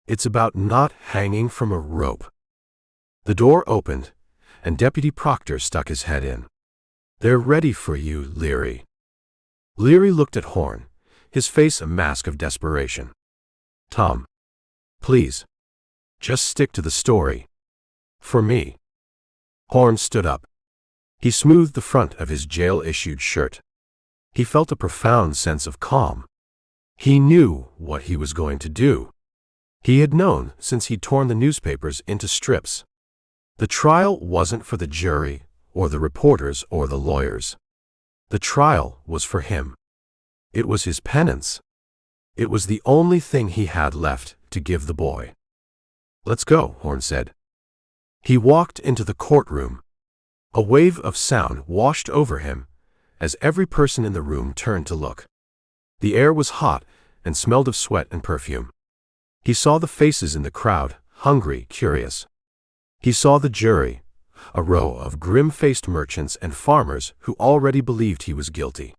It's about not hanging from a rope." The door opened, and Deputy Proctor stuck his head in. "They're ready for you, Leary." Leary looked at Horn, his face a mask of desperation. "Tom, please, just stick to the story. For me." Horn stood up. He smoothed the front of his jail-issued shirt. He felt a profound sense of calm. He knew what he was going to do. He had known since he'd torn the newspapers into strips. The trial wasn't for the jury, or the reporters, or the lawyers. The trial was for him. It was his penance. It was the only thing he had left to give the boy. "Let's go," Horn said. He walked into the courtroom. A wave of sound washed over him as every person in the room turned to look. The air was hot and smelled of sweat and perfume. He saw the faces in the crowd, hungry, curious. He saw the jury, a row of grim-faced merchants and farmers who already believed he was guilty.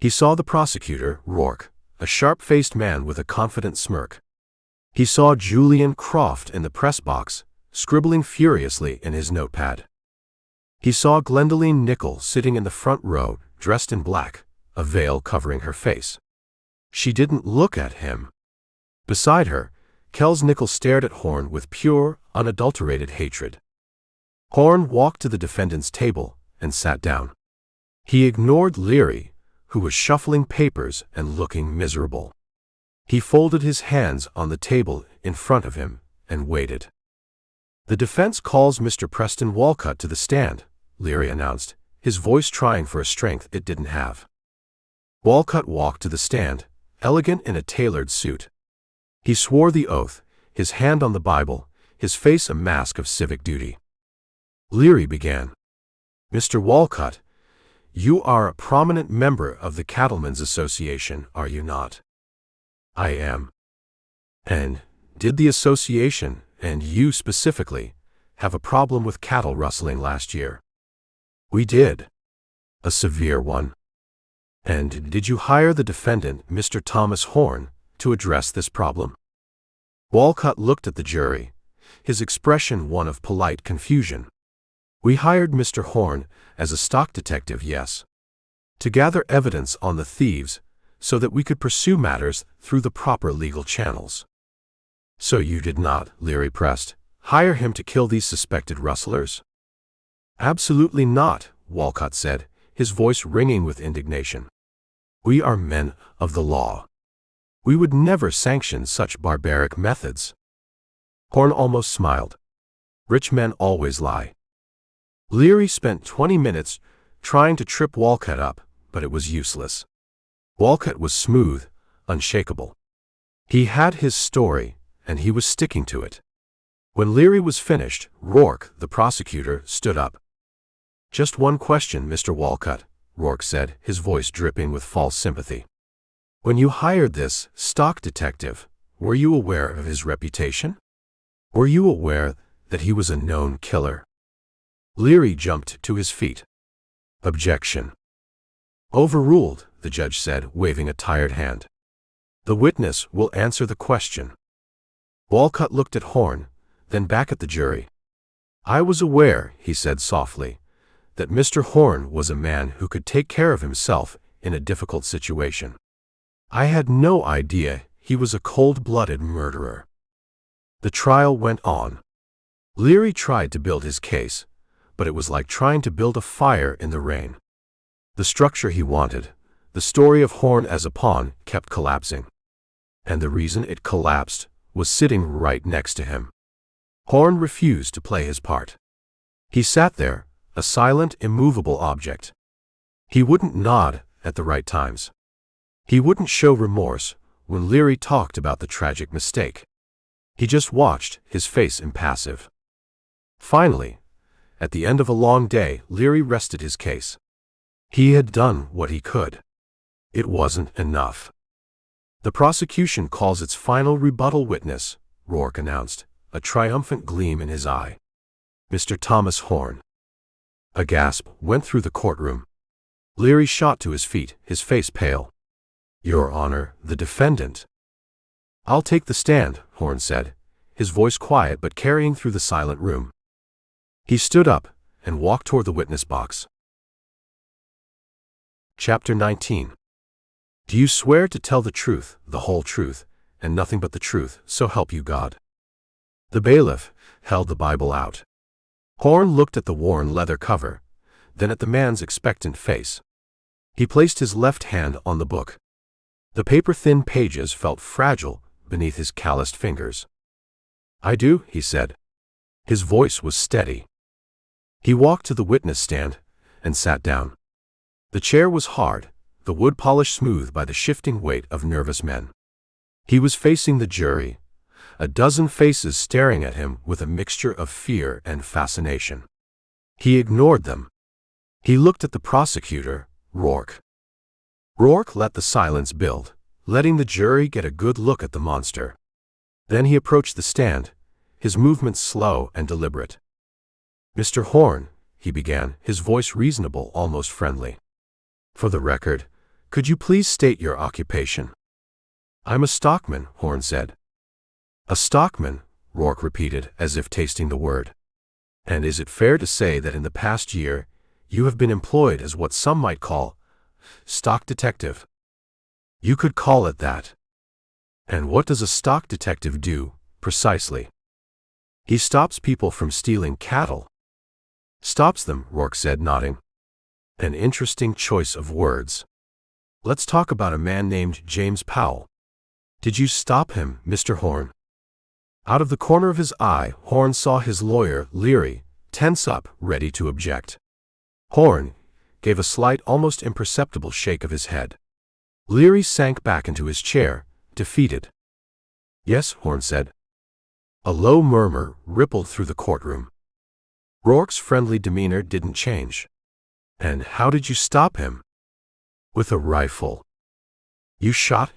He saw the prosecutor, Rourke, a sharp-faced man with a confident smirk. He saw Julian Croft in the press box, scribbling furiously in his notepad. He saw Glendelene Nichol sitting in the front row, dressed in black, a veil covering her face. She didn't look at him. Beside her, Kells Nichol stared at Horn with pure, unadulterated hatred. Horn walked to the defendant's table and sat down. He ignored Leary, who was shuffling papers and looking miserable. He folded his hands on the table in front of him and waited. "The defense calls Mr. Preston Walcott to the stand," Leary announced, his voice trying for a strength it didn't have. Walcott walked to the stand, elegant in a tailored suit. He swore the oath, his hand on the Bible, his face a mask of civic duty. Leary began. "Mr. Walcott, you are a prominent member of the Cattlemen's Association, are you not?" "I am." "And did the association, and you specifically, have a problem with cattle rustling last year?" "We did. A severe one." "And did you hire the defendant, Mr. Thomas Horn, to address this problem?" Walcott looked at the jury, his expression one of polite confusion. "We hired Mr. Horn as a stock detective, yes. To gather evidence on the thieves so that we could pursue matters through the proper legal channels." "So you did not," Leary pressed, "hire him to kill these suspected rustlers?" "Absolutely not," Walcott said, his voice ringing with indignation. "We are men of the law. We would never sanction such barbaric methods." Horn almost smiled. Rich men always lie. Leary spent 20 minutes trying to trip Walcott up, but it was useless. Walcott was smooth, unshakable. He had his story, and he was sticking to it. When Leary was finished, Rourke, the prosecutor, stood up. "Just one question, Mr. Walcott," Rourke said, his voice dripping with false sympathy. "When you hired this stock detective, were you aware of his reputation? Were you aware that he was a known killer?" Leary jumped to his feet. "Objection." "Overruled," the judge said, waving a tired hand. "The witness will answer the question." Walcott looked at Horn, then back at the jury. "I was aware," he said softly, "that Mr. Horn was a man who could take care of himself in a difficult situation. I had no idea he was a cold-blooded murderer." The trial went on. Leary tried to build his case, but it was like trying to build a fire in the rain. The structure he wanted, the story of Horn as a pawn, kept collapsing. And the reason it collapsed was sitting right next to him. Horn refused to play his part. He sat there, a silent, immovable object. He wouldn't nod at the right times. He wouldn't show remorse when Leary talked about the tragic mistake. He just watched, his face impassive. Finally, at the end of a long day, Leary rested his case. He had done what he could. It wasn't enough. "The prosecution calls its final rebuttal witness," Rourke announced, a triumphant gleam in his eye. "Mr. Thomas Horn." A gasp went through the courtroom. Leary shot to his feet, his face pale. "Your Honor, the defendant." "I'll take the stand," Horn said, his voice quiet but carrying through the silent room. He stood up and walked toward the witness box. Chapter 19. "Do you swear to tell the truth, the whole truth, and nothing but the truth, so help you God?" The bailiff held the Bible out. Horn looked at the worn leather cover, then at the man's expectant face. He placed his left hand on the book. The paper-thin pages felt fragile beneath his calloused fingers. "I do," he said. His voice was steady. He walked to the witness stand and sat down. The chair was hard, the wood polished smooth by the shifting weight of nervous men. He was facing the jury, a dozen faces staring at him with a mixture of fear and fascination. He ignored them. He looked at the prosecutor, Rourke. Rourke let the silence build, letting the jury get a good look at the monster. Then he approached the stand, his movements slow and deliberate. "Mr. Horn," he began, his voice reasonable, almost friendly. "For the record, could you please state your occupation?" "I'm a stockman," Horn said. "A stockman," Rourke repeated, as if tasting the word. "And is it fair to say that in the past year, you have been employed as what some might call stock detective?" "You could call it that." "And what does a stock detective do, precisely?" "He stops people from stealing cattle." "Stops them," Rourke said, nodding. "An interesting choice of words. Let's talk about a man named James Powell. Did you stop him, Mr. Horn?" Out of the corner of his eye, Horn saw his lawyer, Leary, tense up, ready to object. Horn gave a slight, almost imperceptible shake of his head. Leary sank back into his chair, defeated. "Yes," Horn said. A low murmur rippled through the courtroom. Rourke's friendly demeanor didn't change. "And how did you stop him?" "With a rifle." "You shot?"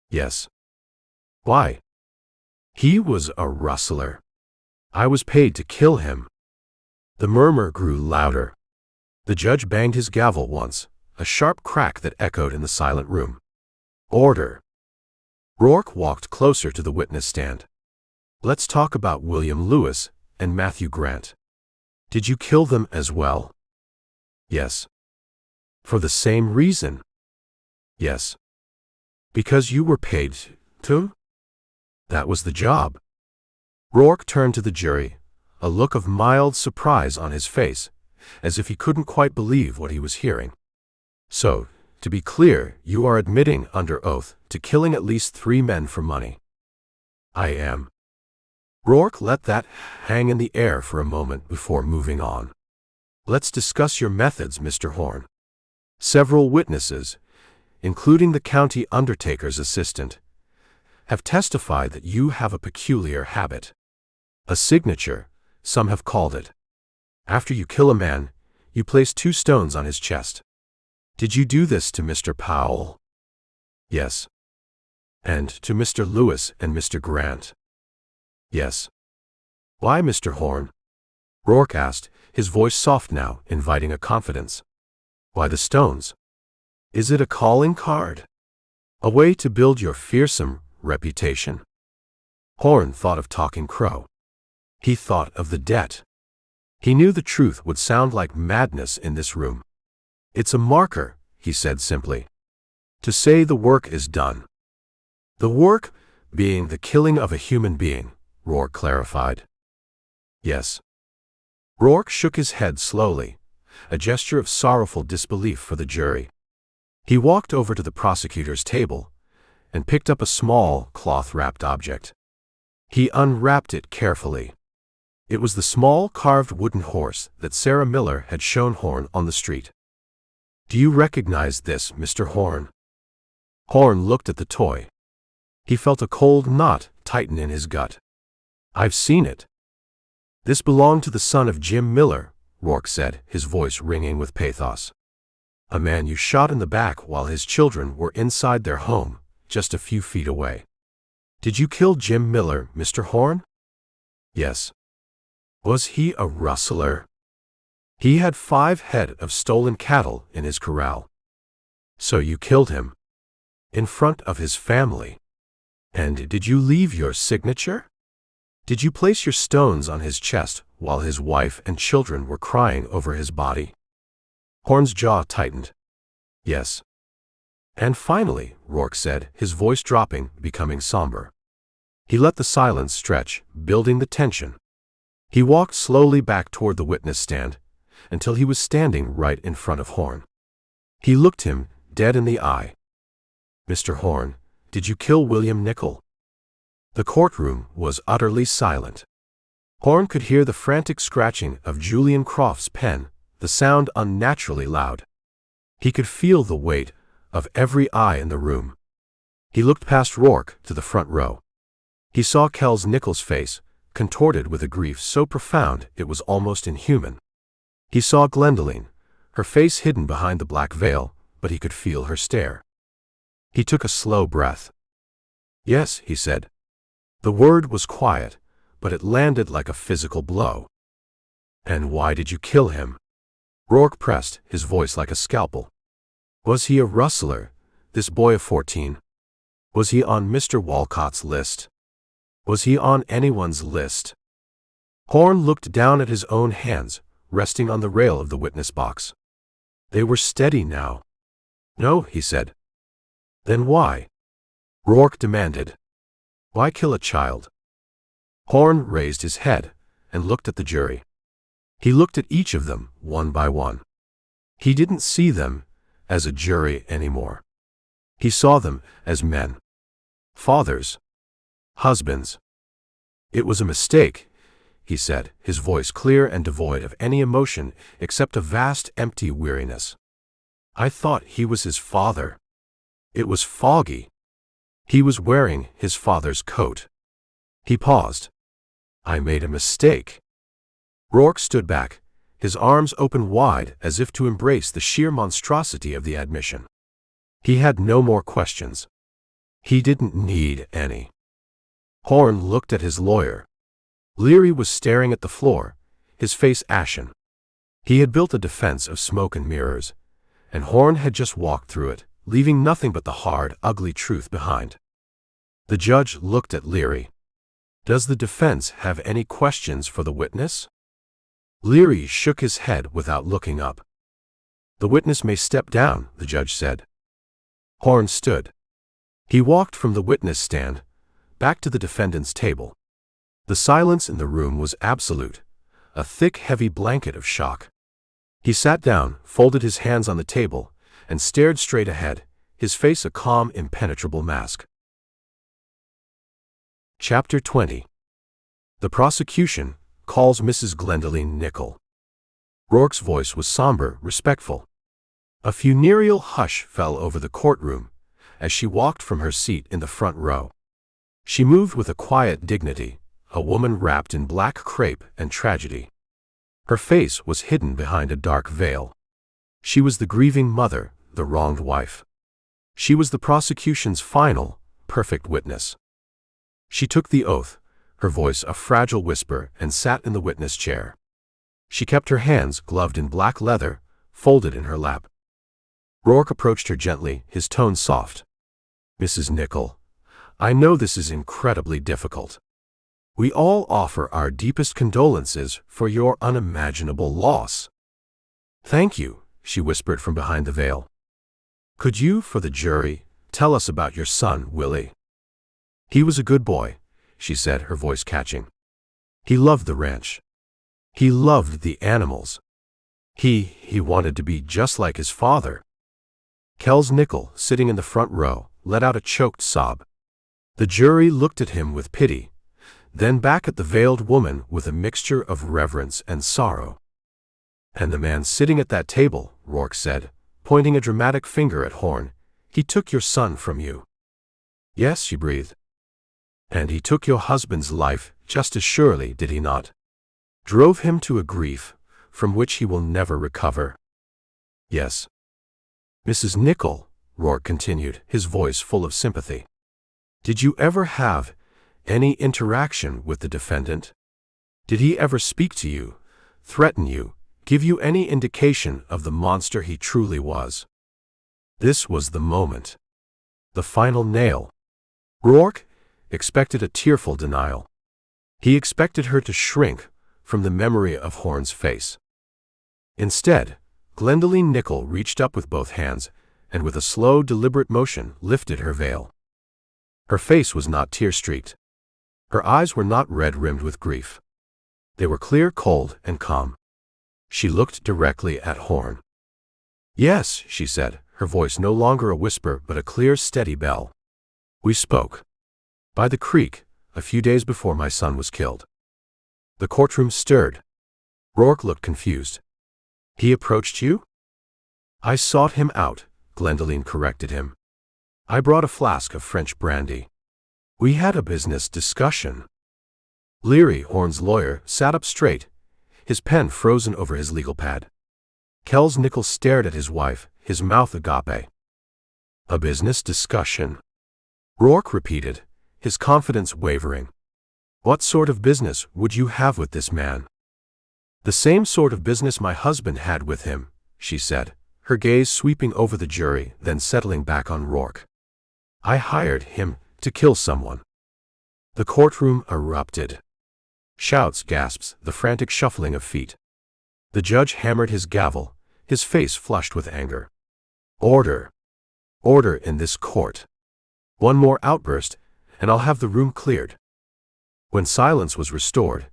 "Yes." "Why?" "He was a rustler. I was paid to kill him." The murmur grew louder. The judge banged his gavel once, a sharp crack that echoed in the silent room. "Order." Rourke walked closer to the witness stand. "Let's talk about William Lewis and Matthew Grant. Did you kill them as well?" "Yes." "For the same reason?" "Yes." "Because you were paid to?" "That was the job." Rourke turned to the jury, a look of mild surprise on his face, as if he couldn't quite believe what he was hearing. "So, to be clear, you are admitting under oath to killing at least 3 men for money?" "I am." Rourke let that hang in the air for a moment before moving on. "Let's discuss your methods, Mr. Horn. Several witnesses, including the county undertaker's assistant, have testified that you have a peculiar habit. A signature, some have called it. After you kill a man, you place 2 stones on his chest. Did you do this to Mr. Powell? Yes. And to Mr. Lewis and Mr. Grant? Yes. Why, Mr. Horn? Rourke asked, his voice soft now, inviting a confidence. Why the stones? Is it a calling card? A way to build your fearsome reputation? Horn thought of Talking Crow. He thought of the debt. He knew the truth would sound like madness in this room. It's a marker, he said simply. To say the work is done. The work being the killing of a human being, Rourke clarified. Yes. Rourke shook his head slowly, a gesture of sorrowful disbelief for the jury. He walked over to the prosecutor's table and picked up a small, cloth-wrapped object. He unwrapped it carefully. It was the small, carved wooden horse that Sarah Miller had shown Horn on the street. Do you recognize this, Mr. Horn? Horn looked at the toy. He felt a cold knot tighten in his gut. I've seen it. This belonged to the son of Jim Miller, Rourke said, his voice ringing with pathos. A man you shot in the back while his children were inside their home, just a few feet away. Did you kill Jim Miller, Mr. Horn? Yes. Was he a rustler? He had 5 head of stolen cattle in his corral. So you killed him? In front of his family? And did you leave your signature? Did you place your stones on his chest while his wife and children were crying over his body? Horn's jaw tightened. Yes. And finally, Rourke said, his voice dropping, becoming somber. He let the silence stretch, building the tension. He walked slowly back toward the witness stand, until he was standing right in front of Horn. He looked him dead in the eye. Mr. Horn, did you kill William Nickel? The courtroom was utterly silent. Horn could hear the frantic scratching of Julian Croft's pen, the sound unnaturally loud. He could feel the weight of every eye in the room. He looked past Rourke to the front row. He saw Kells Nickel's face, contorted with a grief so profound it was almost inhuman. He saw Glendelene, her face hidden behind the black veil, but he could feel her stare. He took a slow breath. Yes, he said. The word was quiet, but it landed like a physical blow. And why did you kill him? Rourke pressed, his voice like a scalpel. Was he a rustler, this boy of 14? Was he on Mr. Walcott's list? Was he on anyone's list? Horn looked down at his own hands, resting on the rail of the witness box. They were steady now. No, he said. Then why? Rourke demanded. Why kill a child? Horn raised his head and looked at the jury. He looked at each of them, one by one. He didn't see them as a jury anymore. He saw them as men. Fathers. Husbands. It was a mistake, he said, his voice clear and devoid of any emotion except a vast empty weariness. I thought he was his father. It was foggy. He was wearing his father's coat. He paused. I made a mistake. Rourke stood back, his arms open wide as if to embrace the sheer monstrosity of the admission. He had no more questions. He didn't need any. Horn looked at his lawyer. Leary was staring at the floor, his face ashen. He had built a defense of smoke and mirrors, and Horn had just walked through it, leaving nothing but the hard, ugly truth behind. The judge looked at Leary. Does the defense have any questions for the witness? Leary shook his head without looking up. The witness may step down, the judge said. Horn stood. He walked from the witness stand back to the defendant's table. The silence in the room was absolute, a thick, heavy blanket of shock. He sat down, folded his hands on the table, and stared straight ahead, his face a calm, impenetrable mask. Chapter 20. The prosecution calls Mrs. Glendelene Nickel. Rourke's voice was somber, respectful. A funereal hush fell over the courtroom as she walked from her seat in the front row. She moved with a quiet dignity, a woman wrapped in black crepe and tragedy. Her face was hidden behind a dark veil. She was the grieving mother, the wronged wife. She was the prosecution's final, perfect witness. She took the oath, her voice a fragile whisper, and sat in the witness chair. She kept her hands gloved in black leather, folded in her lap. Rourke approached her gently, his tone soft. "Mrs. Nichol, I know this is incredibly difficult. We all offer our deepest condolences for your unimaginable loss." "Thank you," she whispered from behind the veil. "Could you, for the jury, tell us about your son, Willie?" "He was a good boy," she said, her voice catching. "He loved the ranch. He loved the animals. He wanted to be just like his father." Kells Nichol, sitting in the front row, let out a choked sob. The jury looked at him with pity, then back at the veiled woman with a mixture of reverence and sorrow. "And the man sitting at that table," Rourke said, pointing a dramatic finger at Horn, "he took your son from you." "Yes," she breathed. "And he took your husband's life just as surely, did he not? Drove him to a grief from which he will never recover." "Yes." "Mrs. Nichol," Rourke continued, his voice full of sympathy, "did you ever have any interaction with the defendant? Did he ever speak to you, threaten you, give you any indication of the monster he truly was?" This was the moment. The final nail. Rourke expected a tearful denial. He expected her to shrink from the memory of Horn's face. Instead, Glendelene Nichol reached up with both hands and with a slow, deliberate motion lifted her veil. Her face was not tear-streaked. Her eyes were not red-rimmed with grief. They were clear, cold, and calm. She looked directly at Horn. "Yes," she said, her voice no longer a whisper but a clear, steady bell. "We spoke. By the creek, a few days before my son was killed." The courtroom stirred. Rourke looked confused. "He approached you?" "I sought him out," Glendelene corrected him. "I brought a flask of French brandy. We had a business discussion." Leary, Horn's lawyer, sat up straight, his pen frozen over his legal pad. Kells Nichol stared at his wife, his mouth agape. "A business discussion," Rourke repeated, his confidence wavering. "What sort of business would you have with this man?" "The same sort of business my husband had with him," she said, her gaze sweeping over the jury, then settling back on Rourke. "I hired him to kill someone." The courtroom erupted. Shouts, gasps, the frantic shuffling of feet. The judge hammered his gavel, his face flushed with anger. "Order! Order in this court! One more outburst, and I'll have the room cleared." When silence was restored,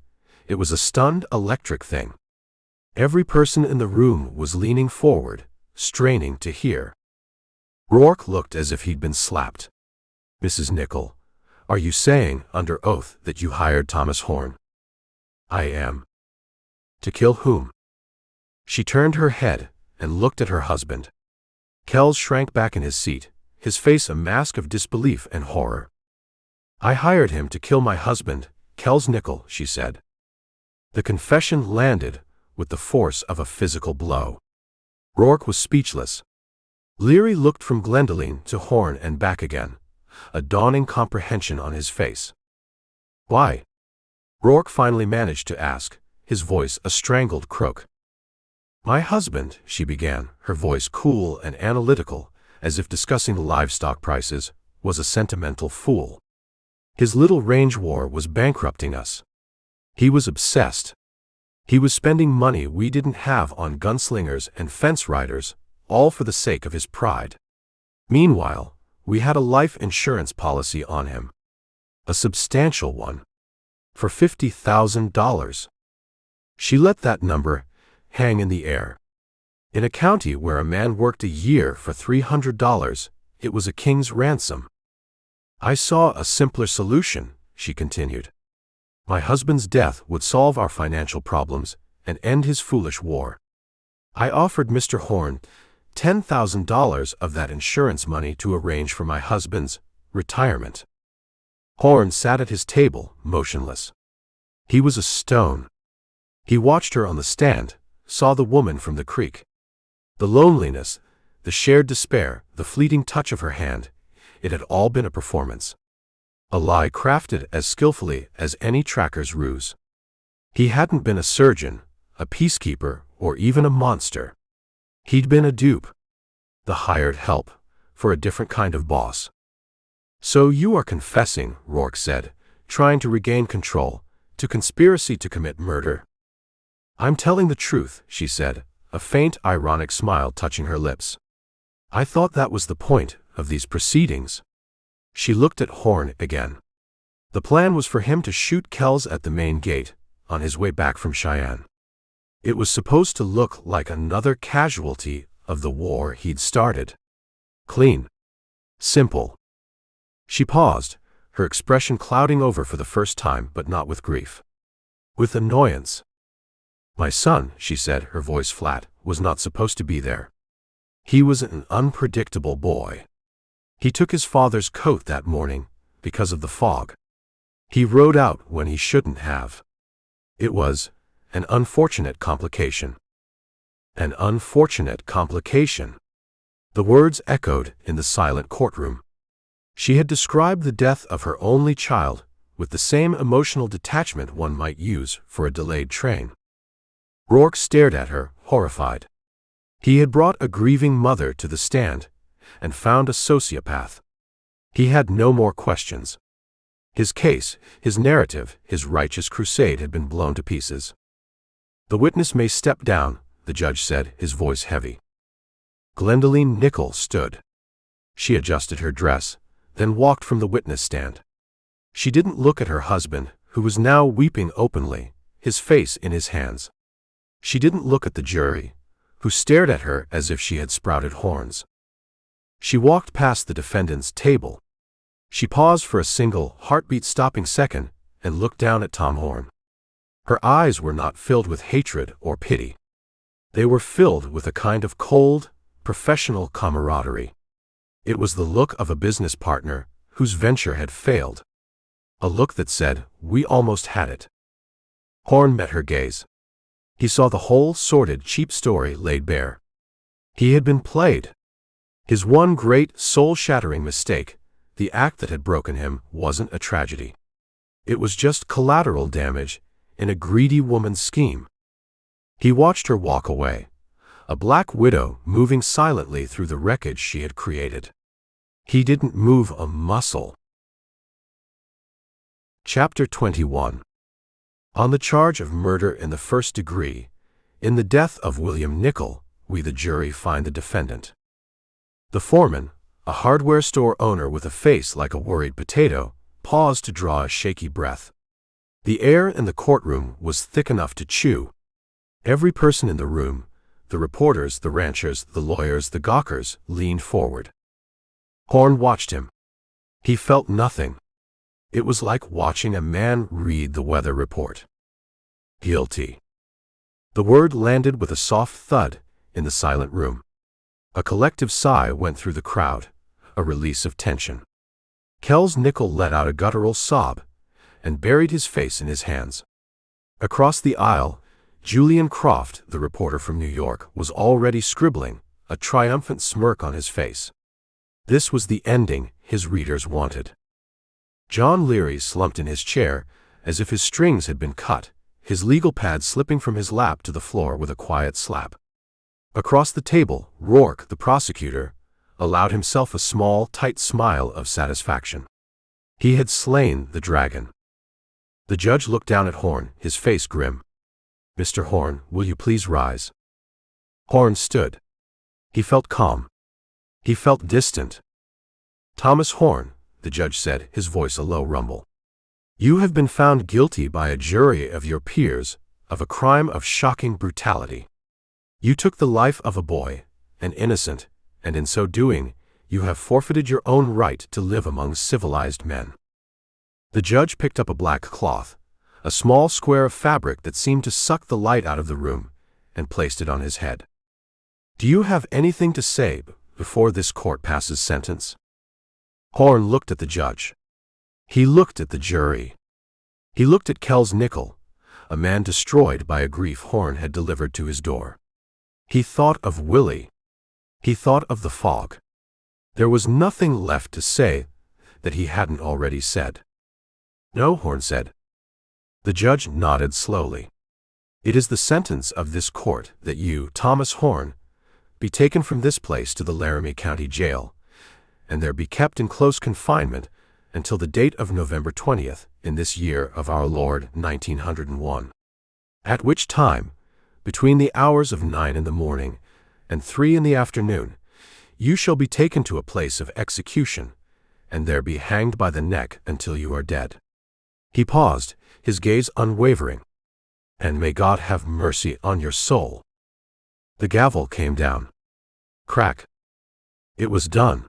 it was a stunned, electric thing. Every person in the room was leaning forward, straining to hear. Rourke looked as if he'd been slapped. "Mrs. Nichol, are you saying, under oath, that you hired Thomas Horn?" "I am." "To kill whom?" She turned her head and looked at her husband. Kells shrank back in his seat, his face a mask of disbelief and horror. "I hired him to kill my husband, Kells Nichol," she said. The confession landed with the force of a physical blow. Rourke was speechless. Leary looked from Glendelene to Horn and back again, a dawning comprehension on his face. "Why?" Rourke finally managed to ask, his voice a strangled croak. "My husband," she began, her voice cool and analytical, as if discussing livestock prices, was a sentimental fool. His little range war was bankrupting us. He was obsessed. He was spending money we didn't have on gunslingers and fence riders, all for the sake of his pride. Meanwhile, we had a life insurance policy on him. A substantial one. For $50,000. She let that number hang in the air. In a county where a man worked a year for $300, it was a king's ransom. "I saw a simpler solution," she continued. "My husband's death would solve our financial problems and end his foolish war. I offered Mr. Horn $10,000 of that insurance money to arrange for my husband's retirement." Horn sat at his table, motionless. He was a stone. He watched her on the stand, saw the woman from the creek. The loneliness, the shared despair, the fleeting touch of her hand, it had all been a performance. A lie crafted as skillfully as any tracker's ruse. He hadn't been a surgeon, a peacekeeper, or even a monster. He'd been a dupe. The hired help, for a different kind of boss. "So you are confessing," Rourke said, trying to regain control, "to conspiracy to commit murder." "I'm telling the truth," she said, a faint, ironic smile touching her lips. "I thought that was the point of these proceedings." She looked at Horn again. The plan was for him to shoot Kells at the main gate, on his way back from Cheyenne. It was supposed to look like another casualty of the war he'd started. Clean. Simple. She paused, her expression clouding over for the first time, but not with grief. With annoyance. "My son," she said, her voice flat, "was not supposed to be there. He was an unpredictable boy. He took his father's coat that morning, because of the fog. He rode out when he shouldn't have. It was an unfortunate complication." An unfortunate complication. The words echoed in the silent courtroom. She had described the death of her only child with the same emotional detachment one might use for a delayed train. Rourke stared at her, horrified. He had brought a grieving mother to the stand and found a sociopath. He had no more questions. His case, his narrative, his righteous crusade had been blown to pieces. "The witness may step down," the judge said, his voice heavy. Glendelene Nickel stood. She adjusted her dress, then walked from the witness stand. She didn't look at her husband, who was now weeping openly, his face in his hands. She didn't look at the jury, who stared at her as if she had sprouted horns. She walked past the defendant's table. She paused for a single, heartbeat-stopping second and looked down at Tom Horn. Her eyes were not filled with hatred or pity. They were filled with a kind of cold, professional camaraderie. It was the look of a business partner whose venture had failed. A look that said, "We almost had it." Horn met her gaze. He saw the whole sordid, cheap story laid bare. He had been played. His one great, soul-shattering mistake, the act that had broken him, wasn't a tragedy. It was just collateral damage in a greedy woman's scheme. He watched her walk away, a black widow moving silently through the wreckage she had created. He didn't move a muscle. Chapter 21. On the charge of murder in the first degree, in the death of William Nickel, we the jury find the defendant. The foreman, a hardware store owner with a face like a worried potato, paused to draw a shaky breath. The air in the courtroom was thick enough to chew. Every person in the room, the reporters, the ranchers, the lawyers, the gawkers, leaned forward. Horn watched him. He felt nothing. It was like watching a man read the weather report. Guilty. The word landed with a soft thud in the silent room. A collective sigh went through the crowd, a release of tension. Kells Nickel let out a guttural sob and buried his face in his hands. Across the aisle, Julian Croft, the reporter from New York, was already scribbling, a triumphant smirk on his face. This was the ending his readers wanted. John Leary slumped in his chair, as if his strings had been cut, his legal pad slipping from his lap to the floor with a quiet slap. Across the table, Rourke, the prosecutor, allowed himself a small, tight smile of satisfaction. He had slain the dragon. The judge looked down at Horn, his face grim. "Mr. Horn, will you please rise?" Horn stood. He felt calm. He felt distant. "Thomas Horn," the judge said, his voice a low rumble. "You have been found guilty by a jury of your peers of a crime of shocking brutality. You took the life of a boy, an innocent, and in so doing, you have forfeited your own right to live among civilized men." The judge picked up a black cloth, a small square of fabric that seemed to suck the light out of the room, and placed it on his head. "Do you have anything to say before this court passes sentence?" Horn looked at the judge. He looked at the jury. He looked at Kells Nickel, a man destroyed by a grief Horn had delivered to his door. He thought of Willie. He thought of the fog. There was nothing left to say that he hadn't already said. "No," Horn said. The judge nodded slowly. "It is the sentence of this court that you, Thomas Horn, be taken from this place to the Laramie County Jail, and there be kept in close confinement until the date of November 20th in this year of our Lord 1901, at which time, between the hours of 9 in the morning and 3 in the afternoon, you shall be taken to a place of execution, and there be hanged by the neck until you are dead." He paused, his gaze unwavering. "And may God have mercy on your soul." The gavel came down. Crack. It was done.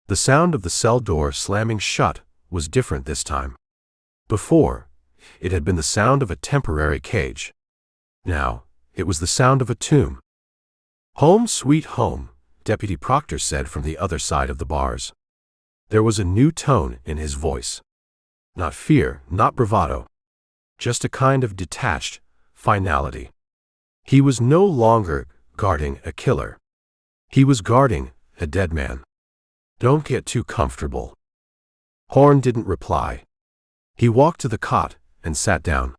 The sound of the cell door slamming shut was different this time. Before, it had been the sound of a temporary cage. Now, it was the sound of a tomb. "Home, sweet home," Deputy Proctor said from the other side of the bars. There was a new tone in his voice. Not fear, not bravado. Just a kind of detached finality. He was no longer guarding a killer. He was guarding a dead man. "Don't get too comfortable." Horn didn't reply. He walked to the cot and sat down.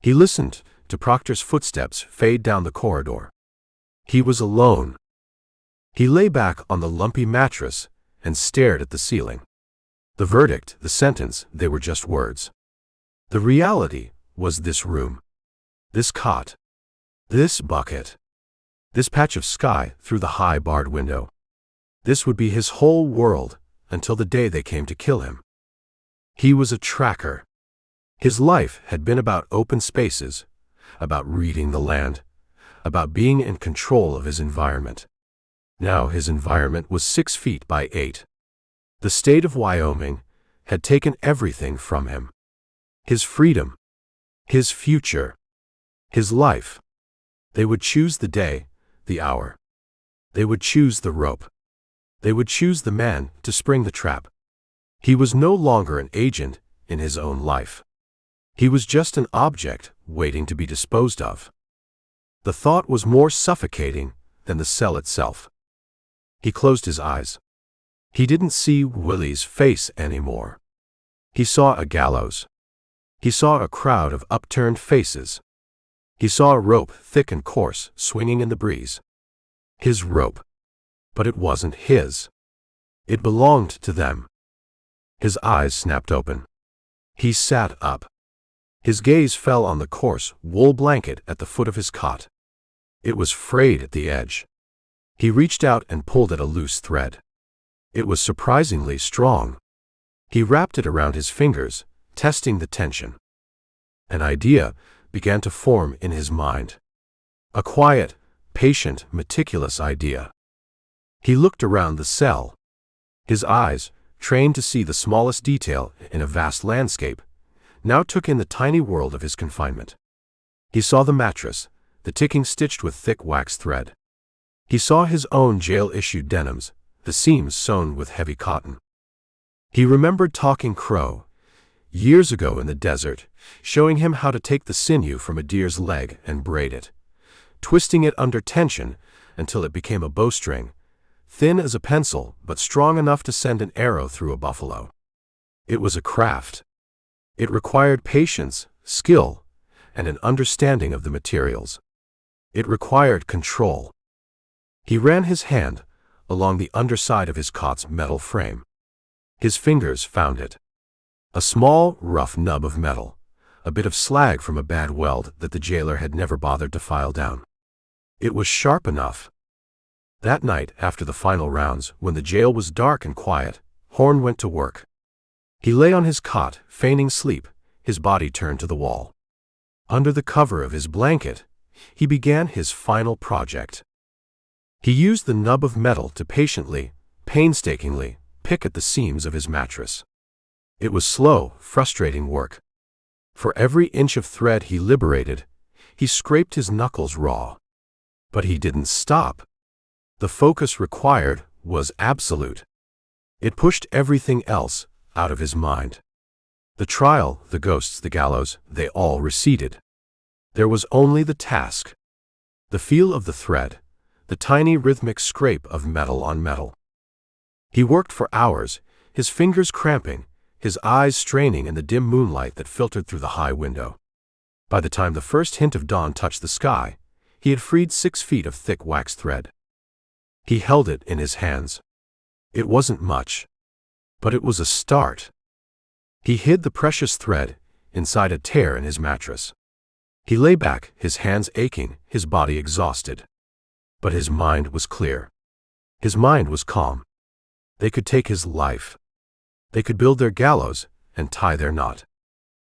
He listened to Proctor's footsteps fade down the corridor. He was alone. He lay back on the lumpy mattress and stared at the ceiling. The verdict, the sentence, they were just words. The reality was this room. This cot. This bucket. This patch of sky through the high barred window. This would be his whole world until the day they came to kill him. He was a tracker. His life had been about open spaces, about reading the land, about being in control of his environment. Now his environment was 6 feet by 8. The state of Wyoming had taken everything from him. His freedom. His future. His life. They would choose the day, the hour. They would choose the rope. They would choose the man to spring the trap. He was no longer an agent in his own life. He was just an object waiting to be disposed of. The thought was more suffocating than the cell itself. He closed his eyes. He didn't see Willie's face anymore. He saw a gallows. He saw a crowd of upturned faces. He saw a rope, thick and coarse, swinging in the breeze. His rope. But it wasn't his. It belonged to them. His eyes snapped open. He sat up. His gaze fell on the coarse wool blanket at the foot of his cot. It was frayed at the edge. He reached out and pulled at a loose thread. It was surprisingly strong. He wrapped it around his fingers, testing the tension. An idea began to form in his mind. A quiet, patient, meticulous idea. He looked around the cell. His eyes, trained to see the smallest detail in a vast landscape, now took in the tiny world of his confinement. He saw the mattress, the ticking stitched with thick wax thread. He saw his own jail-issued denims, the seams sewn with heavy cotton. He remembered Talking Crow, years ago in the desert, showing him how to take the sinew from a deer's leg and braid it, twisting it under tension until it became a bowstring, thin as a pencil but strong enough to send an arrow through a buffalo. It was a craft. It required patience, skill, and an understanding of the materials. It required control. He ran his hand along the underside of his cot's metal frame. His fingers found it. A small, rough nub of metal, a bit of slag from a bad weld that the jailer had never bothered to file down. It was sharp enough. That night, after the final rounds, when the jail was dark and quiet, Horn went to work. He lay on his cot, feigning sleep, his body turned to the wall. Under the cover of his blanket, he began his final project. He used the nub of metal to patiently, painstakingly, pick at the seams of his mattress. It was slow, frustrating work. For every inch of thread he liberated, he scraped his knuckles raw. But he didn't stop. The focus required was absolute. It pushed everything else out of his mind. The trial, the ghosts, the gallows, they all receded. There was only the task. The feel of the thread, the tiny rhythmic scrape of metal on metal. He worked for hours, his fingers cramping, his eyes straining in the dim moonlight that filtered through the high window. By the time the first hint of dawn touched the sky, he had freed 6 feet of thick wax thread. He held it in his hands. It wasn't much, but it was a start. He hid the precious thread inside a tear in his mattress. He lay back, his hands aching, his body exhausted. But his mind was clear. His mind was calm. They could take his life. They could build their gallows and tie their knot.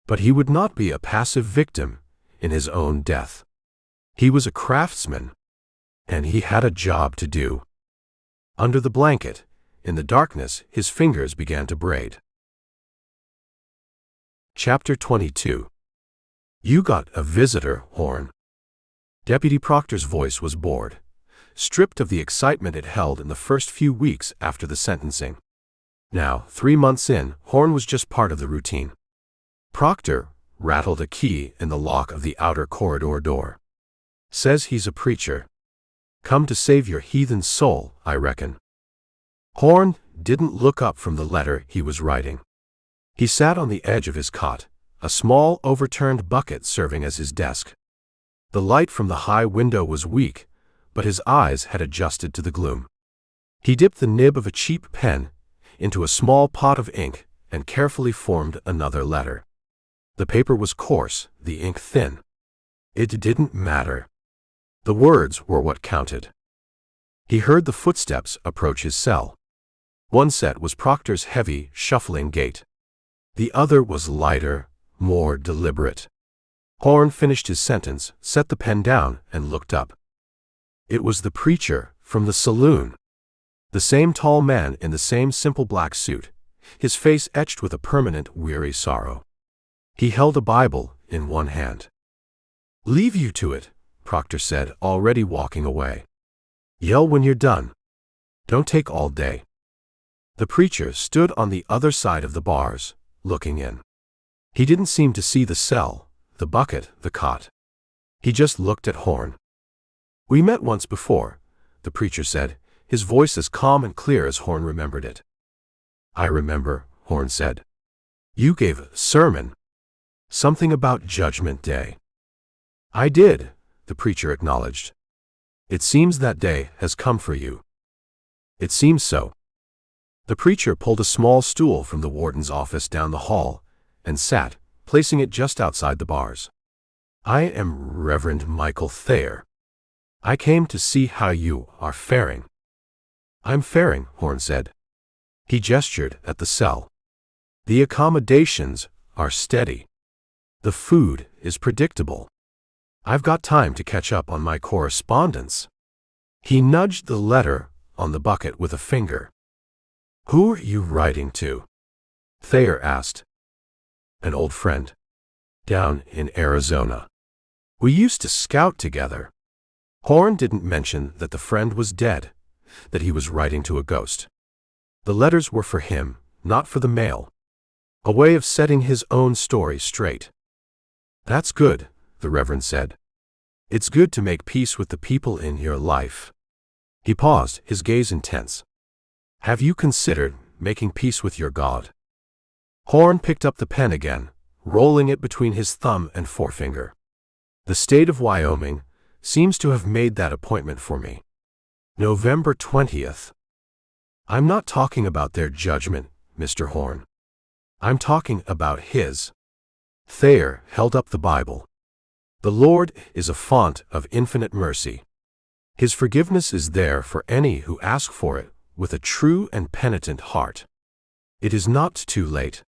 But he would not be a passive victim in his own death. He was a craftsman, and he had a job to do. Under the blanket, in the darkness, his fingers began to braid. Chapter 22. You got a visitor, Horn. Deputy Proctor's voice was bored, stripped of the excitement it held in the first few weeks after the sentencing. Now, 3 months in, Horn was just part of the routine. Proctor rattled a key in the lock of the outer corridor door. Says he's a preacher. Come to save your heathen soul, I reckon. Horn didn't look up from the letter he was writing. He sat on the edge of his cot, a small overturned bucket serving as his desk. The light from the high window was weak, but his eyes had adjusted to the gloom. He dipped the nib of a cheap pen into a small pot of ink and carefully formed another letter. The paper was coarse, the ink thin. It didn't matter. The words were what counted. He heard the footsteps approach his cell. One set was Proctor's heavy, shuffling gait. The other was lighter, more deliberate. Horn finished his sentence, set the pen down, and looked up. It was the preacher from the saloon. The same tall man in the same simple black suit, his face etched with a permanent, weary sorrow. He held a Bible in one hand. Leave you to it, Proctor said, already walking away. Yell when you're done. Don't take all day. The preacher stood on the other side of the bars, looking in. He didn't seem to see the cell, the bucket, the cot. He just looked at Horn. We met once before, the preacher said, his voice as calm and clear as Horn remembered it. I remember, Horn said. You gave a sermon. Something about Judgment Day. I did, the preacher acknowledged. It seems that day has come for you. It seems so. The preacher pulled a small stool from the warden's office down the hall and sat, placing it just outside the bars. I am Reverend Michael Thayer. I came to see how you are faring. I'm faring, Horn said. He gestured at the cell. The accommodations are steady. The food is predictable. I've got time to catch up on my correspondence. He nudged the letter on the bucket with a finger. Who are you writing to? Thayer asked. An old friend. Down in Arizona. We used to scout together. Horn didn't mention that the friend was dead, that he was writing to a ghost. The letters were for him, not for the mail. A way of setting his own story straight. That's good, the Reverend said. It's good to make peace with the people in your life. He paused, his gaze intense. Have you considered making peace with your God? Horn picked up the pen again, rolling it between his thumb and forefinger. The state of Wyoming seems to have made that appointment for me. November 20th. I'm not talking about their judgment, Mr. Horn. I'm talking about his. Thayer held up the Bible. The Lord is a font of infinite mercy. His forgiveness is there for any who ask for it with a true and penitent heart. It is not too late.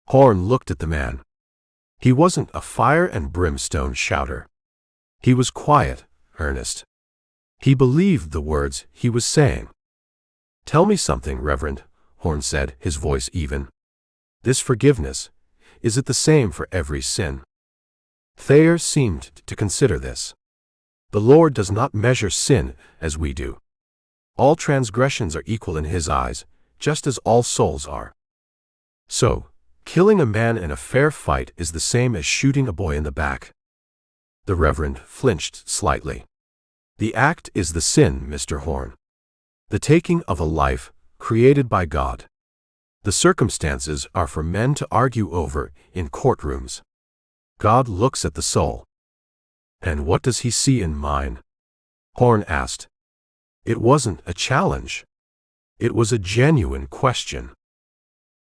Horn looked at the man. He wasn't a fire and brimstone shouter. He was quiet, earnest. He believed the words he was saying. Tell me something, Reverend, Horn said, his voice even. This forgiveness, is it the same for every sin? Thayer seemed to consider this. The Lord does not measure sin as we do. All transgressions are equal in his eyes, just as all souls are. So, Killing a man in a fair fight is the same as shooting a boy in the back. The Reverend flinched slightly. The act is the sin, Mr. Horn. The taking of a life created by God. The circumstances are for men to argue over in courtrooms. God looks at the soul. And what does he see in mine? Horn asked. It wasn't a challenge. It was a genuine question.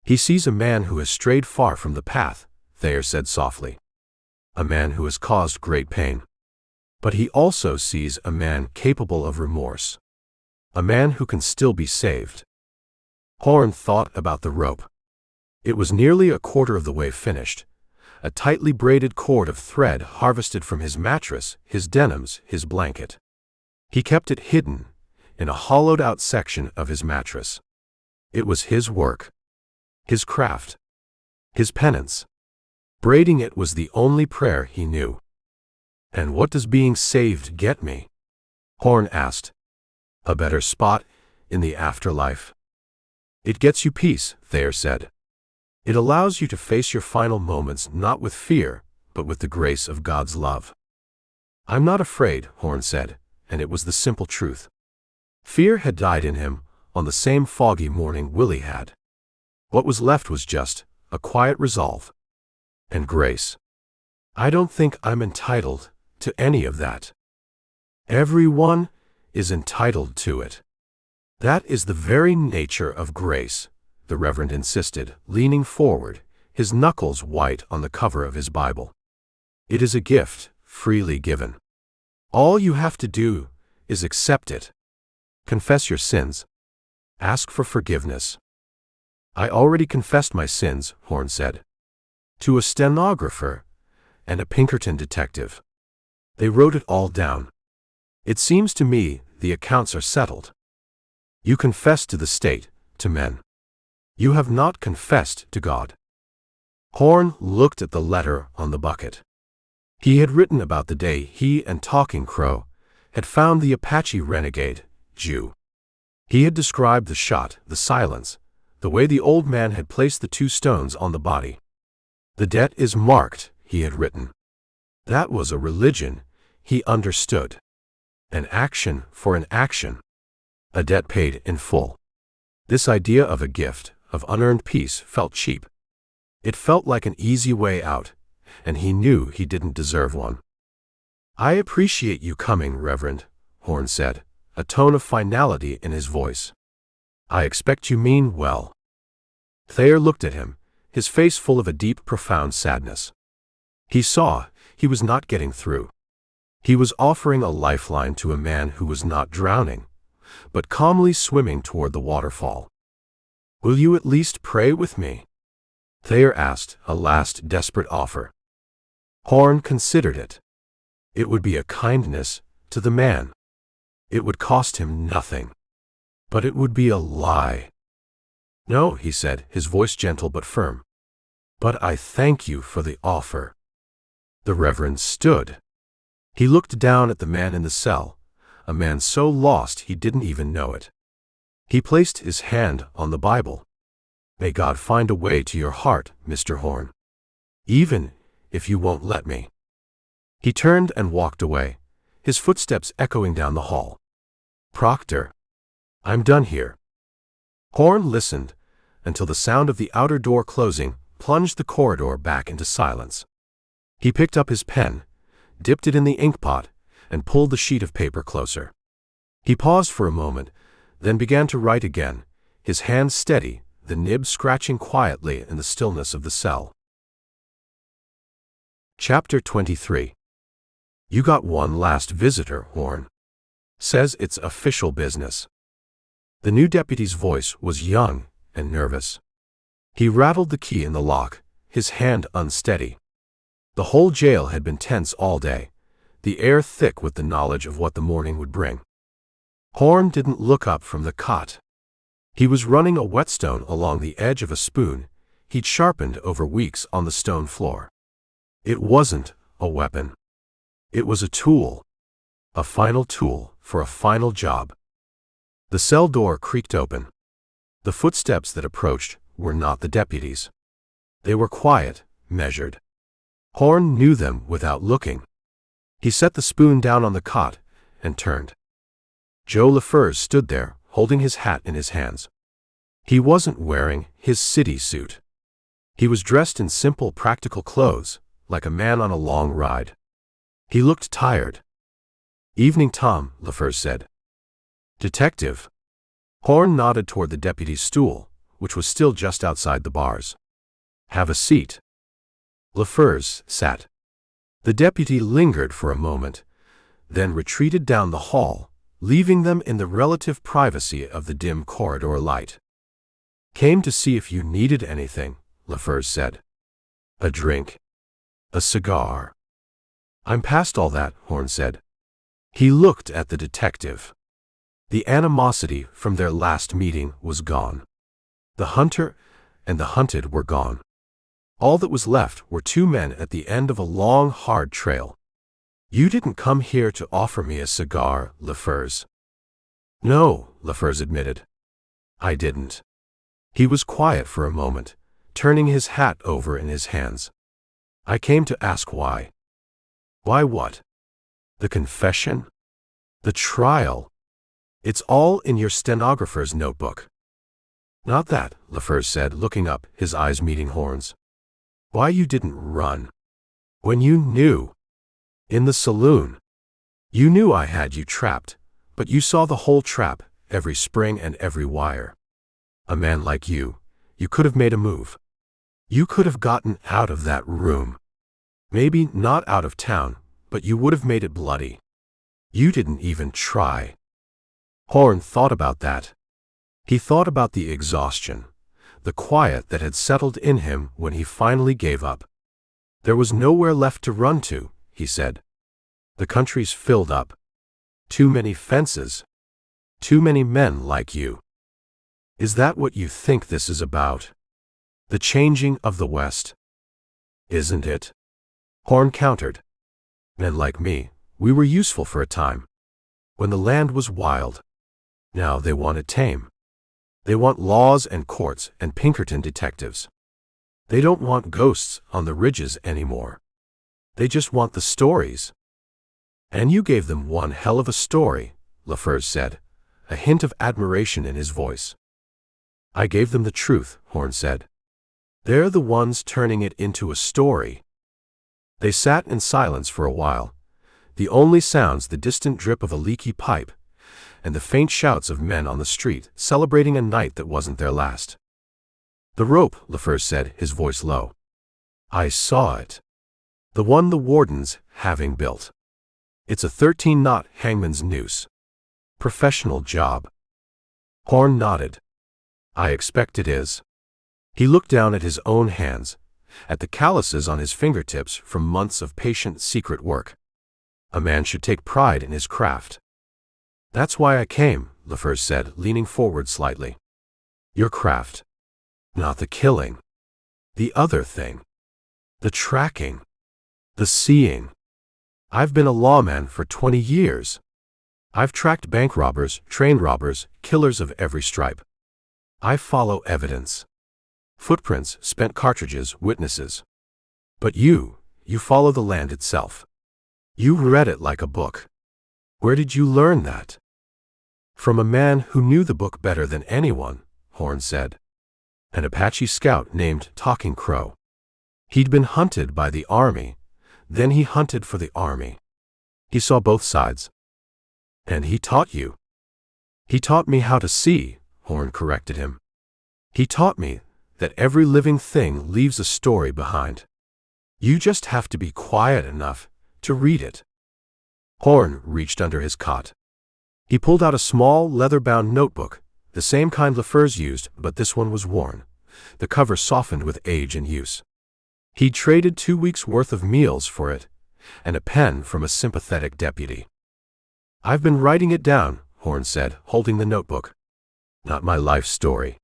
He sees a man who has strayed far from the path, Thayer said softly. A man who has caused great pain. But he also sees a man capable of remorse. A man who can still be saved. Horn thought about the rope. It was nearly a quarter of the way finished. A tightly braided cord of thread harvested from his mattress, his denims, his blanket. He kept it hidden in a hollowed-out section of his mattress. It was his work. His craft. His penance. Braiding it was the only prayer he knew. And what does being saved get me? Horn asked. A better spot in the afterlife. It gets you peace, Thayer said. It allows you to face your final moments not with fear, but with the grace of God's love. I'm not afraid, Horn said, and it was the simple truth. Fear had died in him on the same foggy morning Willie had. What was left was just a quiet resolve. And grace. I don't think I'm entitled to any of that. Everyone is entitled to it. That is the very nature of grace, the Reverend insisted, leaning forward, his knuckles white on the cover of his Bible. It is a gift, freely given. All you have to do is accept it. Confess your sins. Ask for forgiveness. I already confessed my sins, Horn said. To a stenographer and a Pinkerton detective. They wrote it all down. It seems to me the accounts are settled. You confess to the state, to men. You have not confessed to God. Horn looked at the letter on the bucket. He had written about the day he and Talking Crow had found the Apache renegade, Jew. He had described the shot, the silence, the way the old man had placed the 2 stones on the body. The debt is marked, he had written. That was a religion, he understood. An action for an action. A debt paid in full. This idea of a gift, of unearned peace, felt cheap. It felt like an easy way out, and he knew he didn't deserve one. I appreciate you coming, Reverend, Horn said, a tone of finality in his voice. I expect you mean well. Thayer looked at him, his face full of a deep, profound sadness. He saw he was not getting through. He was offering a lifeline to a man who was not drowning, but calmly swimming toward the waterfall. Will you at least pray with me? Thayer asked, a last desperate offer. Horn considered it. It would be a kindness to the man. It would cost him nothing. But it would be a lie. No, he said, his voice gentle but firm. But I thank you for the offer. The Reverend stood. He looked down at the man in the cell, a man so lost he didn't even know it. He placed his hand on the Bible. May God find a way to your heart, Mr. Horn. Even if you won't let me. He turned and walked away, his footsteps echoing down the hall. Proctor. I'm done here. Horn listened until the sound of the outer door closing plunged the corridor back into silence. He picked up his pen, dipped it in the inkpot, and pulled the sheet of paper closer. He paused for a moment, then began to write again, his hand steady, the nib scratching quietly in the stillness of the cell. Chapter 23. You got one last visitor, Horn. Says it's official business. The new deputy's voice was young and nervous. He rattled the key in the lock, his hand unsteady. The whole jail had been tense all day, the air thick with the knowledge of what the morning would bring. Horn didn't look up from the cot. He was running a whetstone along the edge of a spoon he'd sharpened over weeks on the stone floor. It wasn't a weapon. It was a tool. A final tool for a final job. The cell door creaked open. The footsteps that approached were not the deputy's. They were quiet, measured. Horn knew them without looking. He set the spoon down on the cot and turned. Joe LaFers stood there, holding his hat in his hands. He wasn't wearing his city suit. He was dressed in simple, practical clothes, like a man on a long ride. He looked tired. "Evening, Tom," LaFers said. "Detective." Horn nodded toward the deputy's stool, which was still just outside the bars. "Have a seat." LaFers sat. The deputy lingered for a moment, then retreated down the hall, leaving them in the relative privacy of the dim corridor light. "Came to see if you needed anything," LaFers said. "A drink? A cigar?" "I'm past all that," Horn said. He looked at the detective. The animosity from their last meeting was gone. The hunter and the hunted were gone. All that was left were two men at the end of a long, hard trail. "You didn't come here to offer me a cigar, LaFers." "No," LaFers admitted. "I didn't." He was quiet for a moment, turning his hat over in his hands. "I came to ask why." "Why what?" "The confession? The trial? It's all in your stenographer's notebook." "Not that," LaFers said, looking up, his eyes meeting Horn's. "Why you didn't run? When you knew? In the saloon. You knew I had you trapped, but you saw the whole trap, every spring and every wire. A man like you could have made a move. You could have gotten out of that room. Maybe not out of town, but you would have made it bloody. You didn't even try." Horn thought about that. He thought about the exhaustion, the quiet that had settled in him when he finally gave up. "There was nowhere left to run to," he said. "The country's filled up. Too many fences. Too many men like you." "Is that what you think this is about? The changing of the West?" "Isn't it?" Horn countered. "Men like me, we were useful for a time, when the land was wild. Now they want it tame. They want laws and courts and Pinkerton detectives. They don't want ghosts on the ridges anymore. They just want the stories." "And you gave them one hell of a story," LaFers said, a hint of admiration in his voice. "I gave them the truth," Horn said. "They're the ones turning it into a story." They sat in silence for a while, the only sounds the distant drip of a leaky pipe and the faint shouts of men on the street celebrating a night that wasn't their last. "The rope," LaFers said, his voice low. "I saw it. The one the warden's having built. It's a 13-knot hangman's noose. Professional job." Horn nodded. "I expect it is." He looked down at his own hands, at the calluses on his fingertips from months of patient, secret work. A man should take pride in his craft. "That's why I came," LaFers said, leaning forward slightly. "Your craft. Not the killing. The other thing. The tracking. The seeing. I've been a lawman for 20 years. I've tracked bank robbers, train robbers, killers of every stripe. I follow evidence. Footprints, spent cartridges, witnesses. But you follow the land itself. You read it like a book. Where did you learn that?" "From a man who knew the book better than anyone," Horn said. "An Apache scout named Talking Crow. He'd been hunted by the army, then he hunted for the army. He saw both sides." "And he taught you?" "He taught me how to see," Horn corrected him. "He taught me that every living thing leaves a story behind. You just have to be quiet enough to read it." Horn reached under his cot. He pulled out a small, leather-bound notebook, the same kind LaFers used, but this one was worn, the cover softened with age and use. He'd traded 2 weeks' worth of meals for it, and a pen from a sympathetic deputy. "I've been writing it down," Horn said, holding the notebook. "Not my life story.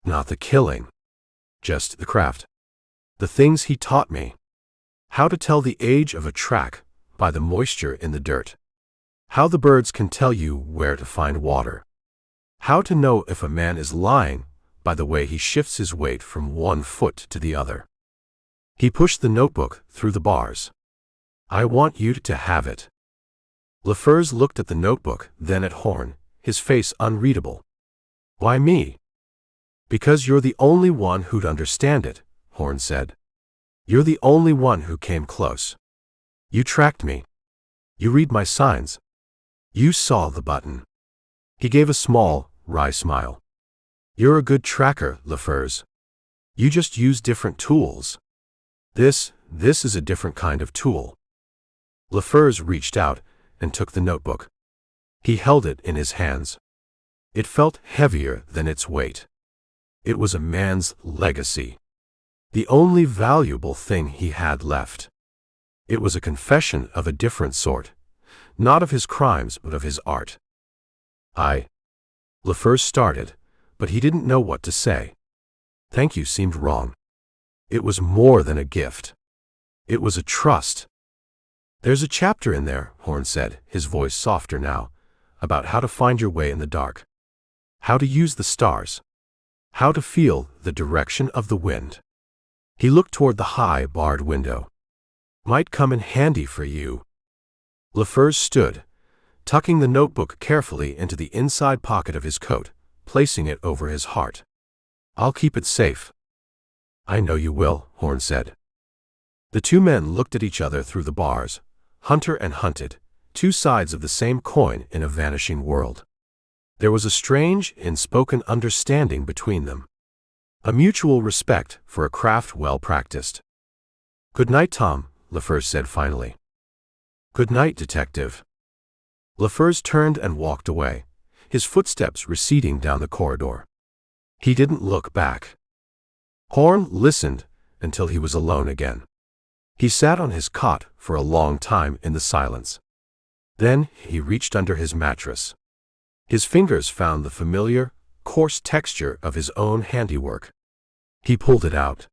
Not the killing. Just the craft. The things he taught me. How to tell the age of a track by the moisture in the dirt. How the birds can tell you where to find water. How to know if a man is lying by the way he shifts his weight from one foot to the other. He pushed the notebook through the bars. I want you to have it. LaFurs looked at the notebook, then at Horn, his face unreadable. Why me? Because you're the only one who'd understand it, Horn said. You're the only one who came close. You tracked me. You read my signs. You saw the button. He gave a small, wry smile. You're a good tracker, LaFurs. You just use different tools. This is a different kind of tool. LaFurs reached out and took the notebook. He held it in his hands. It felt heavier than its weight. It was a man's legacy. The only valuable thing he had left. It was a confession of a different sort, not of his crimes but of his art. LaFurs started, but he didn't know what to say. Thank you seemed wrong. It was more than a gift. It was a trust. There's a chapter in there, Horn said, his voice softer now, about how to find your way in the dark. How to use the stars. How to feel the direction of the wind. He looked toward the high, barred window. Might come in handy for you. LaFurs stood, tucking the notebook carefully into the inside pocket of his coat, placing it over his heart. I'll keep it safe. I know you will, Horn said. The two men looked at each other through the bars, hunter and hunted, two sides of the same coin in a vanishing world. There was a strange, unspoken understanding between them. A mutual respect for a craft well practiced. Good night, Tom, LaFurs said finally. Good night, Detective. LaFurs turned and walked away, his footsteps receding down the corridor. He didn't look back. Horn listened until he was alone again. He sat on his cot for a long time in the silence. Then he reached under his mattress. His fingers found the familiar, coarse texture of his own handiwork. He pulled it out.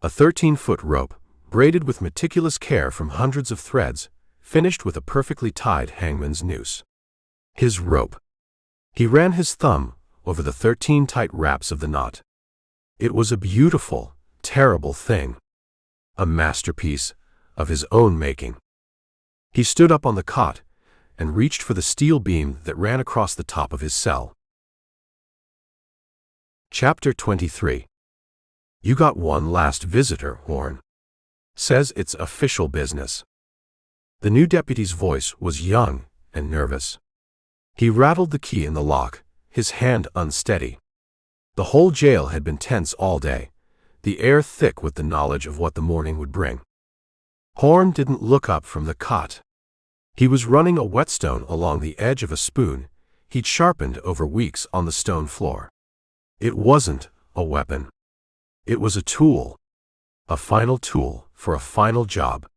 A 13-foot rope, braided with meticulous care from hundreds of threads, finished with a perfectly tied hangman's noose. His rope. He ran his thumb over the 13 tight wraps of the knot. It was a beautiful, terrible thing. A masterpiece of his own making. He stood up on the cot and reached for the steel beam that ran across the top of his cell. Chapter 23. You got one last visitor, Horn. Says it's official business. The new deputy's voice was young and nervous. He rattled the key in the lock, his hand unsteady. The whole jail had been tense all day, the air thick with the knowledge of what the morning would bring. Horn didn't look up from the cot. He was running a whetstone along the edge of a spoon he'd sharpened over weeks on the stone floor. It wasn't a weapon. It was a tool. A final tool for a final job.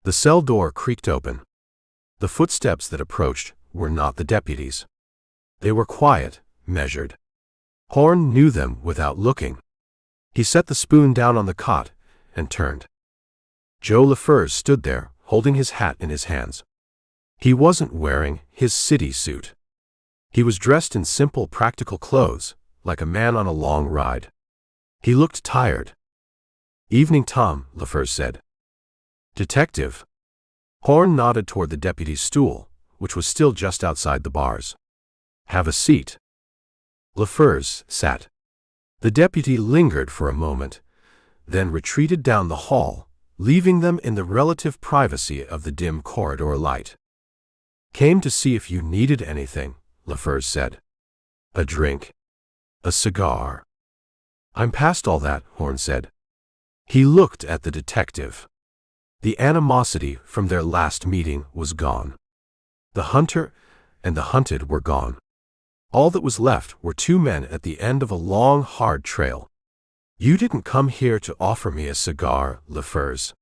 The cell door creaked open. The footsteps that approached were not the deputy's. They were quiet, measured. Horn knew them without looking. He set the spoon down on the cot and turned. Joe LaFurs stood there, holding his hat in his hands. He wasn't wearing his city suit. He was dressed in simple, practical clothes, like a man on a long ride. He looked tired. Evening, Tom, LaFurs said. Detective. Horn nodded toward the deputy's stool, which was still just outside the bars. Have a seat. LaFurs sat. The deputy lingered for a moment, then retreated down the hall, leaving them in the relative privacy of the dim corridor light. Came to see if you needed anything, LaFurs said. A drink? A cigar? I'm past all that, Horn said. He looked at the detective. The animosity from their last meeting was gone. The hunter and the hunted were gone. All that was left were two men at the end of a long, hard trail. You didn't come here to offer me a cigar, LaFurs.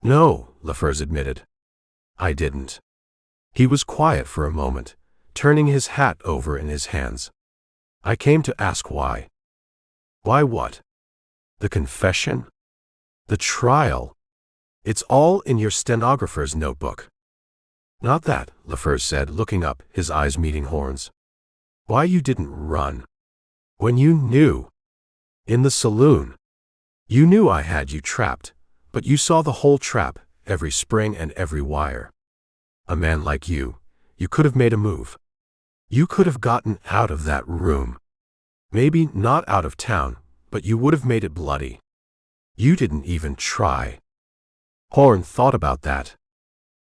No, LaFurs admitted. I didn't. He was quiet for a moment, turning his hat over in his hands. I came to ask why. Why what? The confession? The trial? It's all in your stenographer's notebook. Not that, LaFurs said, looking up, his eyes meeting Horn's. Why you didn't run? When you knew. In the saloon. You knew I had you trapped, but you saw the whole trap, every spring and every wire. A man like you could have made a move. You could have gotten out of that room. Maybe not out of town, but you would have made it bloody. You didn't even try. Horn thought about that.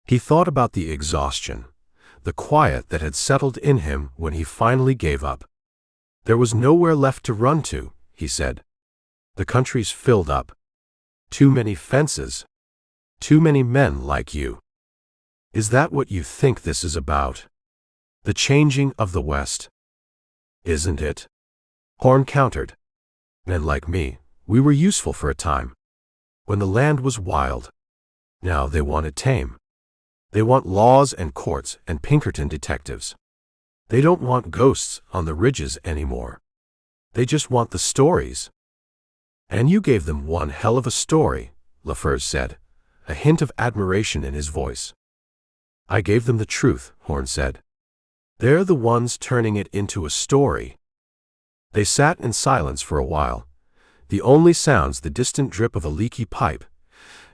He thought about the exhaustion, the quiet that had settled in him when he finally gave up. There was nowhere left to run to, he said. The country's filled up. Too many fences. Too many men like you. Is that what you think this is about? The changing of the West? Isn't it? Horn countered. Men like me, we were useful for a time. When the land was wild. Now they want it tame. They want laws and courts and Pinkerton detectives. They don't want ghosts on the ridges anymore. They just want the stories. And you gave them one hell of a story, LaFers said, a hint of admiration in his voice. I gave them the truth, Horn said. They're the ones turning it into a story. They sat in silence for a while, the only sounds the distant drip of a leaky pipe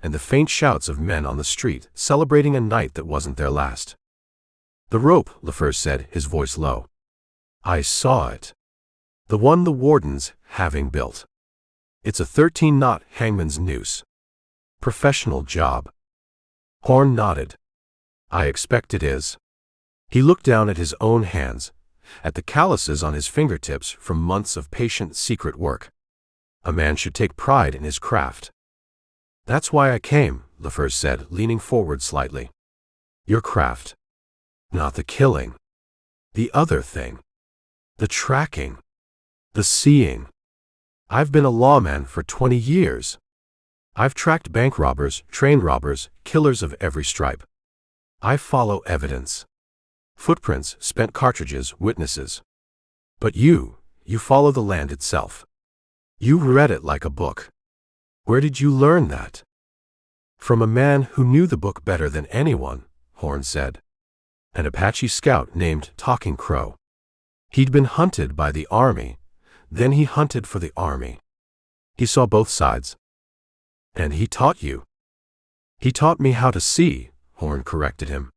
and the faint shouts of men on the street celebrating a night that wasn't their last. The rope, LaFers said, his voice low. I saw it. The one the wardens having built. It's a 13-knot hangman's noose. Professional job. Horn nodded. I expect it is. He looked down at his own hands, at the calluses on his fingertips from months of patient secret work. A man should take pride in his craft. That's why I came, LaFers said, leaning forward slightly. Your craft. Not the killing. The other thing. The tracking. The seeing. I've been a lawman for 20 years. I've tracked bank robbers, train robbers, killers of every stripe. I follow evidence. Footprints, spent cartridges, witnesses. But you follow the land itself. You read it like a book. Where did you learn that? From a man who knew the book better than anyone, Horn said. An Apache scout named Talking Crow. He'd been hunted by the army, then he hunted for the army. He saw both sides. And he taught you. He taught me how to see, Horn corrected him.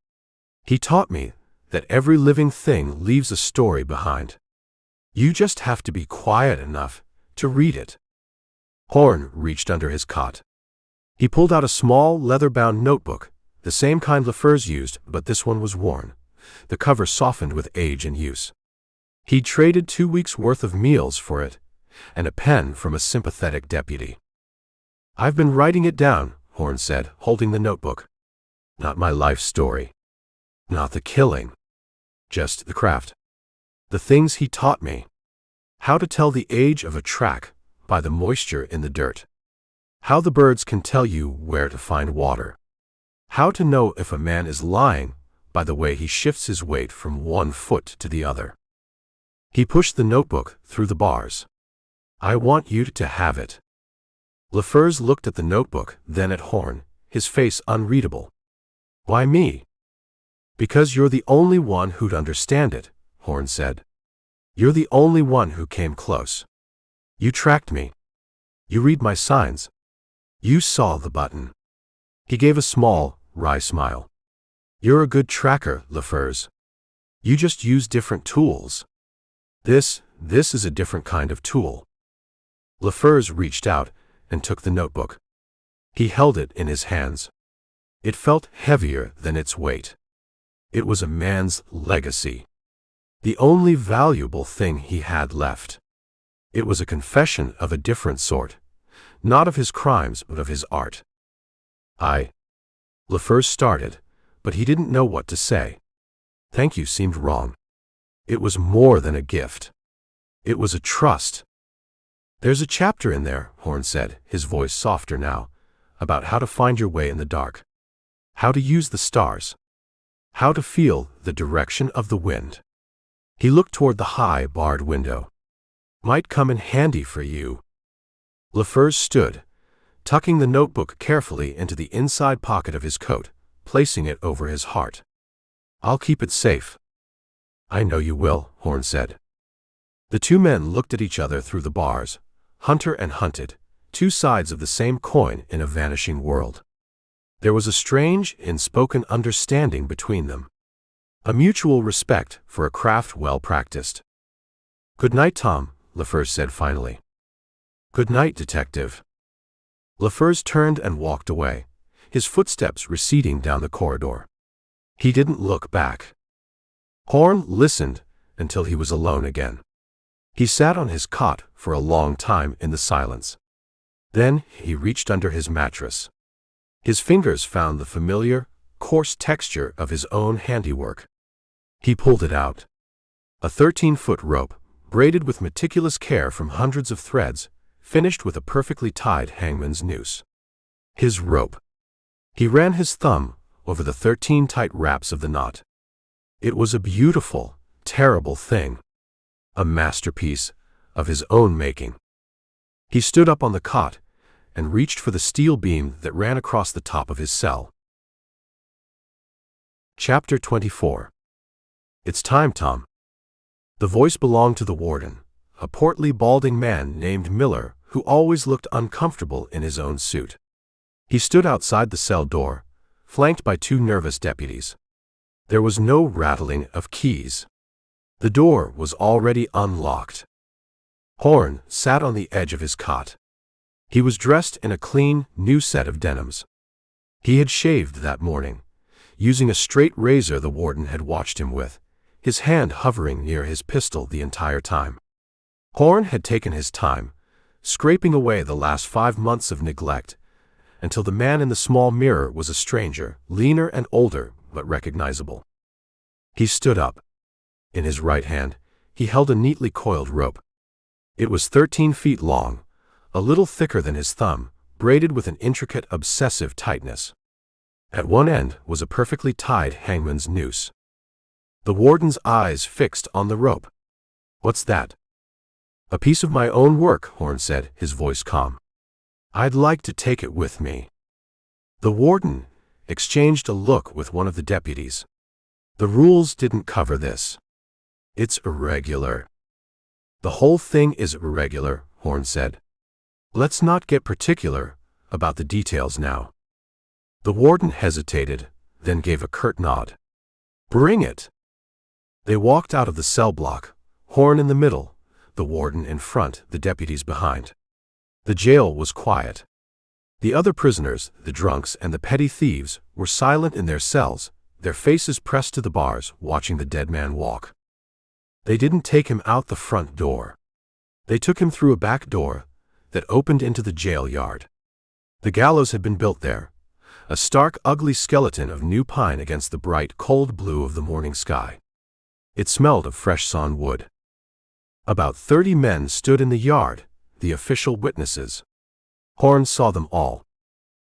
He taught me that every living thing leaves a story behind. You just have to be quiet enough to read it. Horn reached under his cot. He pulled out a small, leather-bound notebook, the same kind LaFers used, but this one was worn, the cover softened with age and use. He'd traded 2 weeks' worth of meals for it, and a pen from a sympathetic deputy. I've been writing it down, Horn said, holding the notebook. Not my life story. Not the killing. Just the craft. The things he taught me. How to tell the age of a track by the moisture in the dirt. How the birds can tell you where to find water. How to know if a man is lying by the way he shifts his weight from one foot to the other. He pushed the notebook through the bars. I want you to have it. LaFers looked at the notebook, then at Horn, his face unreadable. Why me? Because you're the only one who'd understand it, Horn said. You're the only one who came close. You tracked me. You read my signs. You saw the button. He gave a small, wry smile. You're a good tracker, LaFers. You just use different tools. This is a different kind of tool. LaFers reached out and took the notebook. He held it in his hands. It felt heavier than its weight. It was a man's legacy. The only valuable thing he had left. It was a confession of a different sort, not of his crimes but of his art. LaFers started, but he didn't know what to say. Thank you seemed wrong. It was more than a gift. It was a trust. There's a chapter in there, Horn said, his voice softer now, about how to find your way in the dark. How to use the stars. How to feel the direction of the wind. He looked toward the high, barred window. Might come in handy for you. LaFers stood, tucking the notebook carefully into the inside pocket of his coat, placing it over his heart. I'll keep it safe. I know you will, Horn said. The two men looked at each other through the bars, hunter and hunted, two sides of the same coin in a vanishing world. There was a strange, unspoken understanding between them. A mutual respect for a craft well practiced. "Good night, Tom," LaFers said finally. "Good night, Detective." LaFers turned and walked away, his footsteps receding down the corridor. He didn't look back. Horn listened until he was alone again. He sat on his cot for a long time in the silence. Then he reached under his mattress. His fingers found the familiar, coarse texture of his own handiwork. He pulled it out. A 13-foot rope, braided with meticulous care from hundreds of threads, finished with a perfectly tied hangman's noose. His rope. He ran his thumb over the 13 tight wraps of the knot. It was a beautiful, terrible thing. A masterpiece of his own making. He stood up on the cot and reached for the steel beam that ran across the top of his cell. Chapter 24. "It's time, Tom." The voice belonged to the warden, a portly, balding man named Miller who always looked uncomfortable in his own suit. He stood outside the cell door, flanked by two nervous deputies. There was no rattling of keys. The door was already unlocked. Horn sat on the edge of his cot. He was dressed in a clean, new set of denims. He had shaved that morning, using a straight razor the warden had watched him with, his hand hovering near his pistol the entire time. Horn had taken his time, scraping away the last 5 months of neglect, until the man in the small mirror was a stranger, leaner and older, but recognizable. He stood up. In his right hand, he held a neatly coiled rope. It was 13 feet long, a little thicker than his thumb, braided with an intricate, obsessive tightness. At one end was a perfectly tied hangman's noose. The warden's eyes fixed on the rope. "What's that?" "A piece of my own work," Horn said, his voice calm. "I'd like to take it with me." The warden exchanged a look with one of the deputies. "The rules didn't cover this. It's irregular." "The whole thing is irregular," Horn said. "Let's not get particular about the details now." The warden hesitated, then gave a curt nod. "Bring it." They walked out of the cell block, Horn in the middle, the warden in front, the deputies behind. The jail was quiet. The other prisoners, the drunks and the petty thieves, were silent in their cells, their faces pressed to the bars, watching the dead man walk. They didn't take him out the front door. They took him through a back door that opened into the jail yard. The gallows had been built there, a stark, ugly skeleton of new pine against the bright, cold blue of the morning sky. It smelled of fresh sawn wood. About 30 men stood in the yard, the official witnesses. Horn saw them all.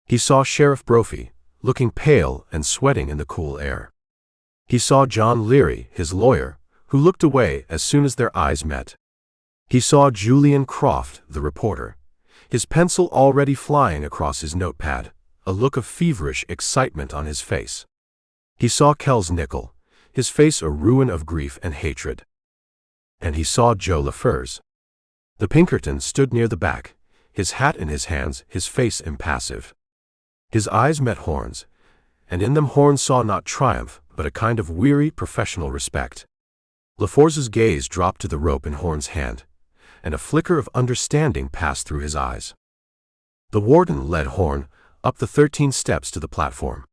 He saw Sheriff Brophy, looking pale and sweating in the cool air. He saw John Leary, his lawyer, who looked away as soon as their eyes met. He saw Julian Croft, the reporter, his pencil already flying across his notepad, a look of feverish excitement on his face. He saw Kells Nickel, his face a ruin of grief and hatred. And he saw Joe LaFers. The Pinkerton stood near the back, his hat in his hands, his face impassive. His eyes met Horn's, and in them Horn saw not triumph, but a kind of weary, professional respect. LaFors's gaze dropped to the rope in Horn's hand, and a flicker of understanding passed through his eyes. The warden led Horn up the 13 steps to the platform.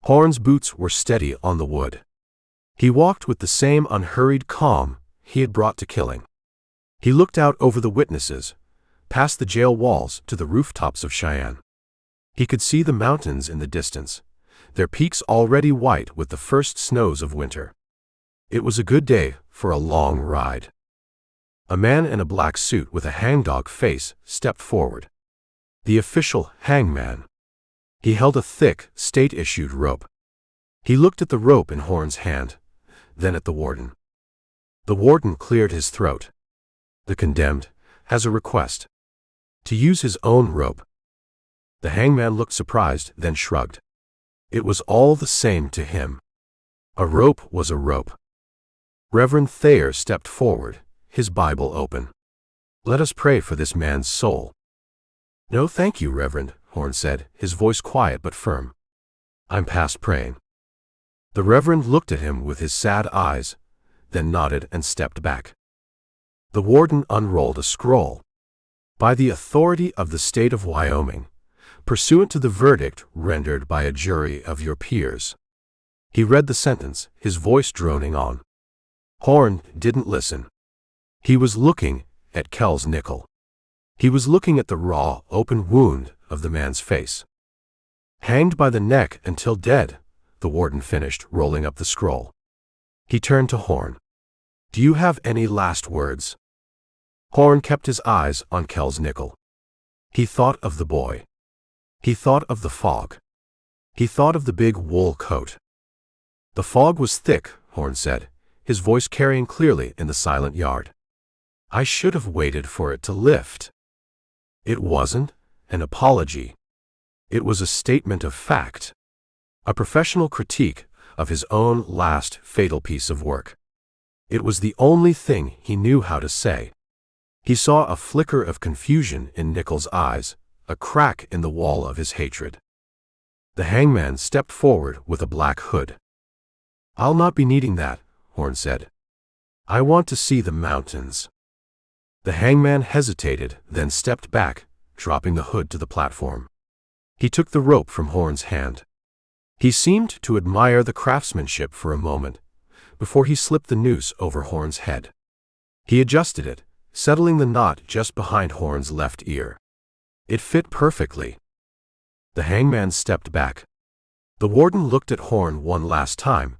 Horn's boots were steady on the wood. He walked with the same unhurried calm he had brought to killing. He looked out over the witnesses, past the jail walls to the rooftops of Cheyenne. He could see the mountains in the distance, their peaks already white with the first snows of winter. It was a good day for a long ride. A man in a black suit with a hangdog face stepped forward. The official hangman. He held a thick, state-issued rope. He looked at the rope in Horn's hand, then at the warden. The warden cleared his throat. The condemned has a request. To use his own rope. The hangman looked surprised, then shrugged. It was all the same to him. A rope was a rope. Reverend Thayer stepped forward, his Bible open. "Let us pray for this man's soul." "No, thank you, Reverend," Horn said, his voice quiet but firm. "I'm past praying." The Reverend looked at him with his sad eyes, then nodded and stepped back. The warden unrolled a scroll. "By the authority of the state of Wyoming, pursuant to the verdict rendered by a jury of your peers." He read the sentence, his voice droning on. Horn didn't listen. He was looking at Kel's nickel. He was looking at the raw, open wound of the man's face. "Hanged by the neck until dead," the warden finished, rolling up the scroll. He turned to Horn. "Do you have any last words?" Horn kept his eyes on Kel's nickel. He thought of the boy. He thought of the fog. He thought of the big wool coat. "The fog was thick," Horn said, his voice carrying clearly in the silent yard. "I should have waited for it to lift." It wasn't an apology. It was a statement of fact. A professional critique of his own last fatal piece of work. It was the only thing he knew how to say. He saw a flicker of confusion in Nickel's eyes, a crack in the wall of his hatred. The hangman stepped forward with a black hood. "I'll not be needing that," Horn said. "I want to see the mountains." The hangman hesitated, then stepped back, dropping the hood to the platform. He took the rope from Horn's hand. He seemed to admire the craftsmanship for a moment, before he slipped the noose over Horn's head. He adjusted it, settling the knot just behind Horn's left ear. It fit perfectly. The hangman stepped back. The warden looked at Horn one last time,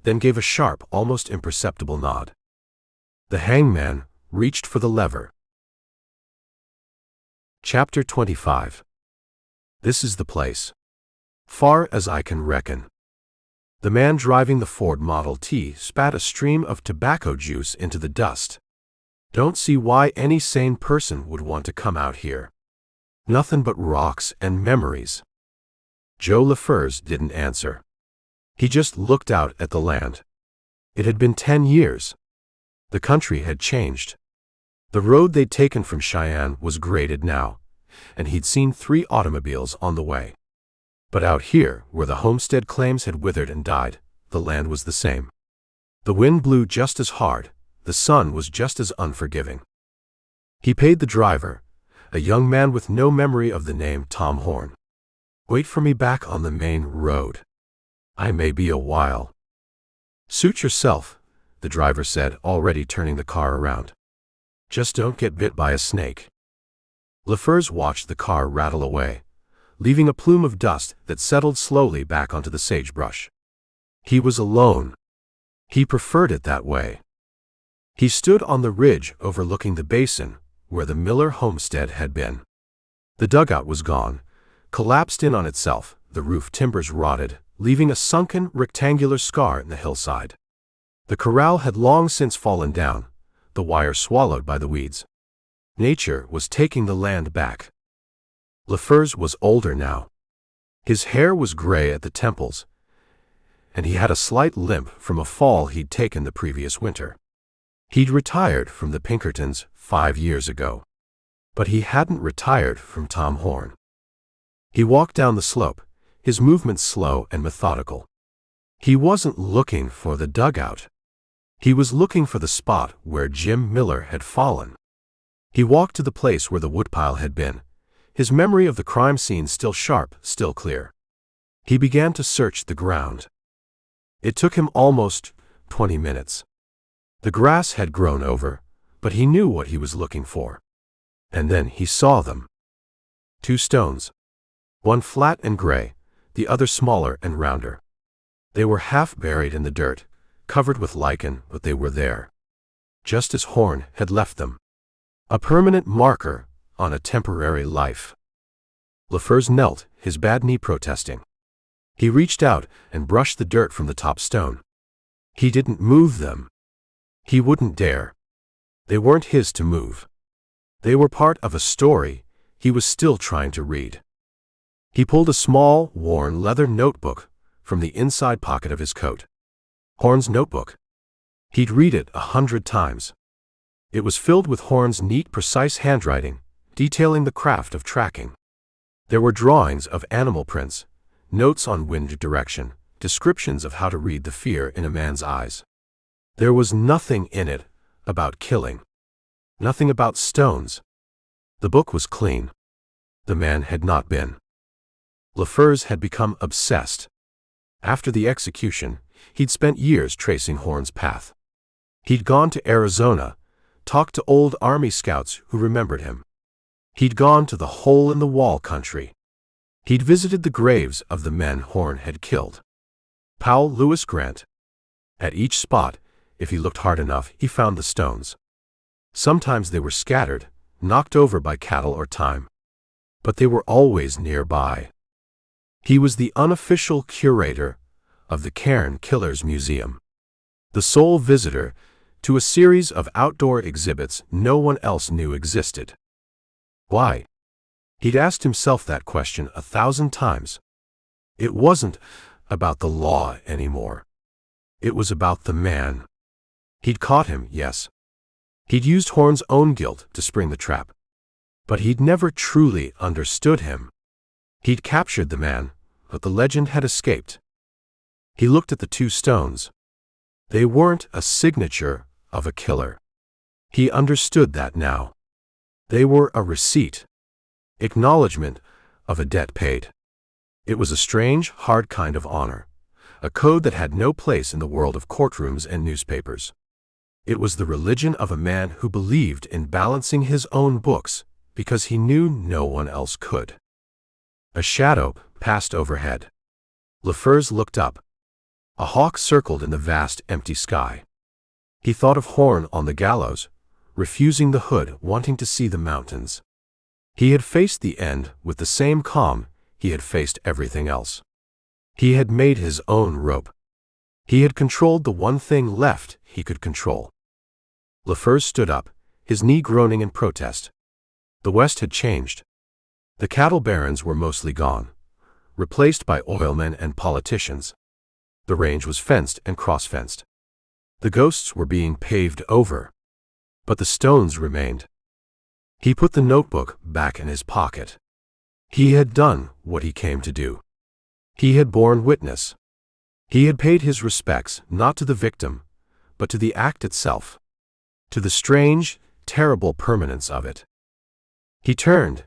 then gave a sharp, almost imperceptible nod. The hangman reached for the lever. Chapter 25. This is the place. Far as I can reckon. The man driving the Ford Model T spat a stream of tobacco juice into the dust. "Don't see why any sane person would want to come out here. Nothing but rocks and memories." Joe LaFers didn't answer. He just looked out at the land. It had been 10 years. The country had changed. The road they'd taken from Cheyenne was graded now, and he'd seen 3 automobiles on the way. But out here, where the homestead claims had withered and died, the land was the same. The wind blew just as hard, the sun was just as unforgiving. He paid the driver, a young man with no memory of the name Tom Horn. "Wait for me back on the main road. I may be a while." "Suit yourself," the driver said, already turning the car around. "Just don't get bit by a snake." LaFers watched the car rattle away, leaving a plume of dust that settled slowly back onto the sagebrush. He was alone. He preferred it that way. He stood on the ridge overlooking the basin where the Miller homestead had been. The dugout was gone, collapsed in on itself, the roof timbers rotted, leaving a sunken, rectangular scar in the hillside. The corral had long since fallen down, the wire swallowed by the weeds. Nature was taking the land back. LaFers was older now. His hair was gray at the temples, and he had a slight limp from a fall he'd taken the previous winter. He'd retired from the Pinkertons 5 years ago. But he hadn't retired from Tom Horn. He walked down the slope, his movements slow and methodical. He wasn't looking for the dugout. He was looking for the spot where Jim Miller had fallen. He walked to the place where the woodpile had been, his memory of the crime scene still sharp, still clear. He began to search the ground. It took him almost 20 minutes. The grass had grown over, but he knew what he was looking for. And then he saw them. 2 stones. One flat and gray, the other smaller and rounder. They were half buried in the dirt, covered with lichen, but they were there. Just as Horn had left them. A permanent marker on a temporary life. LaFers knelt, his bad knee protesting. He reached out and brushed the dirt from the top stone. He didn't move them. He wouldn't dare. They weren't his to move. They were part of a story he was still trying to read. He pulled a small, worn leather notebook from the inside pocket of his coat. Horn's notebook. He'd read it 100 times. It was filled with Horn's neat, precise handwriting, detailing the craft of tracking. There were drawings of animal prints, notes on wind direction, descriptions of how to read the fear in a man's eyes. There was nothing in it about killing. Nothing about stones. The book was clean. The man had not been. LaFurs had become obsessed. After the execution, he'd spent years tracing Horn's path. He'd gone to Arizona, talked to old Army scouts who remembered him. He'd gone to the hole-in-the-wall country. He'd visited the graves of the men Horn had killed. Powell Lewis Grant. At each spot, if he looked hard enough, he found the stones. Sometimes they were scattered, knocked over by cattle or time. But they were always nearby. He was the unofficial curator of the Cairn Killers Museum, the sole visitor to a series of outdoor exhibits no one else knew existed. Why? He'd asked himself that question 1,000 times. It wasn't about the law anymore. It was about the man. He'd caught him, yes. He'd used Horn's own guilt to spring the trap. But he'd never truly understood him. He'd captured the man, but the legend had escaped. He looked at the two stones. They weren't a signature of a killer. He understood that now. They were a receipt. Acknowledgement of a debt paid. It was a strange, hard kind of honor. A code that had no place in the world of courtrooms and newspapers. It was the religion of a man who believed in balancing his own books because he knew no one else could. A shadow passed overhead. LaFurs looked up. A hawk circled in the vast, empty sky. He thought of Horn on the gallows, refusing the hood, wanting to see the mountains. He had faced the end with the same calm he had faced everything else. He had made his own rope. He had controlled the one thing left he could control. LaFurs stood up, his knee groaning in protest. The West had changed. The cattle barons were mostly gone, replaced by oilmen and politicians. The range was fenced and cross-fenced. The ghosts were being paved over. But the stones remained. He put the notebook back in his pocket. He had done what he came to do. He had borne witness. He had paid his respects not to the victim, but to the act itself, to the strange, terrible permanence of it. He turned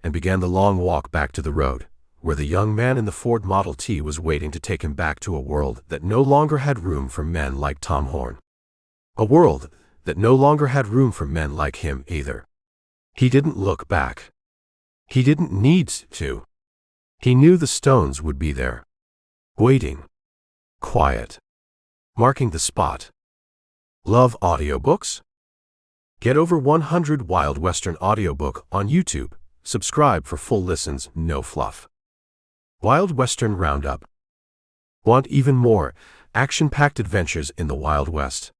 and began the long walk back to the road, where the young man in the Ford Model T was waiting to take him back to a world that no longer had room for men like Tom Horn. A world that no longer had room for men like him either. He didn't look back. He didn't need to. He knew the stones would be there, waiting, quiet, marking the spot. Love audiobooks? Get over 100 Wild Western audiobook on YouTube. Subscribe for full listens, no fluff. Wild Western Roundup. Want even more action-packed adventures in the Wild West?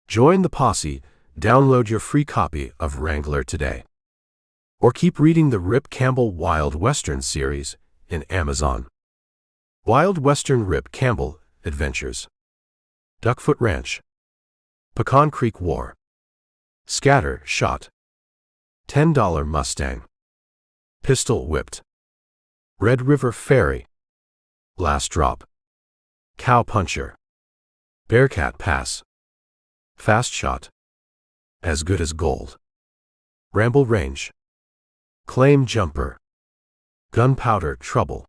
Join the posse. Download your free copy of Wrangler today. Or keep reading the Rip Campbell Wild Western series in Amazon. Wild Western Rip Campbell Adventures. Duckfoot Ranch. Pecan Creek War. Scatter Shot. $10 Mustang. Pistol Whipped. Red River Ferry. Last Drop. Cow Puncher. Bearcat Pass. Fast Shot. As Good as Gold. Ramble Range. Claim Jumper. Gunpowder Trouble.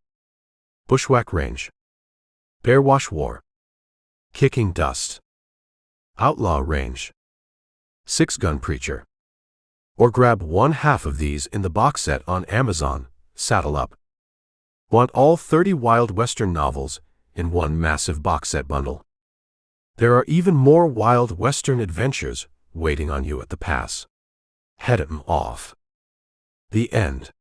Bushwhack Range. Bearwash War. Kicking Dust. Outlaw Range. Six Gun Preacher. Or grab one half of these in the box set on Amazon. Saddle up. Want all 30 Wild Western novels in one massive box set bundle? There are even more Wild Western adventures waiting on you at the pass. Head 'em off. The end.